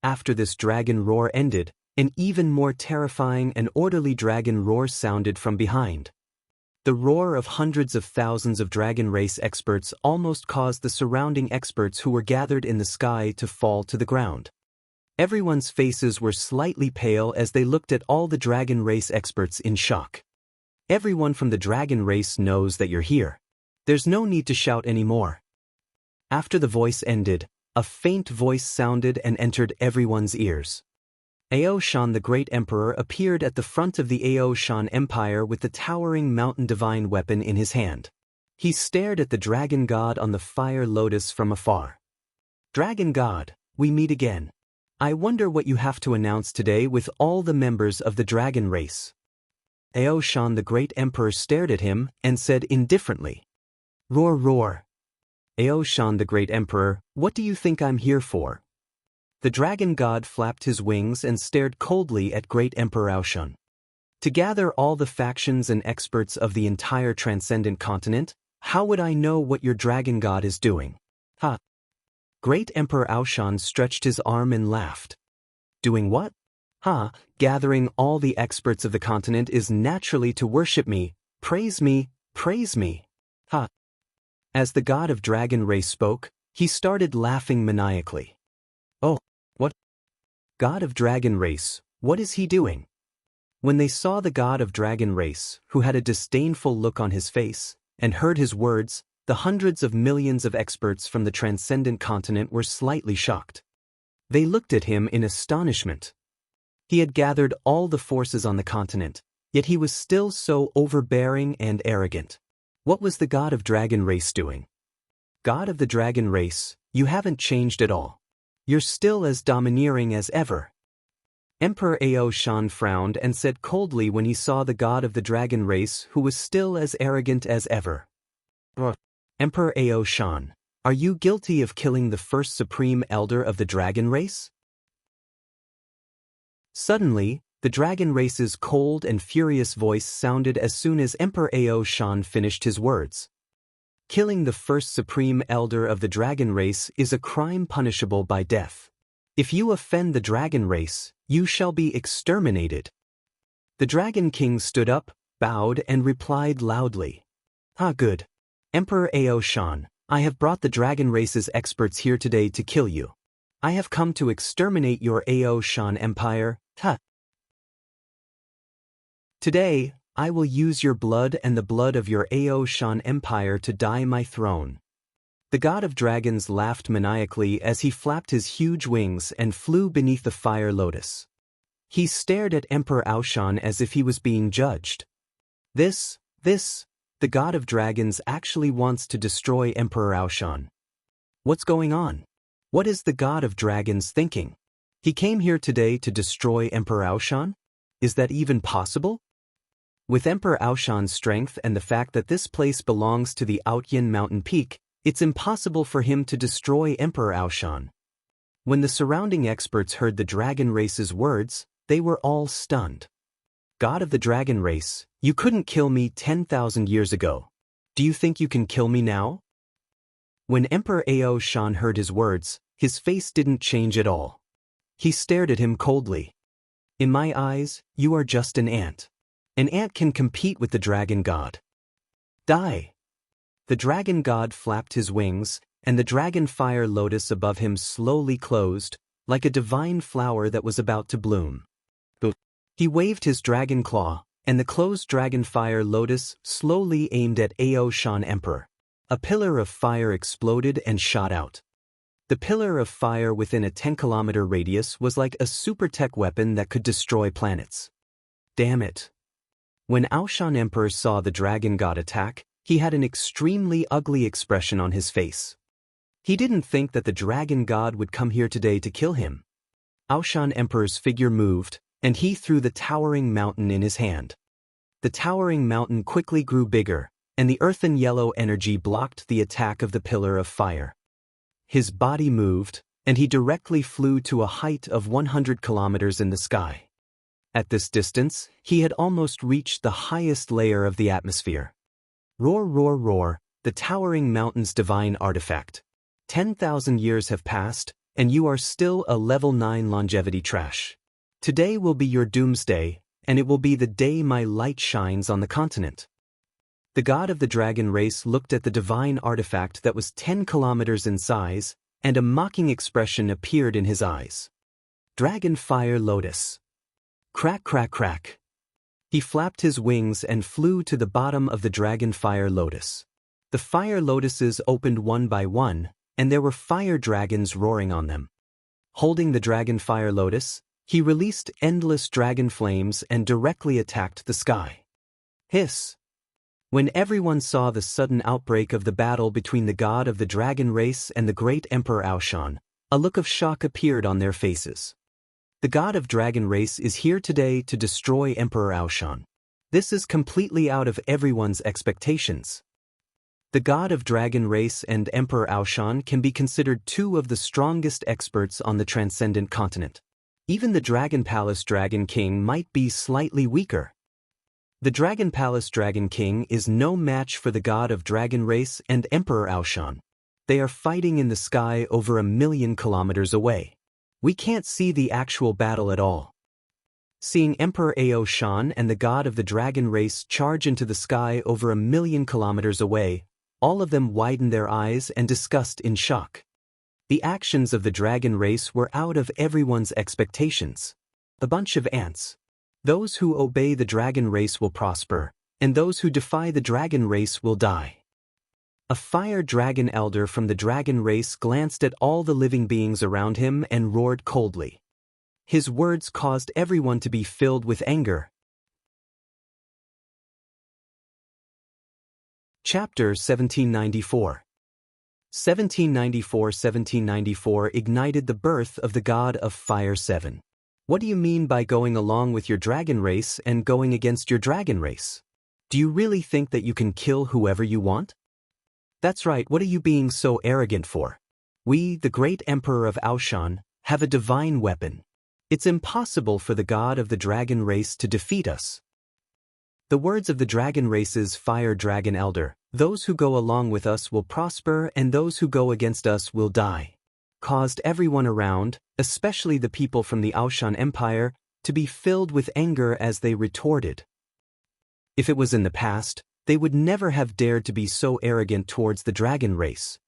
After this dragon roar ended, an even more terrifying and orderly dragon roar sounded from behind. The roar of hundreds of thousands of dragon race experts almost caused the surrounding experts who were gathered in the sky to fall to the ground. Everyone's faces were slightly pale as they looked at all the dragon race experts in shock. Everyone from the dragon race knows that you're here. There's no need to shout anymore. After the voice ended, a faint voice sounded and entered everyone's ears. Aoshan the Great Emperor appeared at the front of the Aoshan Empire with the towering mountain divine weapon in his hand. He stared at the dragon god on the fire lotus from afar. Dragon god, we meet again. I wonder what you have to announce today with all the members of the dragon race. Aoshan the Great Emperor stared at him and said indifferently. Roar roar. Aoshan the Great Emperor, what do you think I'm here for? The dragon god flapped his wings and stared coldly at Great Emperor Aoshan. To gather all the factions and experts of the entire transcendent continent, how would I know what your dragon god is doing? Ha! Great Emperor Aoshan stretched his arm and laughed. Doing what? Ha! Gathering all the experts of the continent is naturally to worship me, praise me, praise me. Ha! As the god of dragon race spoke, he started laughing maniacally. Oh, what? God of dragon race, what is he doing? When they saw the god of dragon race, who had a disdainful look on his face, and heard his words, the hundreds of millions of experts from the transcendent continent were slightly shocked. They looked at him in astonishment. He had gathered all the forces on the continent, yet he was still so overbearing and arrogant. What was the god of dragon race doing? God of the dragon race, you haven't changed at all. You're still as domineering as ever. Emperor Aoshan frowned and said coldly when he saw the god of the dragon race who was still as arrogant as ever. Emperor Aoshan, are you guilty of killing the first supreme elder of the dragon race? Suddenly, the dragon race's cold and furious voice sounded as soon as Emperor Aoshan finished his words. Killing the first supreme elder of the dragon race is a crime punishable by death. If you offend the dragon race, you shall be exterminated. The Dragon King stood up, bowed and replied loudly. Ah, good. Emperor Aoshan, I have brought the dragon race's experts here today to kill you. I have come to exterminate your Aoshan Empire. Ha! Today, I will use your blood and the blood of your Aoshan Empire to dye my throne. The god of dragons laughed maniacally as he flapped his huge wings and flew beneath the fire lotus. He stared at Emperor Aoshan as if he was being judged. The god of dragons actually wants to destroy Emperor Aoshan. What's going on? What is the god of dragons thinking? He came here today to destroy Emperor Aoshan? Is that even possible? With Emperor Aoshan's strength and the fact that this place belongs to the Outyin mountain peak, it's impossible for him to destroy Emperor Aoshan. When the surrounding experts heard the dragon race's words, they were all stunned. God of the dragon race, you couldn't kill me 10,000 years ago. Do you think you can kill me now? When Emperor Aoshan heard his words, his face didn't change at all. He stared at him coldly. In my eyes, you are just an ant. An ant can compete with the dragon god. Die! The dragon god flapped his wings, and the dragon fire lotus above him slowly closed, like a divine flower that was about to bloom. He waved his dragon claw, and the closed dragon fire lotus slowly aimed at Aoshan Emperor. A pillar of fire exploded and shot out. The pillar of fire within a 10-kilometer radius was like a super-tech weapon that could destroy planets. Damn it. When Aoshan Emperor saw the dragon god attack, he had an extremely ugly expression on his face. He didn't think that the dragon god would come here today to kill him. Aoshan Emperor's figure moved, and he threw the towering mountain in his hand. The towering mountain quickly grew bigger, and the earthen yellow energy blocked the attack of the pillar of fire. His body moved, and he directly flew to a height of 100 kilometers in the sky. At this distance, he had almost reached the highest layer of the atmosphere. Roar, roar, roar, the towering mountain's divine artifact. 10,000 years have passed, and you are still a level 9 longevity trash. Today will be your doomsday, and it will be the day my light shines on the continent. The god of the dragon race looked at the divine artifact that was 10 kilometers in size, and a mocking expression appeared in his eyes. Dragon fire lotus. Crack, crack, crack. He flapped his wings and flew to the bottom of the dragon fire lotus. The fire lotuses opened one by one, and there were fire dragons roaring on them. Holding the dragon fire lotus, He released endless dragon flames and directly attacked the sky. Hiss! When everyone saw the sudden outbreak of the battle between the god of the dragon race and the great Emperor Aoshan, a look of shock appeared on their faces. The god of dragon race is here today to destroy Emperor Aoshan. This is completely out of everyone's expectations. The god of dragon race and Emperor Aoshan can be considered two of the strongest experts on the transcendent continent. Even the Dragon Palace Dragon King might be slightly weaker. The Dragon Palace Dragon King is no match for the god of dragon race and Emperor Aoshan. They are fighting in the sky over 1,000,000 kilometers away. We can't see the actual battle at all. Seeing Emperor Aoshan and the god of the dragon race charge into the sky over 1,000,000 kilometers away, all of them widen their eyes and disgust in shock. The actions of the dragon race were out of everyone's expectations. A bunch of ants. Those who obey the dragon race will prosper, and those who defy the dragon race will die. A fire dragon elder from the dragon race glanced at all the living beings around him and roared coldly. His words caused everyone to be filled with anger. Chapter 1794. 1794 ignited the birth of the god of Fire 7. What do you mean by going along with your dragon race and going against your dragon race? Do you really think that you can kill whoever you want? That's right, what are you being so arrogant for? We, the great Emperor of Aoshan, have a divine weapon. It's impossible for the god of the dragon race to defeat us. The words of the dragon race's fire dragon elder, those who go along with us will prosper and those who go against us will die, caused everyone around, especially the people from the Aoshan Empire, to be filled with anger as they retorted. If it was in the past, they would never have dared to be so arrogant towards the dragon race.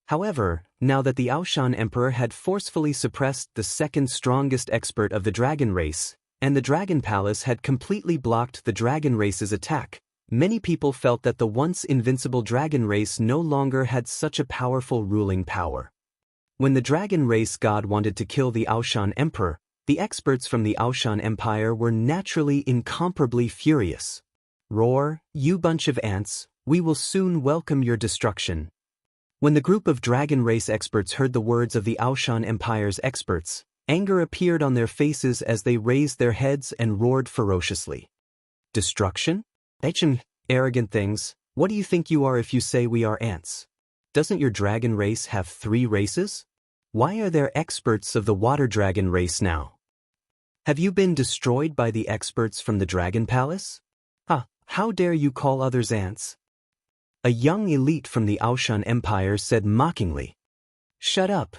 However, now that the Aoshan Emperor had forcefully suppressed the second strongest expert of the dragon race, and the Dragon Palace had completely blocked the dragon race's attack, many people felt that the once invincible dragon race no longer had such a powerful ruling power. When the dragon race god wanted to kill the Aoshan Emperor, the experts from the Aoshan Empire were naturally incomparably furious. Roar, you bunch of ants, we will soon welcome your destruction. When the group of dragon race experts heard the words of the Aoshan Empire's experts, anger appeared on their faces as they raised their heads and roared ferociously. Destruction? Arrogant things, what do you think you are if you say we are ants? Doesn't your dragon race have 3 races? Why are there experts of the water dragon race now? Have you been destroyed by the experts from the Dragon Palace? How dare you call others ants? A young elite from the Aoshan Empire said mockingly. Shut up.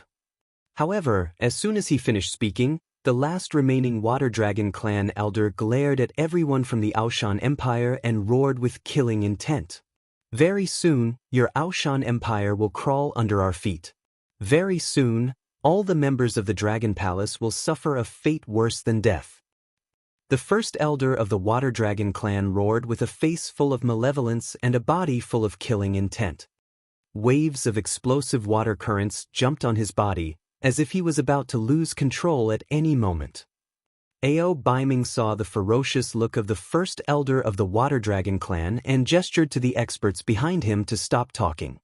However, as soon as he finished speaking, the last remaining water dragon clan elder glared at everyone from the Aoshan Empire and roared with killing intent. Very soon, your Aoshan Empire will crawl under our feet. Very soon, all the members of the Dragon Palace will suffer a fate worse than death. The first elder of the Water Dragon clan roared with a face full of malevolence and a body full of killing intent. Waves of explosive water currents jumped on his body, as if he was about to lose control at any moment. Ao Baiming saw the ferocious look of the first elder of the Water Dragon clan and gestured to the experts behind him to stop talking.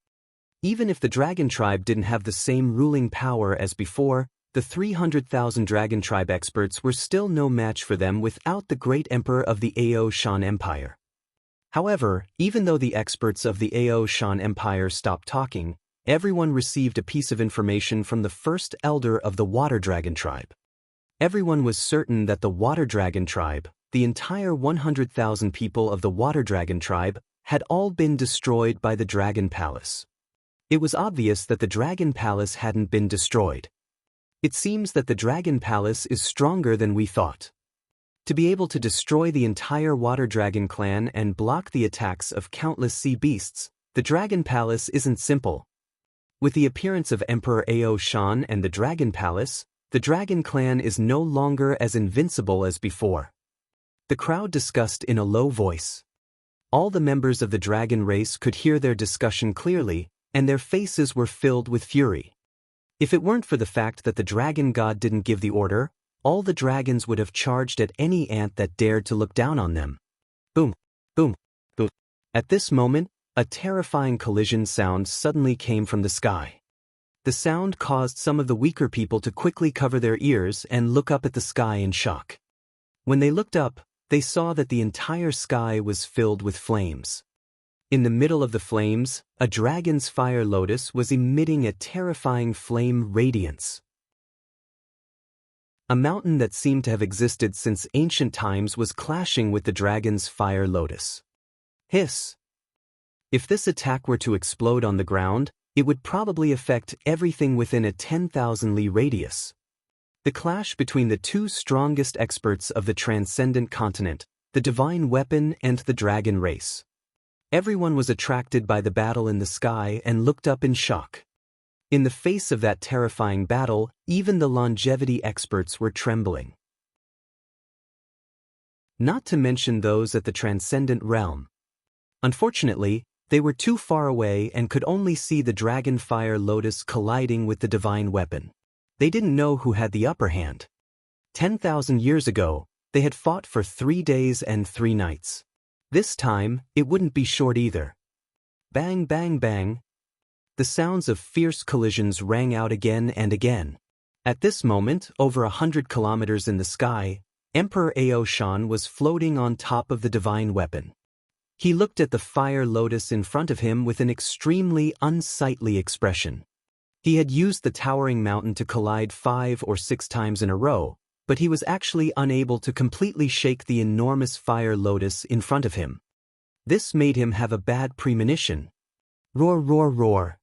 Even if the Dragon Tribe didn't have the same ruling power as before, the 300,000 Dragon Tribe experts were still no match for them without the great emperor of the Aoshan Empire. However, even though the experts of the Aoshan Empire stopped talking, everyone received a piece of information from the first elder of the Water Dragon Tribe. Everyone was certain that the Water Dragon Tribe, the entire 100,000 people of the Water Dragon Tribe, had all been destroyed by the Dragon Palace. It was obvious that the Dragon Palace hadn't been destroyed. It seems that the Dragon Palace is stronger than we thought. To be able to destroy the entire Water Dragon clan and block the attacks of countless sea beasts, the Dragon Palace isn't simple. With the appearance of Emperor Aoshan and the Dragon Palace, the Dragon Clan is no longer as invincible as before. The crowd discussed in a low voice. All the members of the dragon race could hear their discussion clearly, and their faces were filled with fury. If it weren't for the fact that the dragon god didn't give the order, all the dragons would have charged at any ant that dared to look down on them. Boom, boom, boom. At this moment, a terrifying collision sound suddenly came from the sky. The sound caused some of the weaker people to quickly cover their ears and look up at the sky in shock. When they looked up, they saw that the entire sky was filled with flames. In the middle of the flames, a dragon's fire lotus was emitting a terrifying flame radiance. A mountain that seemed to have existed since ancient times was clashing with the dragon's fire lotus. Hiss! If this attack were to explode on the ground, it would probably affect everything within a 10,000 li radius. The clash between the two strongest experts of the transcendent continent, the divine weapon and the dragon race. Everyone was attracted by the battle in the sky and looked up in shock. In the face of that terrifying battle, even the longevity experts were trembling. Not to mention those at the transcendent realm. Unfortunately, they were too far away and could only see the dragon fire lotus colliding with the divine weapon. They didn't know who had the upper hand. 10,000 years ago, they had fought for 3 days and 3 nights. This time, it wouldn't be short either. Bang, bang, bang. The sounds of fierce collisions rang out again and again. At this moment, over 100 kilometers in the sky, Emperor Aoshan was floating on top of the divine weapon. He looked at the fire lotus in front of him with an extremely unsightly expression. He had used the towering mountain to collide 5 or 6 times in a row, but he was actually unable to completely shake the enormous fire lotus in front of him. This made him have a bad premonition. Roar, roar, roar.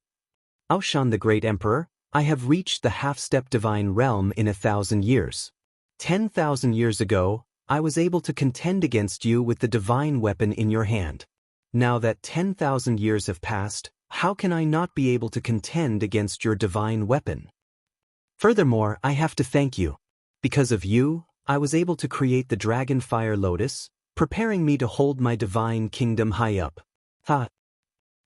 Aoshan the great emperor, I have reached the half-step divine realm in 1,000 years. 10,000 years ago, I was able to contend against you with the divine weapon in your hand. Now that 10,000 years have passed, how can I not be able to contend against your divine weapon? Furthermore, I have to thank you. Because of you, I was able to create the dragon fire lotus, preparing me to hold my divine kingdom high up. Ha!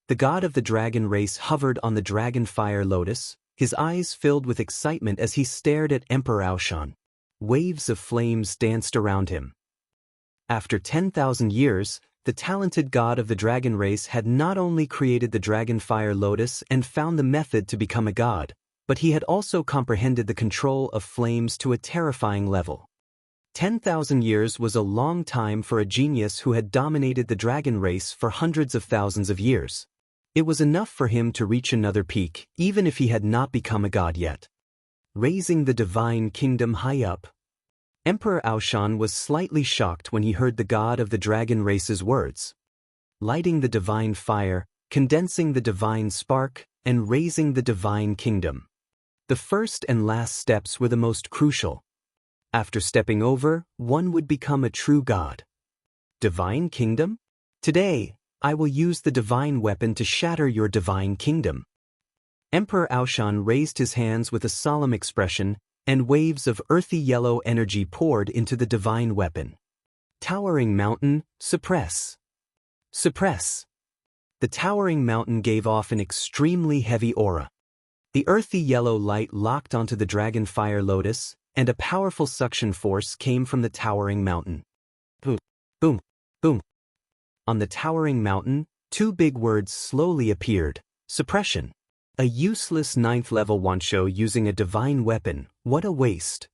The god of the dragon race hovered on the dragon fire lotus, his eyes filled with excitement as he stared at Emperor Aoshan. Waves of flames danced around him. After 10,000 years, the talented god of the dragon race had not only created the dragon fire lotus and found the method to become a god, but he had also comprehended the control of flames to a terrifying level. 10,000 years was a long time for a genius who had dominated the dragon race for hundreds of thousands of years. It was enough for him to reach another peak, even if he had not become a god yet. Raising the divine kingdom high up. Emperor Aoshan was slightly shocked when he heard the god of the dragon race's words. Lighting the divine fire, condensing the divine spark, and raising the divine kingdom. The first and last steps were the most crucial. After stepping over, one would become a true god. Divine kingdom? Today, I will use the divine weapon to shatter your divine kingdom. Emperor Aoshan raised his hands with a solemn expression, and waves of earthy yellow energy poured into the divine weapon. Towering mountain, suppress. Suppress. The towering mountain gave off an extremely heavy aura. The earthy yellow light locked onto the dragon fire lotus, and a powerful suction force came from the towering mountain. Boom, boom, boom. On the towering mountain, 2 big words slowly appeared: suppression. A useless 9th-level Wancho using a divine weapon, what a waste.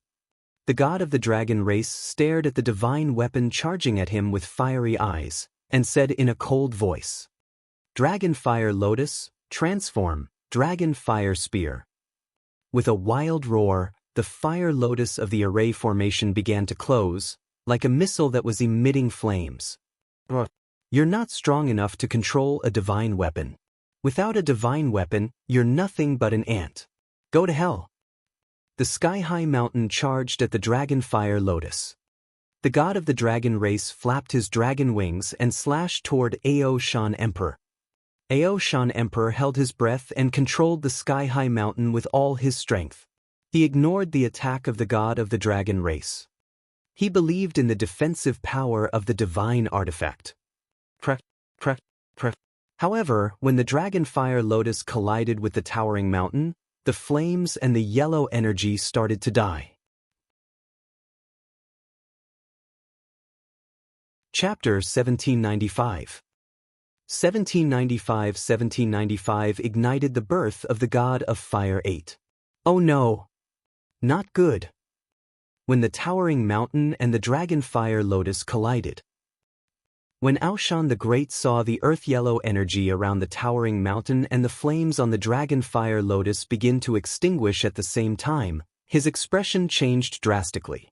The god of the dragon race stared at the divine weapon charging at him with fiery eyes, and said in a cold voice, Dragon fire lotus, transform, dragon fire spear. With a wild roar, the fire lotus of the array formation began to close, like a missile that was emitting flames. You're not strong enough to control a divine weapon. Without a divine weapon, you're nothing but an ant. Go to hell. The sky-high mountain charged at the dragon fire lotus. The god of the dragon race flapped his dragon wings and slashed toward Aoshan Emperor. Aoshan Emperor held his breath and controlled the sky-high mountain with all his strength. He ignored the attack of the god of the dragon race. He believed in the defensive power of the divine artifact. However, when the dragon fire lotus collided with the towering mountain, the flames and the yellow energy started to die. Chapter 1795. 1795 ignited the birth of the god of fire 8. Oh no! Not good. When the towering mountain and the dragon fire lotus collided. When Aoshan the Great saw the earth-yellow energy around the towering mountain and the flames on the dragon fire lotus begin to extinguish at the same time, his expression changed drastically.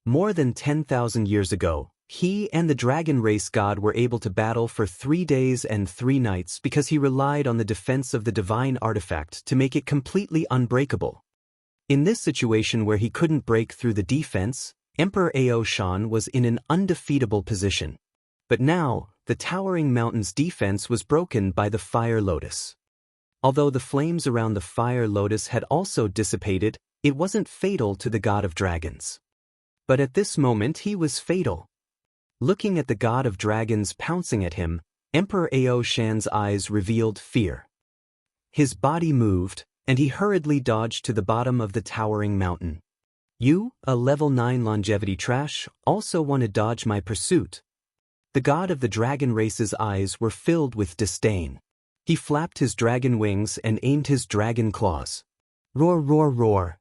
More than 10,000 years ago, he and the dragon race god were able to battle for 3 days and 3 nights because he relied on the defense of the divine artifact to make it completely unbreakable. In this situation where he couldn't break through the defense, Emperor Aoshan was in an undefeatable position. But now, the towering mountain's defense was broken by the fire lotus. Although the flames around the fire lotus had also dissipated, it wasn't fatal to the god of dragons. But at this moment he was fatal. Looking at the god of dragons pouncing at him, Emperor Aoshan's eyes revealed fear. His body moved, and he hurriedly dodged to the bottom of the towering mountain. You, a level 9 longevity trash, also want to dodge my pursuit. The god of the dragon race's eyes were filled with disdain. He flapped his dragon wings and aimed his dragon claws. Roar, roar, roar.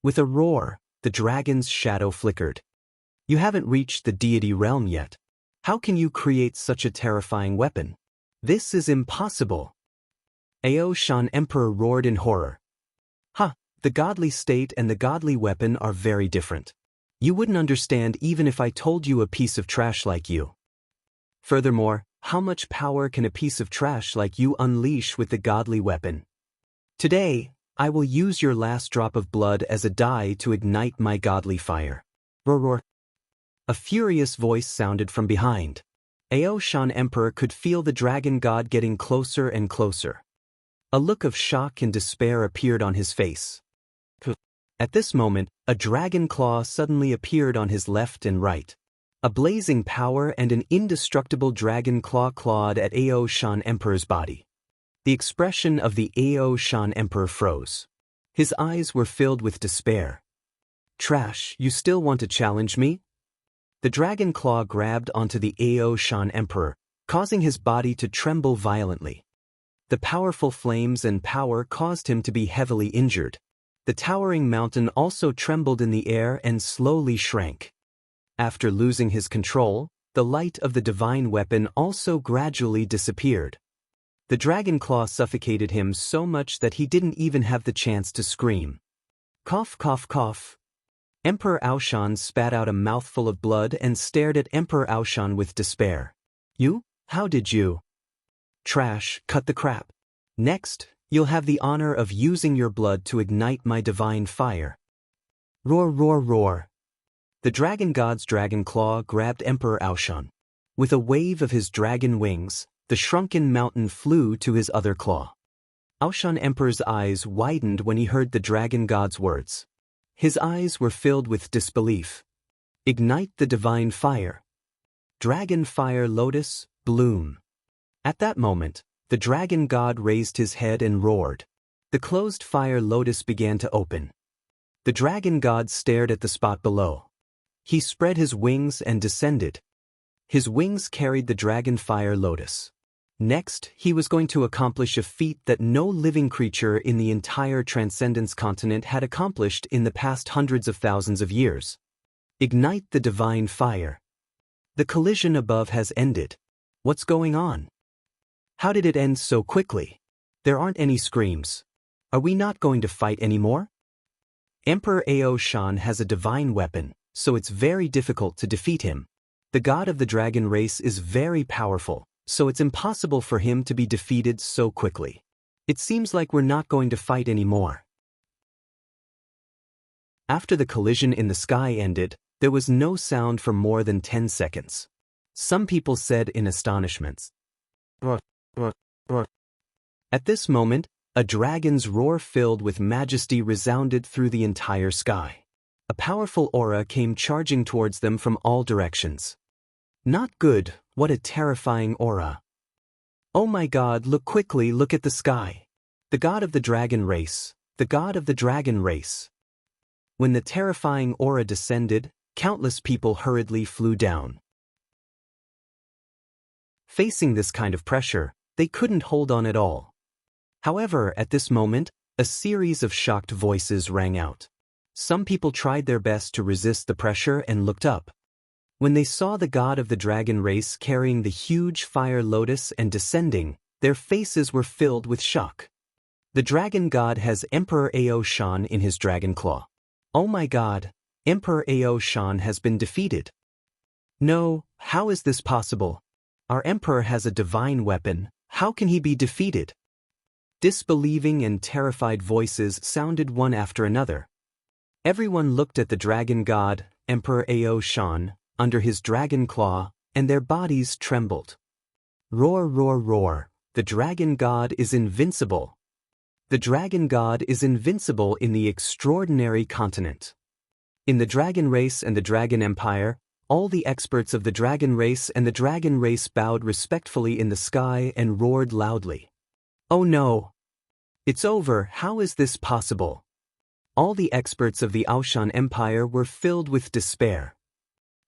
With a roar, the dragon's shadow flickered. You haven't reached the deity realm yet. How can you create such a terrifying weapon? This is impossible. Aoshan Emperor roared in horror. The godly state and the godly weapon are very different. You wouldn't understand even if I told you a piece of trash like you. Furthermore, how much power can a piece of trash like you unleash with the godly weapon? Today, I will use your last drop of blood as a dye to ignite my godly fire. Roar, roar. A furious voice sounded from behind. Aoshan Emperor could feel the dragon god getting closer and closer. A look of shock and despair appeared on his face. At this moment, a dragon claw suddenly appeared on his left and right. A blazing power and an indestructible dragon claw clawed at Aoshan Emperor's body. The expression of the Aoshan Emperor froze. His eyes were filled with despair. Trash, you still want to challenge me? The dragon claw grabbed onto the Aoshan Emperor, causing his body to tremble violently. The powerful flames and power caused him to be heavily injured. The towering mountain also trembled in the air and slowly shrank. After losing his control, the light of the divine weapon also gradually disappeared. The dragon claw suffocated him so much that he didn't even have the chance to scream. Cough, cough, cough. Emperor Aoshan spat out a mouthful of blood and stared at Emperor Aoshan with despair. You? How did you? Trash, cut the crap. Next, you'll have the honor of using your blood to ignite my divine fire. Roar, roar, roar. The dragon god's dragon claw grabbed Emperor Aoshan. With a wave of his dragon wings, the shrunken mountain flew to his other claw. Aoshan Emperor's eyes widened when he heard the dragon god's words. His eyes were filled with disbelief. Ignite the divine fire. Dragon fire lotus, bloom. At that moment, the dragon god raised his head and roared. The closed fire lotus began to open. The dragon god stared at the spot below. He spread his wings and descended. His wings carried the dragon fire lotus. Next, he was going to accomplish a feat that no living creature in the entire Transcendence continent had accomplished in the past hundreds of thousands of years. Ignite the divine fire. The collision above has ended. What's going on? How did it end so quickly? There aren't any screams. Are we not going to fight anymore? Emperor Aoshan has a divine weapon, so it's very difficult to defeat him. The god of the dragon race is very powerful, so it's impossible for him to be defeated so quickly. It seems like we're not going to fight anymore. After the collision in the sky ended, there was no sound for more than 10 seconds. Some people said in astonishment. At this moment, a dragon's roar filled with majesty resounded through the entire sky. A powerful aura came charging towards them from all directions. Not good, what a terrifying aura. Oh my god, look quickly, look at the sky. The god of the dragon race, the god of the dragon race. When the terrifying aura descended, countless people hurriedly flew down. Facing this kind of pressure, they couldn't hold on at all. However, at this moment, a series of shocked voices rang out. Some people tried their best to resist the pressure and looked up. When they saw the god of the dragon race carrying the huge fire lotus and descending, their faces were filled with shock. The dragon god has Emperor Ao Shan in his dragon claw. Oh my god, Emperor Ao Shan has been defeated. No, how is this possible? Our emperor has a divine weapon, how can he be defeated? Disbelieving and terrified voices sounded one after another. Everyone looked at the dragon god, Emperor Ao Shan, under his dragon claw, and their bodies trembled. Roar, roar, roar, the dragon god is invincible. The dragon god is invincible in the extraordinary continent. In the dragon race and the dragon empire, all the experts of the dragon race and the dragon race bowed respectfully in the sky and roared loudly. Oh no! It's over, how is this possible? All the experts of the Aoshan Empire were filled with despair.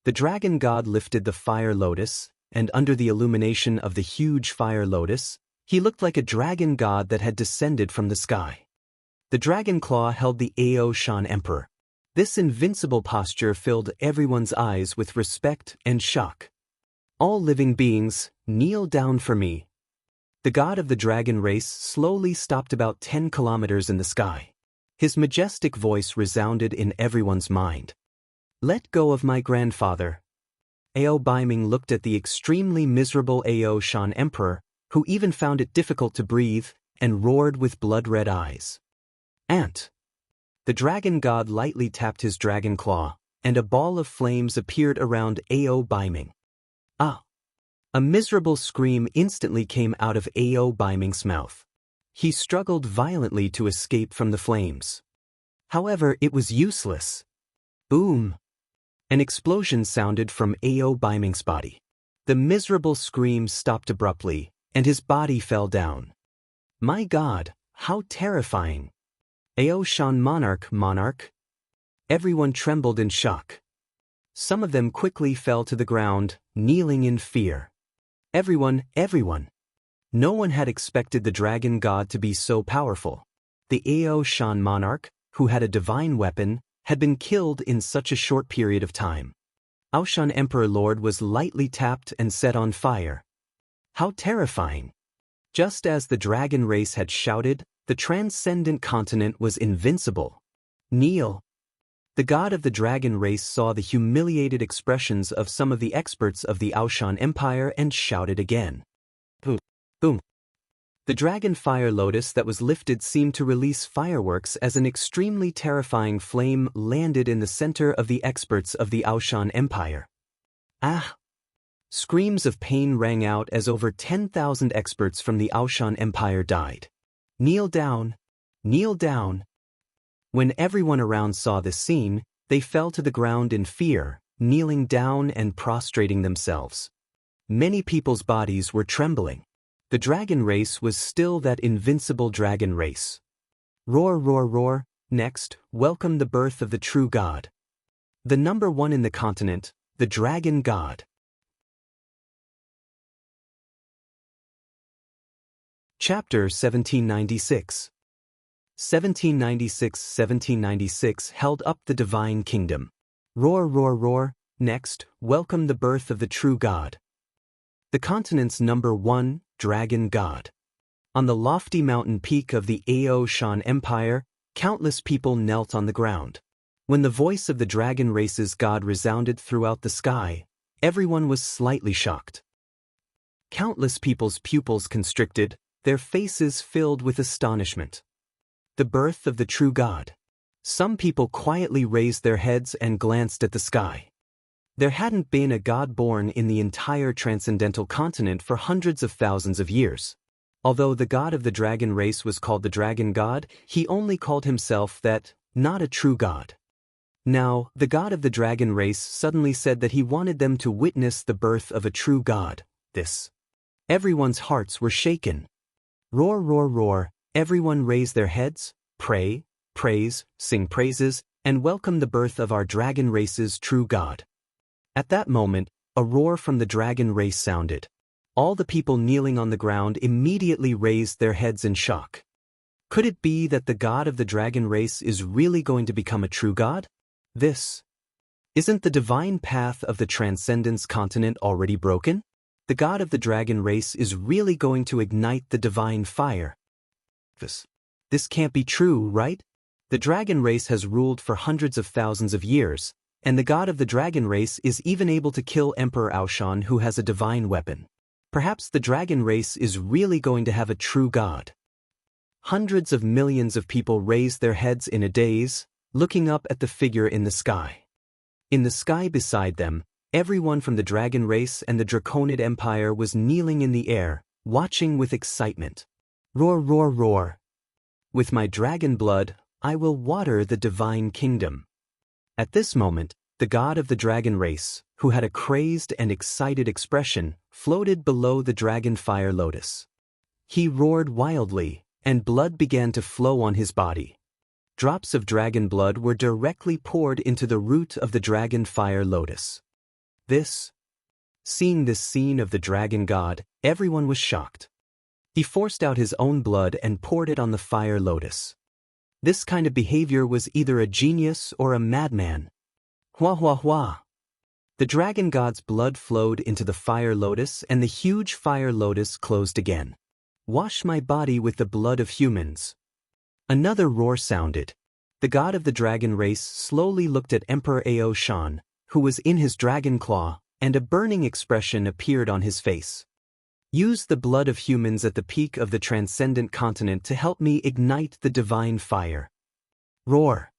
The dragon god lifted the fire lotus, and under the illumination of the huge fire lotus, he looked like a dragon god that had descended from the sky. The dragon claw held the Aoshan Emperor. This invincible posture filled everyone's eyes with respect and shock. All living beings, kneel down for me. The god of the dragon race slowly stopped about 10 kilometers in the sky. His majestic voice resounded in everyone's mind. Let go of my grandfather. Ao Baiming looked at the extremely miserable Ao Shan Emperor, who even found it difficult to breathe, and roared with blood-red eyes. Ant! The dragon god lightly tapped his dragon claw, and a ball of flames appeared around Ao Baiming. Ah! A miserable scream instantly came out of Ao Baiming's mouth. He struggled violently to escape from the flames. However, it was useless. Boom! An explosion sounded from Ao Baiming's body. The miserable scream stopped abruptly, and his body fell down. My god, how terrifying! Ao Shan monarch! Everyone trembled in shock. Some of them quickly fell to the ground, kneeling in fear. Everyone! No one had expected the dragon god to be so powerful. The Ao Shan monarch, who had a divine weapon, had been killed in such a short period of time. Aoshan Emperor Lord was lightly tapped and set on fire. How terrifying! Just as the dragon race had shouted, the transcendent continent was invincible. Kneel! The god of the dragon race saw the humiliated expressions of some of the experts of the Aoshan Empire and shouted again. Boom! Boom! The dragon fire lotus that was lifted seemed to release fireworks as an extremely terrifying flame landed in the center of the experts of the Aoshan Empire. Ah! Screams of pain rang out as over 10,000 experts from the Aoshan Empire died. Kneel down! Kneel down! When everyone around saw this scene, they fell to the ground in fear, kneeling down and prostrating themselves. Many people's bodies were trembling. The dragon race was still that invincible dragon race. Roar, roar, roar! Next, welcome the birth of the true god. The number one in the continent, the dragon god. Chapter 1796. 1796 held up the divine kingdom. Roar, roar, roar! Next, welcome the birth of the true god. The continent's number one, dragon god. On the lofty mountain peak of the Ao Shan Empire, countless people knelt on the ground. When the voice of the dragon race's god resounded throughout the sky, everyone was slightly shocked. Countless people's pupils constricted, their faces filled with astonishment. The birth of the true god. Some people quietly raised their heads and glanced at the sky. There hadn't been a god born in the entire transcendental continent for hundreds of thousands of years. Although the god of the dragon race was called the dragon god, he only called himself that, not a true god. Now, the god of the dragon race suddenly said that he wanted them to witness the birth of a true god. Everyone's hearts were shaken. Roar, roar, roar! Everyone raise their heads, pray, praise, sing praises, and welcome the birth of our dragon race's true god. At that moment, a roar from the dragon race sounded. All the people kneeling on the ground immediately raised their heads in shock. Could it be that the god of the dragon race is really going to become a true god? This isn't the divine path of the Transcendence continent already broken? The god of the dragon race is really going to ignite the divine fire. This can't be true, right? The dragon race has ruled for hundreds of thousands of years, and the god of the dragon race is even able to kill Emperor Aoshan, who has a divine weapon. Perhaps the dragon race is really going to have a true god. Hundreds of millions of people raised their heads in a daze, looking up at the figure in the sky. In the sky beside them, everyone from the dragon race and the Draconid Empire was kneeling in the air, watching with excitement. Roar, roar, roar. With my dragon blood, I will water the divine kingdom. At this moment, the god of the dragon race, who had a crazed and excited expression, floated below the dragon fire lotus. He roared wildly, and blood began to flow on his body. Drops of dragon blood were directly poured into the root of the dragon fire lotus. Seeing this scene of the dragon god, everyone was shocked. He forced out his own blood and poured it on the fire lotus. This kind of behavior was either a genius or a madman. Hua hua hua. The dragon god's blood flowed into the fire lotus and the huge fire lotus closed again. Wash my body with the blood of humans. Another roar sounded. The god of the dragon race slowly looked at Emperor Aoshan, who was in his dragon claw, and a burning expression appeared on his face. Use the blood of humans at the peak of the transcendent continent to help me ignite the divine fire. Roar.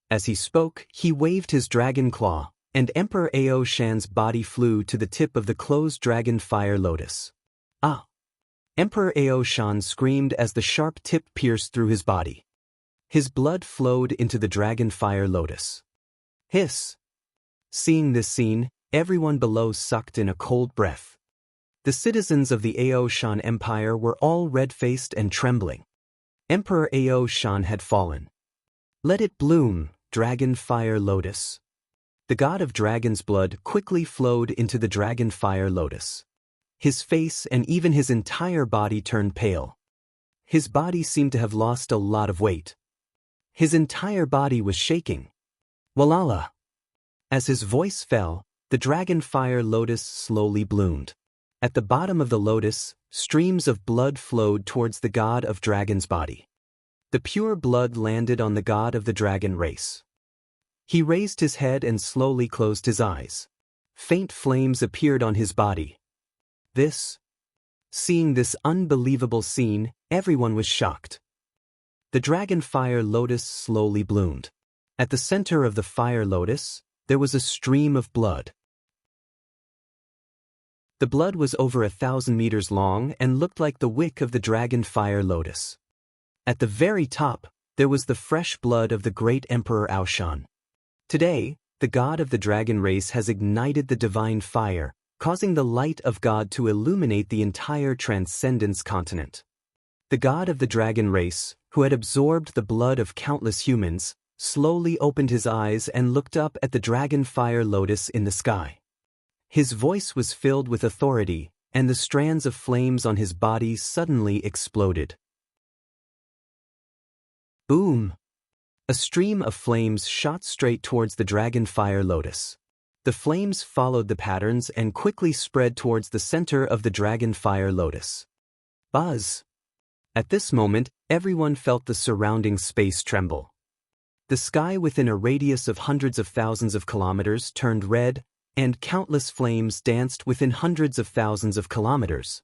As he spoke, he waved his dragon claw, and Emperor Aoshan's body flew to the tip of the closed dragon fire lotus. Ah! Emperor Aoshan screamed as the sharp tip pierced through his body. His blood flowed into the dragon fire lotus. Hiss! Seeing this scene, everyone below sucked in a cold breath. The citizens of the Aoshan Empire were all red-faced and trembling. Emperor Aoshan had fallen. Let it bloom, dragon fire lotus. The god of dragon's blood quickly flowed into the dragon fire lotus. His face and even his entire body turned pale. His body seemed to have lost a lot of weight. His entire body was shaking. Walala! As his voice fell, the dragon fire lotus slowly bloomed. At the bottom of the lotus, streams of blood flowed towards the god of dragon's body. The pure blood landed on the god of the dragon race. He raised his head and slowly closed his eyes. Faint flames appeared on his body. Seeing this unbelievable scene, everyone was shocked. The dragon fire lotus slowly bloomed. At the center of the fire lotus, there was a stream of blood. The blood was over 1,000 meters long and looked like the wick of the dragon fire lotus. At the very top, there was the fresh blood of the great Emperor Aoshan. Today, the god of the dragon race has ignited the divine fire, causing the light of God to illuminate the entire Transcendence continent. The god of the dragon race, who had absorbed the blood of countless humans, slowly opened his eyes and looked up at the dragon fire lotus in the sky. His voice was filled with authority, and the strands of flames on his body suddenly exploded. Boom! A stream of flames shot straight towards the dragon fire lotus. The flames followed the patterns and quickly spread towards the center of the dragon fire lotus. Buzz! At this moment, everyone felt the surrounding space tremble. The sky within a radius of hundreds of thousands of kilometers turned red, and countless flames danced within hundreds of thousands of kilometers.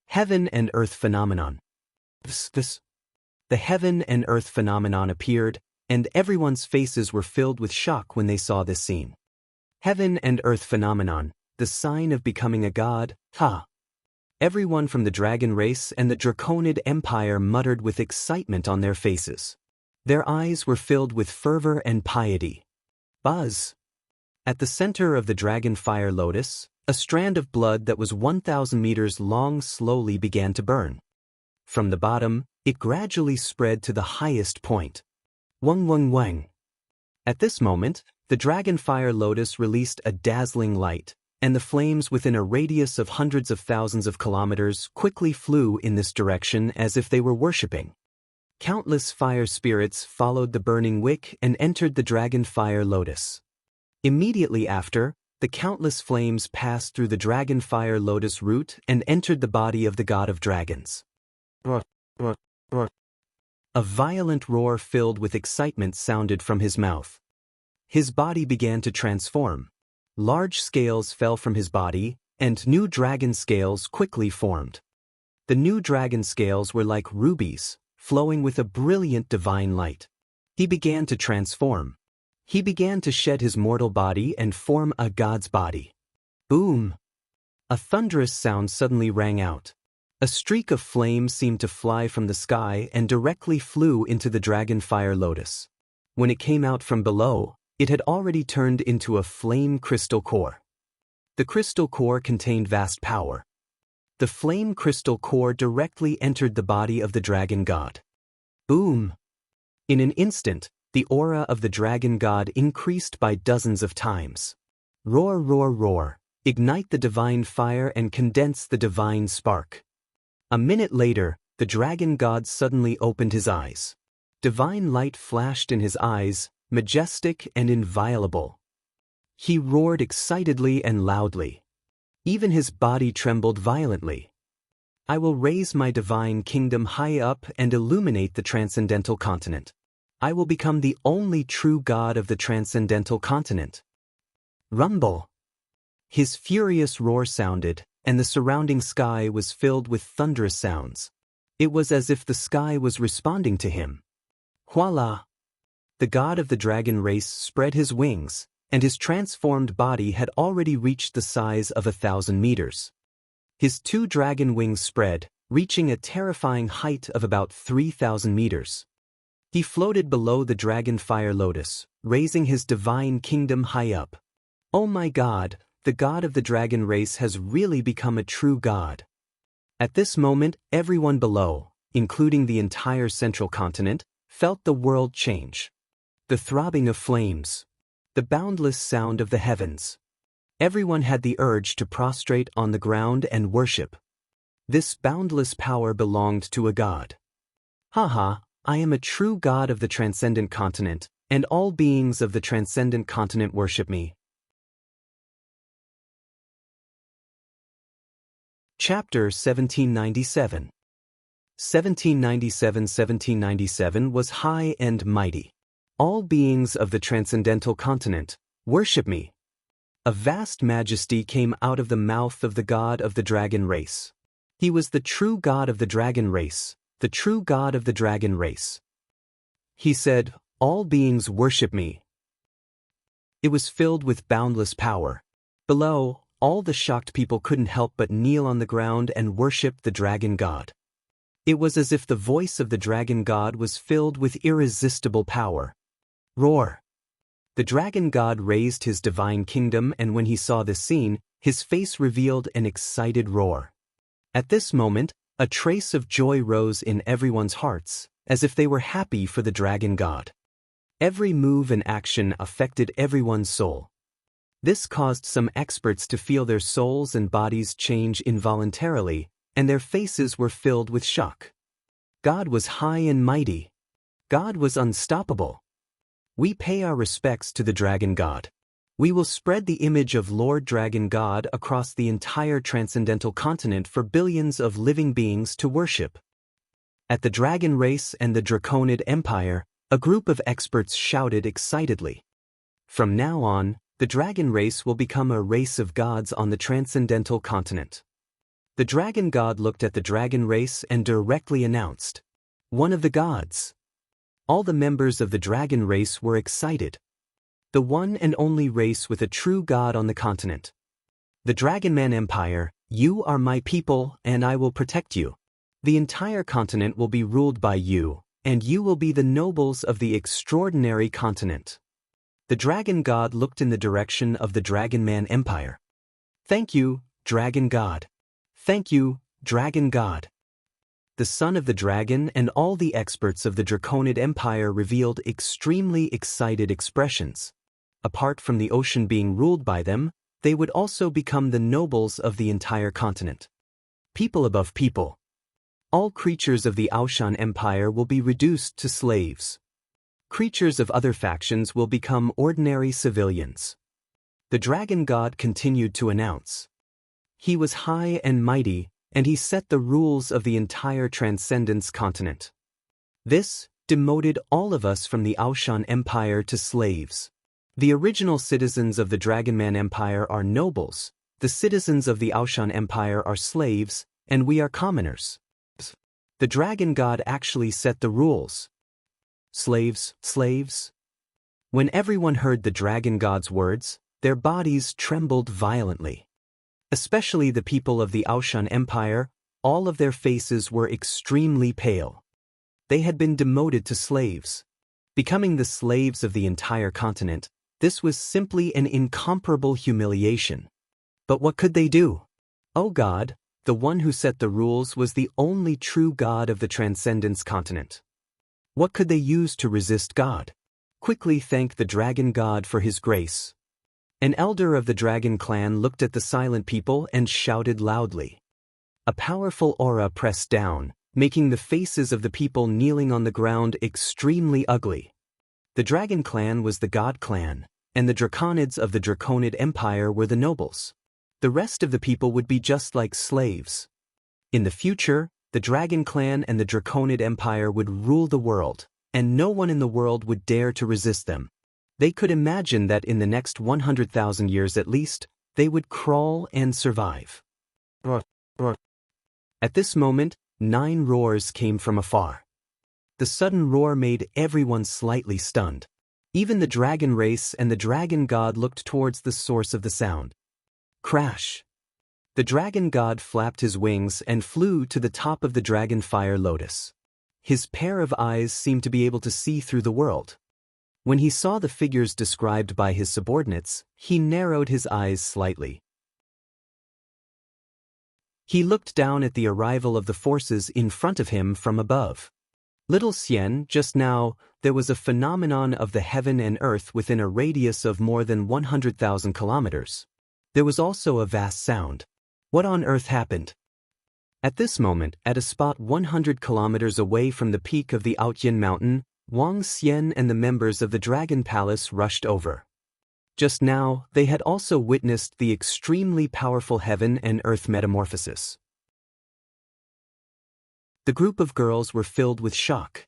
Heaven and earth phenomenon. The heaven and earth phenomenon appeared, and everyone's faces were filled with shock when they saw this scene. Heaven and earth phenomenon, the sign of becoming a god, ha! Everyone from the dragon race and the Draconid Empire muttered with excitement on their faces. Their eyes were filled with fervor and piety. Buzz! At the center of the dragon fire lotus, a strand of blood that was 1,000 meters long slowly began to burn. From the bottom, it gradually spread to the highest point. Wang wang wang. At this moment, the dragon fire lotus released a dazzling light, and the flames within a radius of hundreds of thousands of kilometers quickly flew in this direction as if they were worshipping. Countless fire spirits followed the burning wick and entered the dragon fire lotus. Immediately after, the countless flames passed through the dragon fire lotus root and entered the body of the god of dragons. A violent roar filled with excitement sounded from his mouth. His body began to transform. Large scales fell from his body, and new dragon scales quickly formed. The new dragon scales were like rubies, flowing with a brilliant divine light. He began to transform. He began to shed his mortal body and form a god's body. Boom! A thunderous sound suddenly rang out. A streak of flame seemed to fly from the sky and directly flew into the dragon fire lotus. When it came out from below, it had already turned into a flame crystal core. The crystal core contained vast power. The flame crystal core directly entered the body of the dragon god. Boom! In an instant, the aura of the dragon god increased by dozens of times. Roar, roar, roar! Ignite the divine fire and condense the divine spark. A minute later, the dragon god suddenly opened his eyes. Divine light flashed in his eyes, majestic and inviolable. He roared excitedly and loudly. Even his body trembled violently. I will raise my divine kingdom high up and illuminate the transcendental continent. I will become the only true god of the transcendental continent. Rumble! His furious roar sounded, and the surrounding sky was filled with thunderous sounds. It was as if the sky was responding to him. Voila! The god of the dragon race spread his wings, and his transformed body had already reached the size of 1,000 meters. His 2 dragon wings spread, reaching a terrifying height of about 3,000 meters. He floated below the dragon fire lotus, raising his divine kingdom high up. Oh my god, the god of the dragon race has really become a true god. At this moment, everyone below, including the entire central continent, felt the world change. The throbbing of flames. The boundless sound of the heavens. Everyone had the urge to prostrate on the ground and worship. This boundless power belonged to a god. Haha, I am a true god of the transcendent continent, and all beings of the transcendent continent worship me. Chapter 1797. 1797 was high and mighty. All beings of the transcendental continent, worship me. A vast majesty came out of the mouth of the god of the dragon race. He was the true god of the dragon race, the true god of the dragon race. He said, all beings worship me. It was filled with boundless power. Below, all the shocked people couldn't help but kneel on the ground and worship the dragon god. It was as if the voice of the dragon god was filled with irresistible power. Roar! The dragon god raised his divine kingdom, and when he saw this scene, his face revealed an excited roar. At this moment, a trace of joy rose in everyone's hearts, as if they were happy for the dragon god. Every move and action affected everyone's soul. This caused some experts to feel their souls and bodies change involuntarily, and their faces were filled with shock. God was high and mighty. God was unstoppable. We pay our respects to the dragon god. We will spread the image of Lord Dragon God across the entire transcendental continent for billions of living beings to worship. At the dragon race and the Draconid Empire, a group of experts shouted excitedly. From now on, the dragon race will become a race of gods on the transcendental continent. The dragon god looked at the dragon race and directly announced, "One of the gods." All the members of the dragon race were excited. The one and only race with a true god on the continent. The Dragonman Empire, you are my people and I will protect you. The entire continent will be ruled by you, and you will be the nobles of the extraordinary continent. The dragon god looked in the direction of the Dragonman Empire. Thank you, dragon god. Thank you, dragon god. The son of the dragon and all the experts of the Draconid Empire revealed extremely excited expressions. Apart from the ocean being ruled by them, they would also become the nobles of the entire continent. People above people. All creatures of the Aoshan Empire will be reduced to slaves. Creatures of other factions will become ordinary civilians. The dragon god continued to announce. He was high and mighty, and he set the rules of the entire Transcendence continent. This demoted all of us from the Aoshan Empire to slaves. The original citizens of the Dragonman Empire are nobles, the citizens of the Aoshan Empire are slaves, and we are commoners. The dragon god actually set the rules. Slaves, slaves. When everyone heard the dragon god's words, their bodies trembled violently. Especially the people of the Aoshan Empire, all of their faces were extremely pale. They had been demoted to slaves. Becoming the slaves of the entire continent, this was simply an incomparable humiliation. But what could they do? Oh God, the one who set the rules was the only true God of the Transcendence continent. What could they use to resist God? Quickly thank the dragon god for his grace. An elder of the dragon clan looked at the silent people and shouted loudly. A powerful aura pressed down, making the faces of the people kneeling on the ground extremely ugly. The dragon clan was the god clan, and the draconids of the Draconid Empire were the nobles. The rest of the people would be just like slaves. In the future, the dragon clan and the Draconid Empire would rule the world, and no one in the world would dare to resist them. They could imagine that in the next 100,000 years at least, they would crawl and survive. At this moment, 9 roars came from afar. The sudden roar made everyone slightly stunned. Even the dragon race and the dragon god looked towards the source of the sound. Crash! The dragon god flapped his wings and flew to the top of the dragon fire lotus. His pair of eyes seemed to be able to see through the world. When he saw the figures described by his subordinates, he narrowed his eyes slightly. He looked down at the arrival of the forces in front of him from above. Little Xian, just now, there was a phenomenon of the heaven and earth within a radius of more than 100,000 kilometers. There was also a vast sound. What on earth happened? At this moment, at a spot 100 kilometers away from the peak of the Aotian Mountain, Wang Xian and the members of the Dragon Palace rushed over. Just now, they had also witnessed the extremely powerful heaven and earth metamorphosis. The group of girls were filled with shock.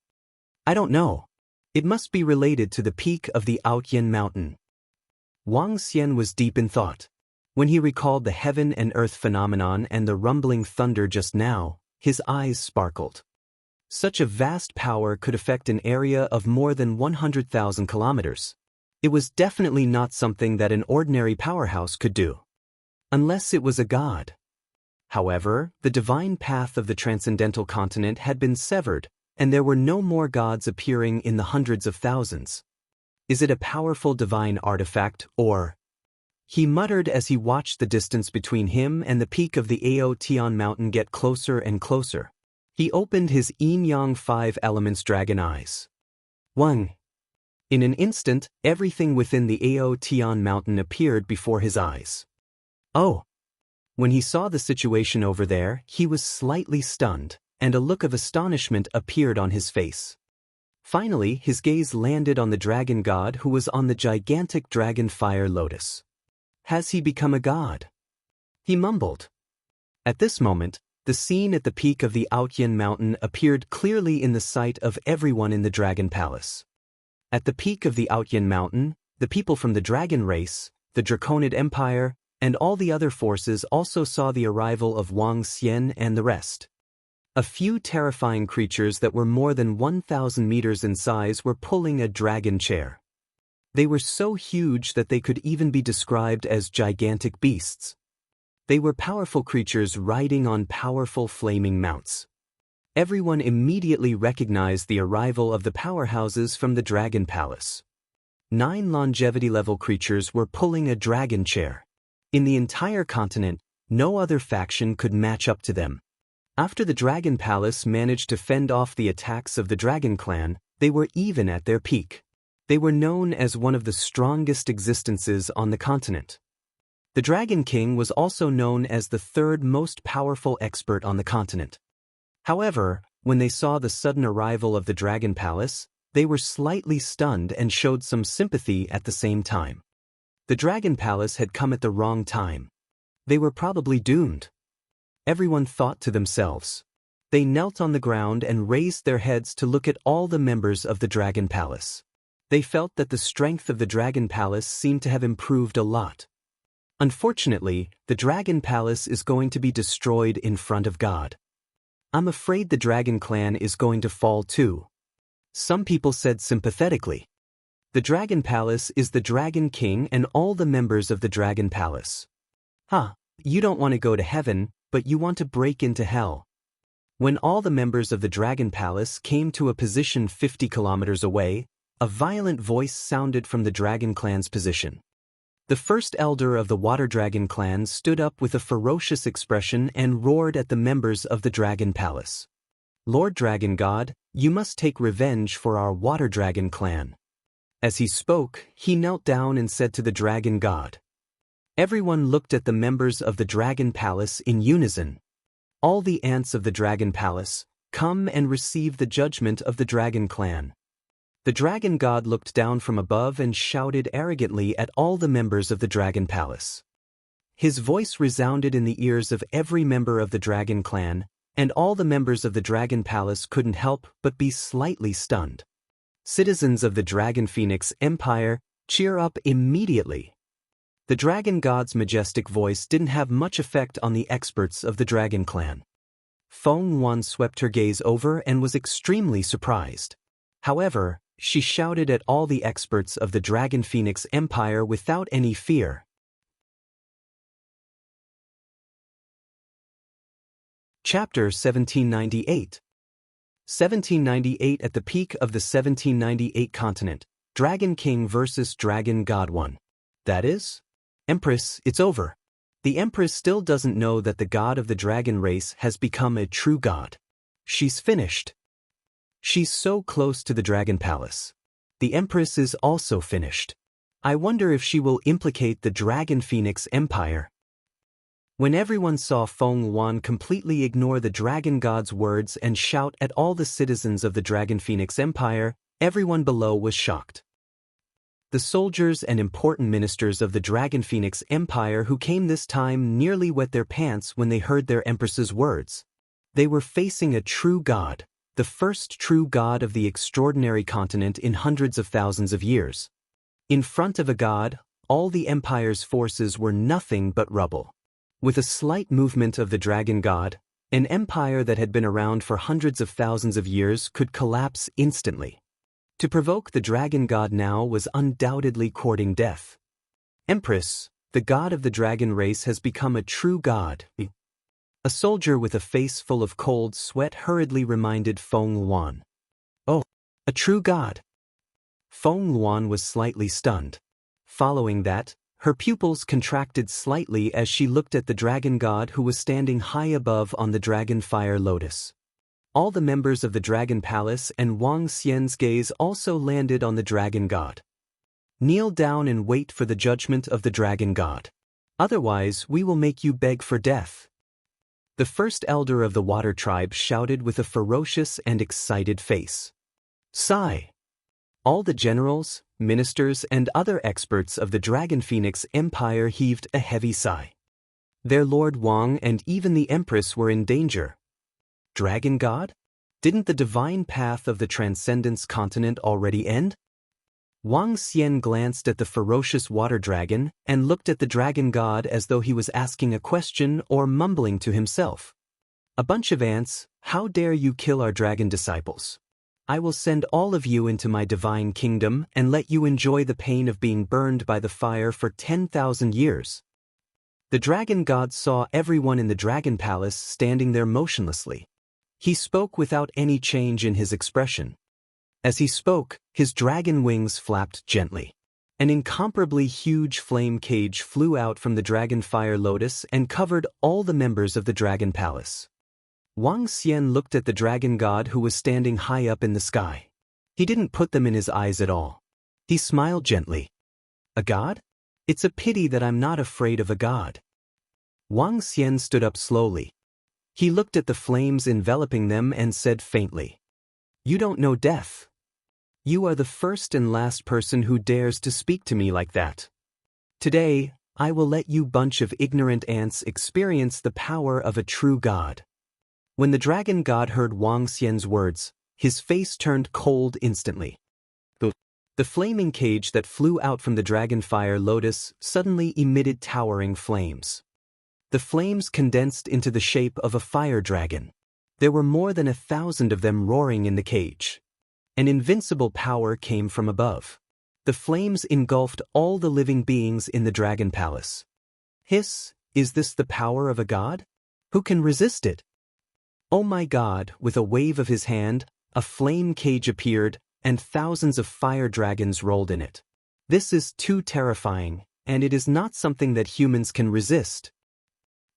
I don't know. It must be related to the peak of the Aotian Mountain. Wang Xian was deep in thought. When he recalled the heaven and earth phenomenon and the rumbling thunder just now, his eyes sparkled. Such a vast power could affect an area of more than 100,000 kilometers. It was definitely not something that an ordinary powerhouse could do. Unless it was a god. However, the divine path of the transcendental continent had been severed, and there were no more gods appearing in the hundreds of thousands. Is it a powerful divine artifact, or... He muttered as he watched the distance between him and the peak of the Aotian mountain get closer and closer. He opened his yin-yang 5 elements dragon eyes. 1. In an instant, everything within the Aotian mountain appeared before his eyes. Oh! When he saw the situation over there, he was slightly stunned, and a look of astonishment appeared on his face. Finally, his gaze landed on the dragon god who was on the gigantic dragon fire lotus. Has he become a god? He mumbled. At this moment, the scene at the peak of the Aotian mountain appeared clearly in the sight of everyone in the dragon palace. At the peak of the Aotian mountain, the people from the dragon race, the Draconid Empire, and all the other forces also saw the arrival of Wang Xian and the rest. A few terrifying creatures that were more than 1,000 meters in size were pulling a dragon chair. They were so huge that they could even be described as gigantic beasts. They were powerful creatures riding on powerful flaming mounts. Everyone immediately recognized the arrival of the powerhouses from the Dragon Palace. 9 longevity-level creatures were pulling a dragon chair. In the entire continent, no other faction could match up to them. After the Dragon Palace managed to fend off the attacks of the Dragon Clan, they were even at their peak. They were known as one of the strongest existences on the continent. The Dragon King was also known as the third most powerful expert on the continent. However, when they saw the sudden arrival of the Dragon Palace, they were slightly stunned and showed some sympathy at the same time. The Dragon Palace had come at the wrong time. They were probably doomed. Everyone thought to themselves. They knelt on the ground and raised their heads to look at all the members of the Dragon Palace. They felt that the strength of the Dragon Palace seemed to have improved a lot. Unfortunately, the Dragon Palace is going to be destroyed in front of God. I'm afraid the Dragon Clan is going to fall too. Some people said sympathetically. The Dragon Palace is the Dragon King and all the members of the Dragon Palace. You don't want to go to heaven, but you want to break into hell. When all the members of the Dragon Palace came to a position 50 kilometers away, a violent voice sounded from the Dragon Clan's position. The first elder of the Water Dragon clan stood up with a ferocious expression and roared at the members of the Dragon Palace. Lord Dragon God, you must take revenge for our Water Dragon clan. As he spoke, he knelt down and said to the Dragon God. Everyone looked at the members of the Dragon Palace in unison. All the ants of the Dragon Palace, come and receive the judgment of the Dragon Clan. The Dragon God looked down from above and shouted arrogantly at all the members of the Dragon Palace. His voice resounded in the ears of every member of the Dragon Clan, and all the members of the Dragon Palace couldn't help but be slightly stunned. Citizens of the Dragon Phoenix Empire, cheer up immediately. The Dragon God's majestic voice didn't have much effect on the experts of the Dragon Clan. Feng Yuan swept her gaze over and was extremely surprised. However, she shouted at all the experts of the Dragon Phoenix Empire without any fear. Chapter 1798. 1798. At the peak of the 1798 continent, Dragon King versus Dragon God 1. That is? Empress, it's over. The Empress still doesn't know that the god of the dragon race has become a true god. She's finished. She's so close to the Dragon Palace. The Empress is also finished. I wonder if she will implicate the Dragon Phoenix Empire. When everyone saw Feng Yuan completely ignore the Dragon God's words and shout at all the citizens of the Dragon Phoenix Empire, everyone below was shocked. The soldiers and important ministers of the Dragon Phoenix Empire who came this time nearly wet their pants when they heard their Empress's words. They were facing a true god, the first true god of the extraordinary continent in hundreds of thousands of years. In front of a god, all the Empire's forces were nothing but rubble. With a slight movement of the Dragon God, an empire that had been around for hundreds of thousands of years could collapse instantly. To provoke the Dragon God now was undoubtedly courting death. Empress, the god of the dragon race has become a true god. A soldier with a face full of cold sweat hurriedly reminded Feng Yuan. Oh, a true god. Feng Yuan was slightly stunned. Following that, her pupils contracted slightly as she looked at the dragon god who was standing high above on the dragon fire lotus. All the members of the Dragon Palace and Wang Xian's gaze also landed on the Dragon God. Kneel down and wait for the judgment of the Dragon God. Otherwise, we will make you beg for death. The first elder of the Water Tribe shouted with a ferocious and excited face. Sigh. All the generals, ministers, and other experts of the Dragon Phoenix Empire heaved a heavy sigh. Their Lord Wang and even the Empress were in danger. Dragon God? Didn't the divine path of the Transcendence continent already end? Wang Xian glanced at the ferocious water dragon and looked at the Dragon God as though he was asking a question or mumbling to himself. A bunch of ants, how dare you kill our dragon disciples? I will send all of you into my divine kingdom and let you enjoy the pain of being burned by the fire for 10,000 years. The Dragon God saw everyone in the Dragon Palace standing there motionlessly. He spoke without any change in his expression. As he spoke, his dragon wings flapped gently. An incomparably huge flame cage flew out from the dragon fire lotus and covered all the members of the Dragon Palace. Wang Xian looked at the Dragon God who was standing high up in the sky. He didn't put them in his eyes at all. He smiled gently. A god? It's a pity that I'm not afraid of a god. Wang Xian stood up slowly. He looked at the flames enveloping them and said faintly, "You don't know death. You are the first and last person who dares to speak to me like that. Today, I will let you bunch of ignorant ants experience the power of a true god." When the dragon god heard Wang Xian's words, his face turned cold instantly. The flaming cage that flew out from the dragonfire lotus suddenly emitted towering flames. The flames condensed into the shape of a fire dragon. There were more than 1,000 of them roaring in the cage. An invincible power came from above. The flames engulfed all the living beings in the dragon palace. Hiss, is this the power of a god? Who can resist it? Oh my god, with a wave of his hand, a flame cage appeared, and thousands of fire dragons rolled in it. This is too terrifying, and it is not something that humans can resist.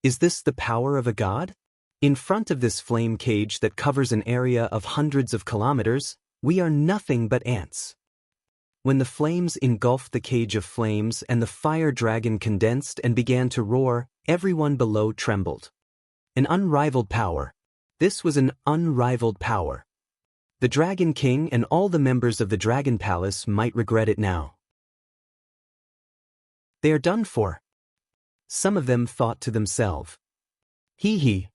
Is this the power of a god? In front of this flame cage that covers an area of hundreds of kilometers, we are nothing but ants. When the flames engulfed the cage of flames and the fire dragon condensed and began to roar, everyone below trembled. An unrivaled power. This was an unrivaled power. The Dragon King and all the members of the Dragon Palace might regret it now. They are done for. Some of them thought to themselves. Hee hee.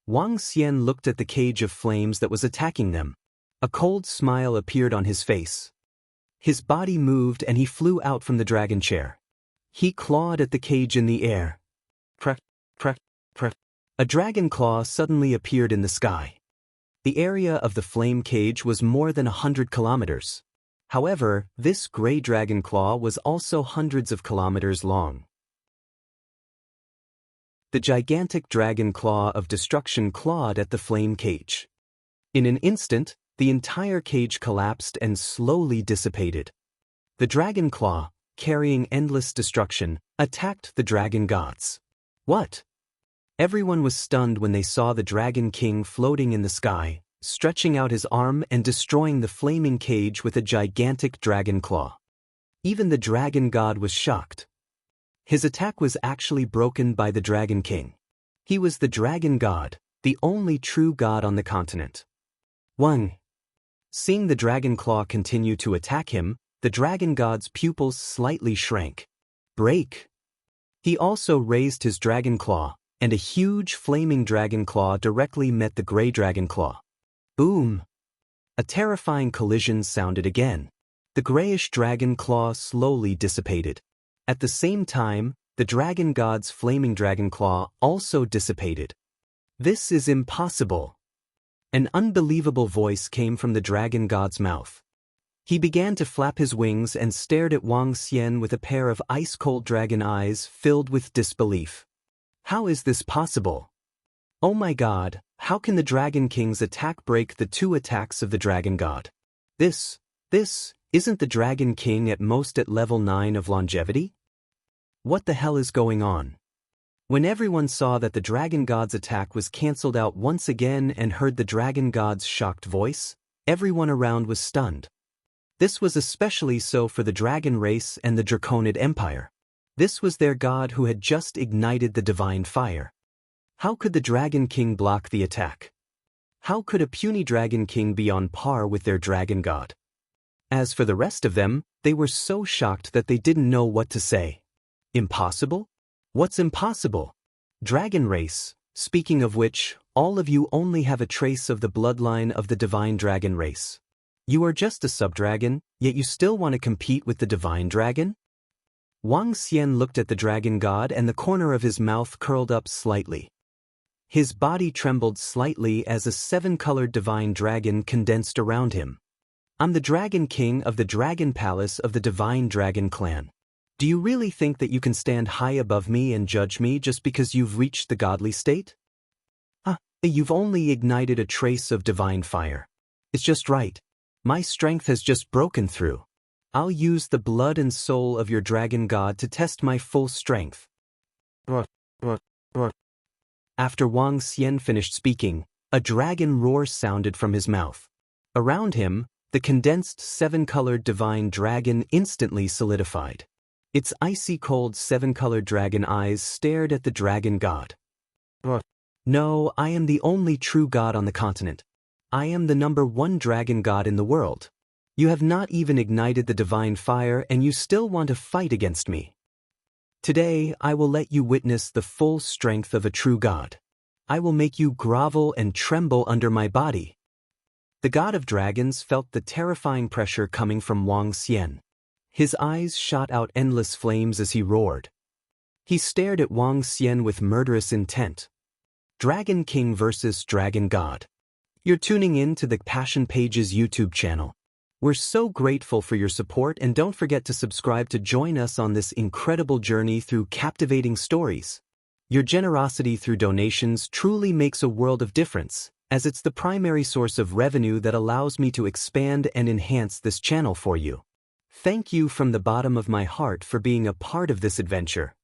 Wang Xian looked at the cage of flames that was attacking them. A cold smile appeared on his face. His body moved and he flew out from the dragon chair. He clawed at the cage in the air. Crack, crack, crack. A dragon claw suddenly appeared in the sky. The area of the flame cage was more than 100 kilometers. However, this gray dragon claw was also hundreds of kilometers long. The gigantic dragon claw of destruction clawed at the flame cage. In an instant, the entire cage collapsed and slowly dissipated. The dragon claw, carrying endless destruction, attacked the dragon gods. What? Everyone was stunned when they saw the Dragon King floating in the sky, stretching out his arm and destroying the flaming cage with a gigantic dragon claw. Even the dragon god was shocked. His attack was actually broken by the Dragon King. He was the dragon god, the only true god on the continent. Wang. Seeing the dragon claw continue to attack him, the dragon god's pupils slightly shrank. Break. He also raised his dragon claw, and a huge flaming dragon claw directly met the gray dragon claw. Boom! A terrifying collision sounded again. The grayish dragon claw slowly dissipated. At the same time, the dragon god's flaming dragon claw also dissipated. This is impossible. An unbelievable voice came from the dragon god's mouth. He began to flap his wings and stared at Wang Xian with a pair of ice-cold dragon eyes filled with disbelief. How is this possible? Oh my god, how can the Dragon King's attack break the two attacks of the dragon god? This, isn't the Dragon King at most at level 9 of longevity? What the hell is going on? When everyone saw that the dragon god's attack was cancelled out once again and heard the dragon god's shocked voice, everyone around was stunned. This was especially so for the dragon race and the Draconid Empire. This was their god who had just ignited the divine fire. How could the Dragon King block the attack? How could a puny Dragon King be on par with their dragon god? As for the rest of them, they were so shocked that they didn't know what to say. Impossible? What's impossible? Dragon race, speaking of which, all of you only have a trace of the bloodline of the divine dragon race. You are just a subdragon, yet you still want to compete with the divine dragon? Wang Xian looked at the dragon god and the corner of his mouth curled up slightly. His body trembled slightly as a 7-colored divine dragon condensed around him. I'm the Dragon King of the Dragon Palace of the Divine Dragon Clan. Do you really think that you can stand high above me and judge me just because you've reached the godly state? You've only ignited a trace of divine fire. It's just right. My strength has just broken through. I'll use the blood and soul of your dragon god to test my full strength. After Wang Xian finished speaking, a dragon roar sounded from his mouth. Around him, the condensed 7-colored divine dragon instantly solidified. Its icy cold seven-colored dragon eyes stared at the dragon god. No, I am the only true god on the continent. I am the #1 dragon god in the world. You have not even ignited the divine fire and you still want to fight against me. Today, I will let you witness the full strength of a true god. I will make you grovel and tremble under my body. The god of dragons felt the terrifying pressure coming from Wang Xian. His eyes shot out endless flames as he roared. He stared at Wang Xian with murderous intent. Dragon King vs. Dragon God. You're tuning in to the Passion Pages YouTube channel. We're so grateful for your support and don't forget to subscribe to join us on this incredible journey through captivating stories. Your generosity through donations truly makes a world of difference, as it's the primary source of revenue that allows me to expand and enhance this channel for you. Thank you from the bottom of my heart for being a part of this adventure.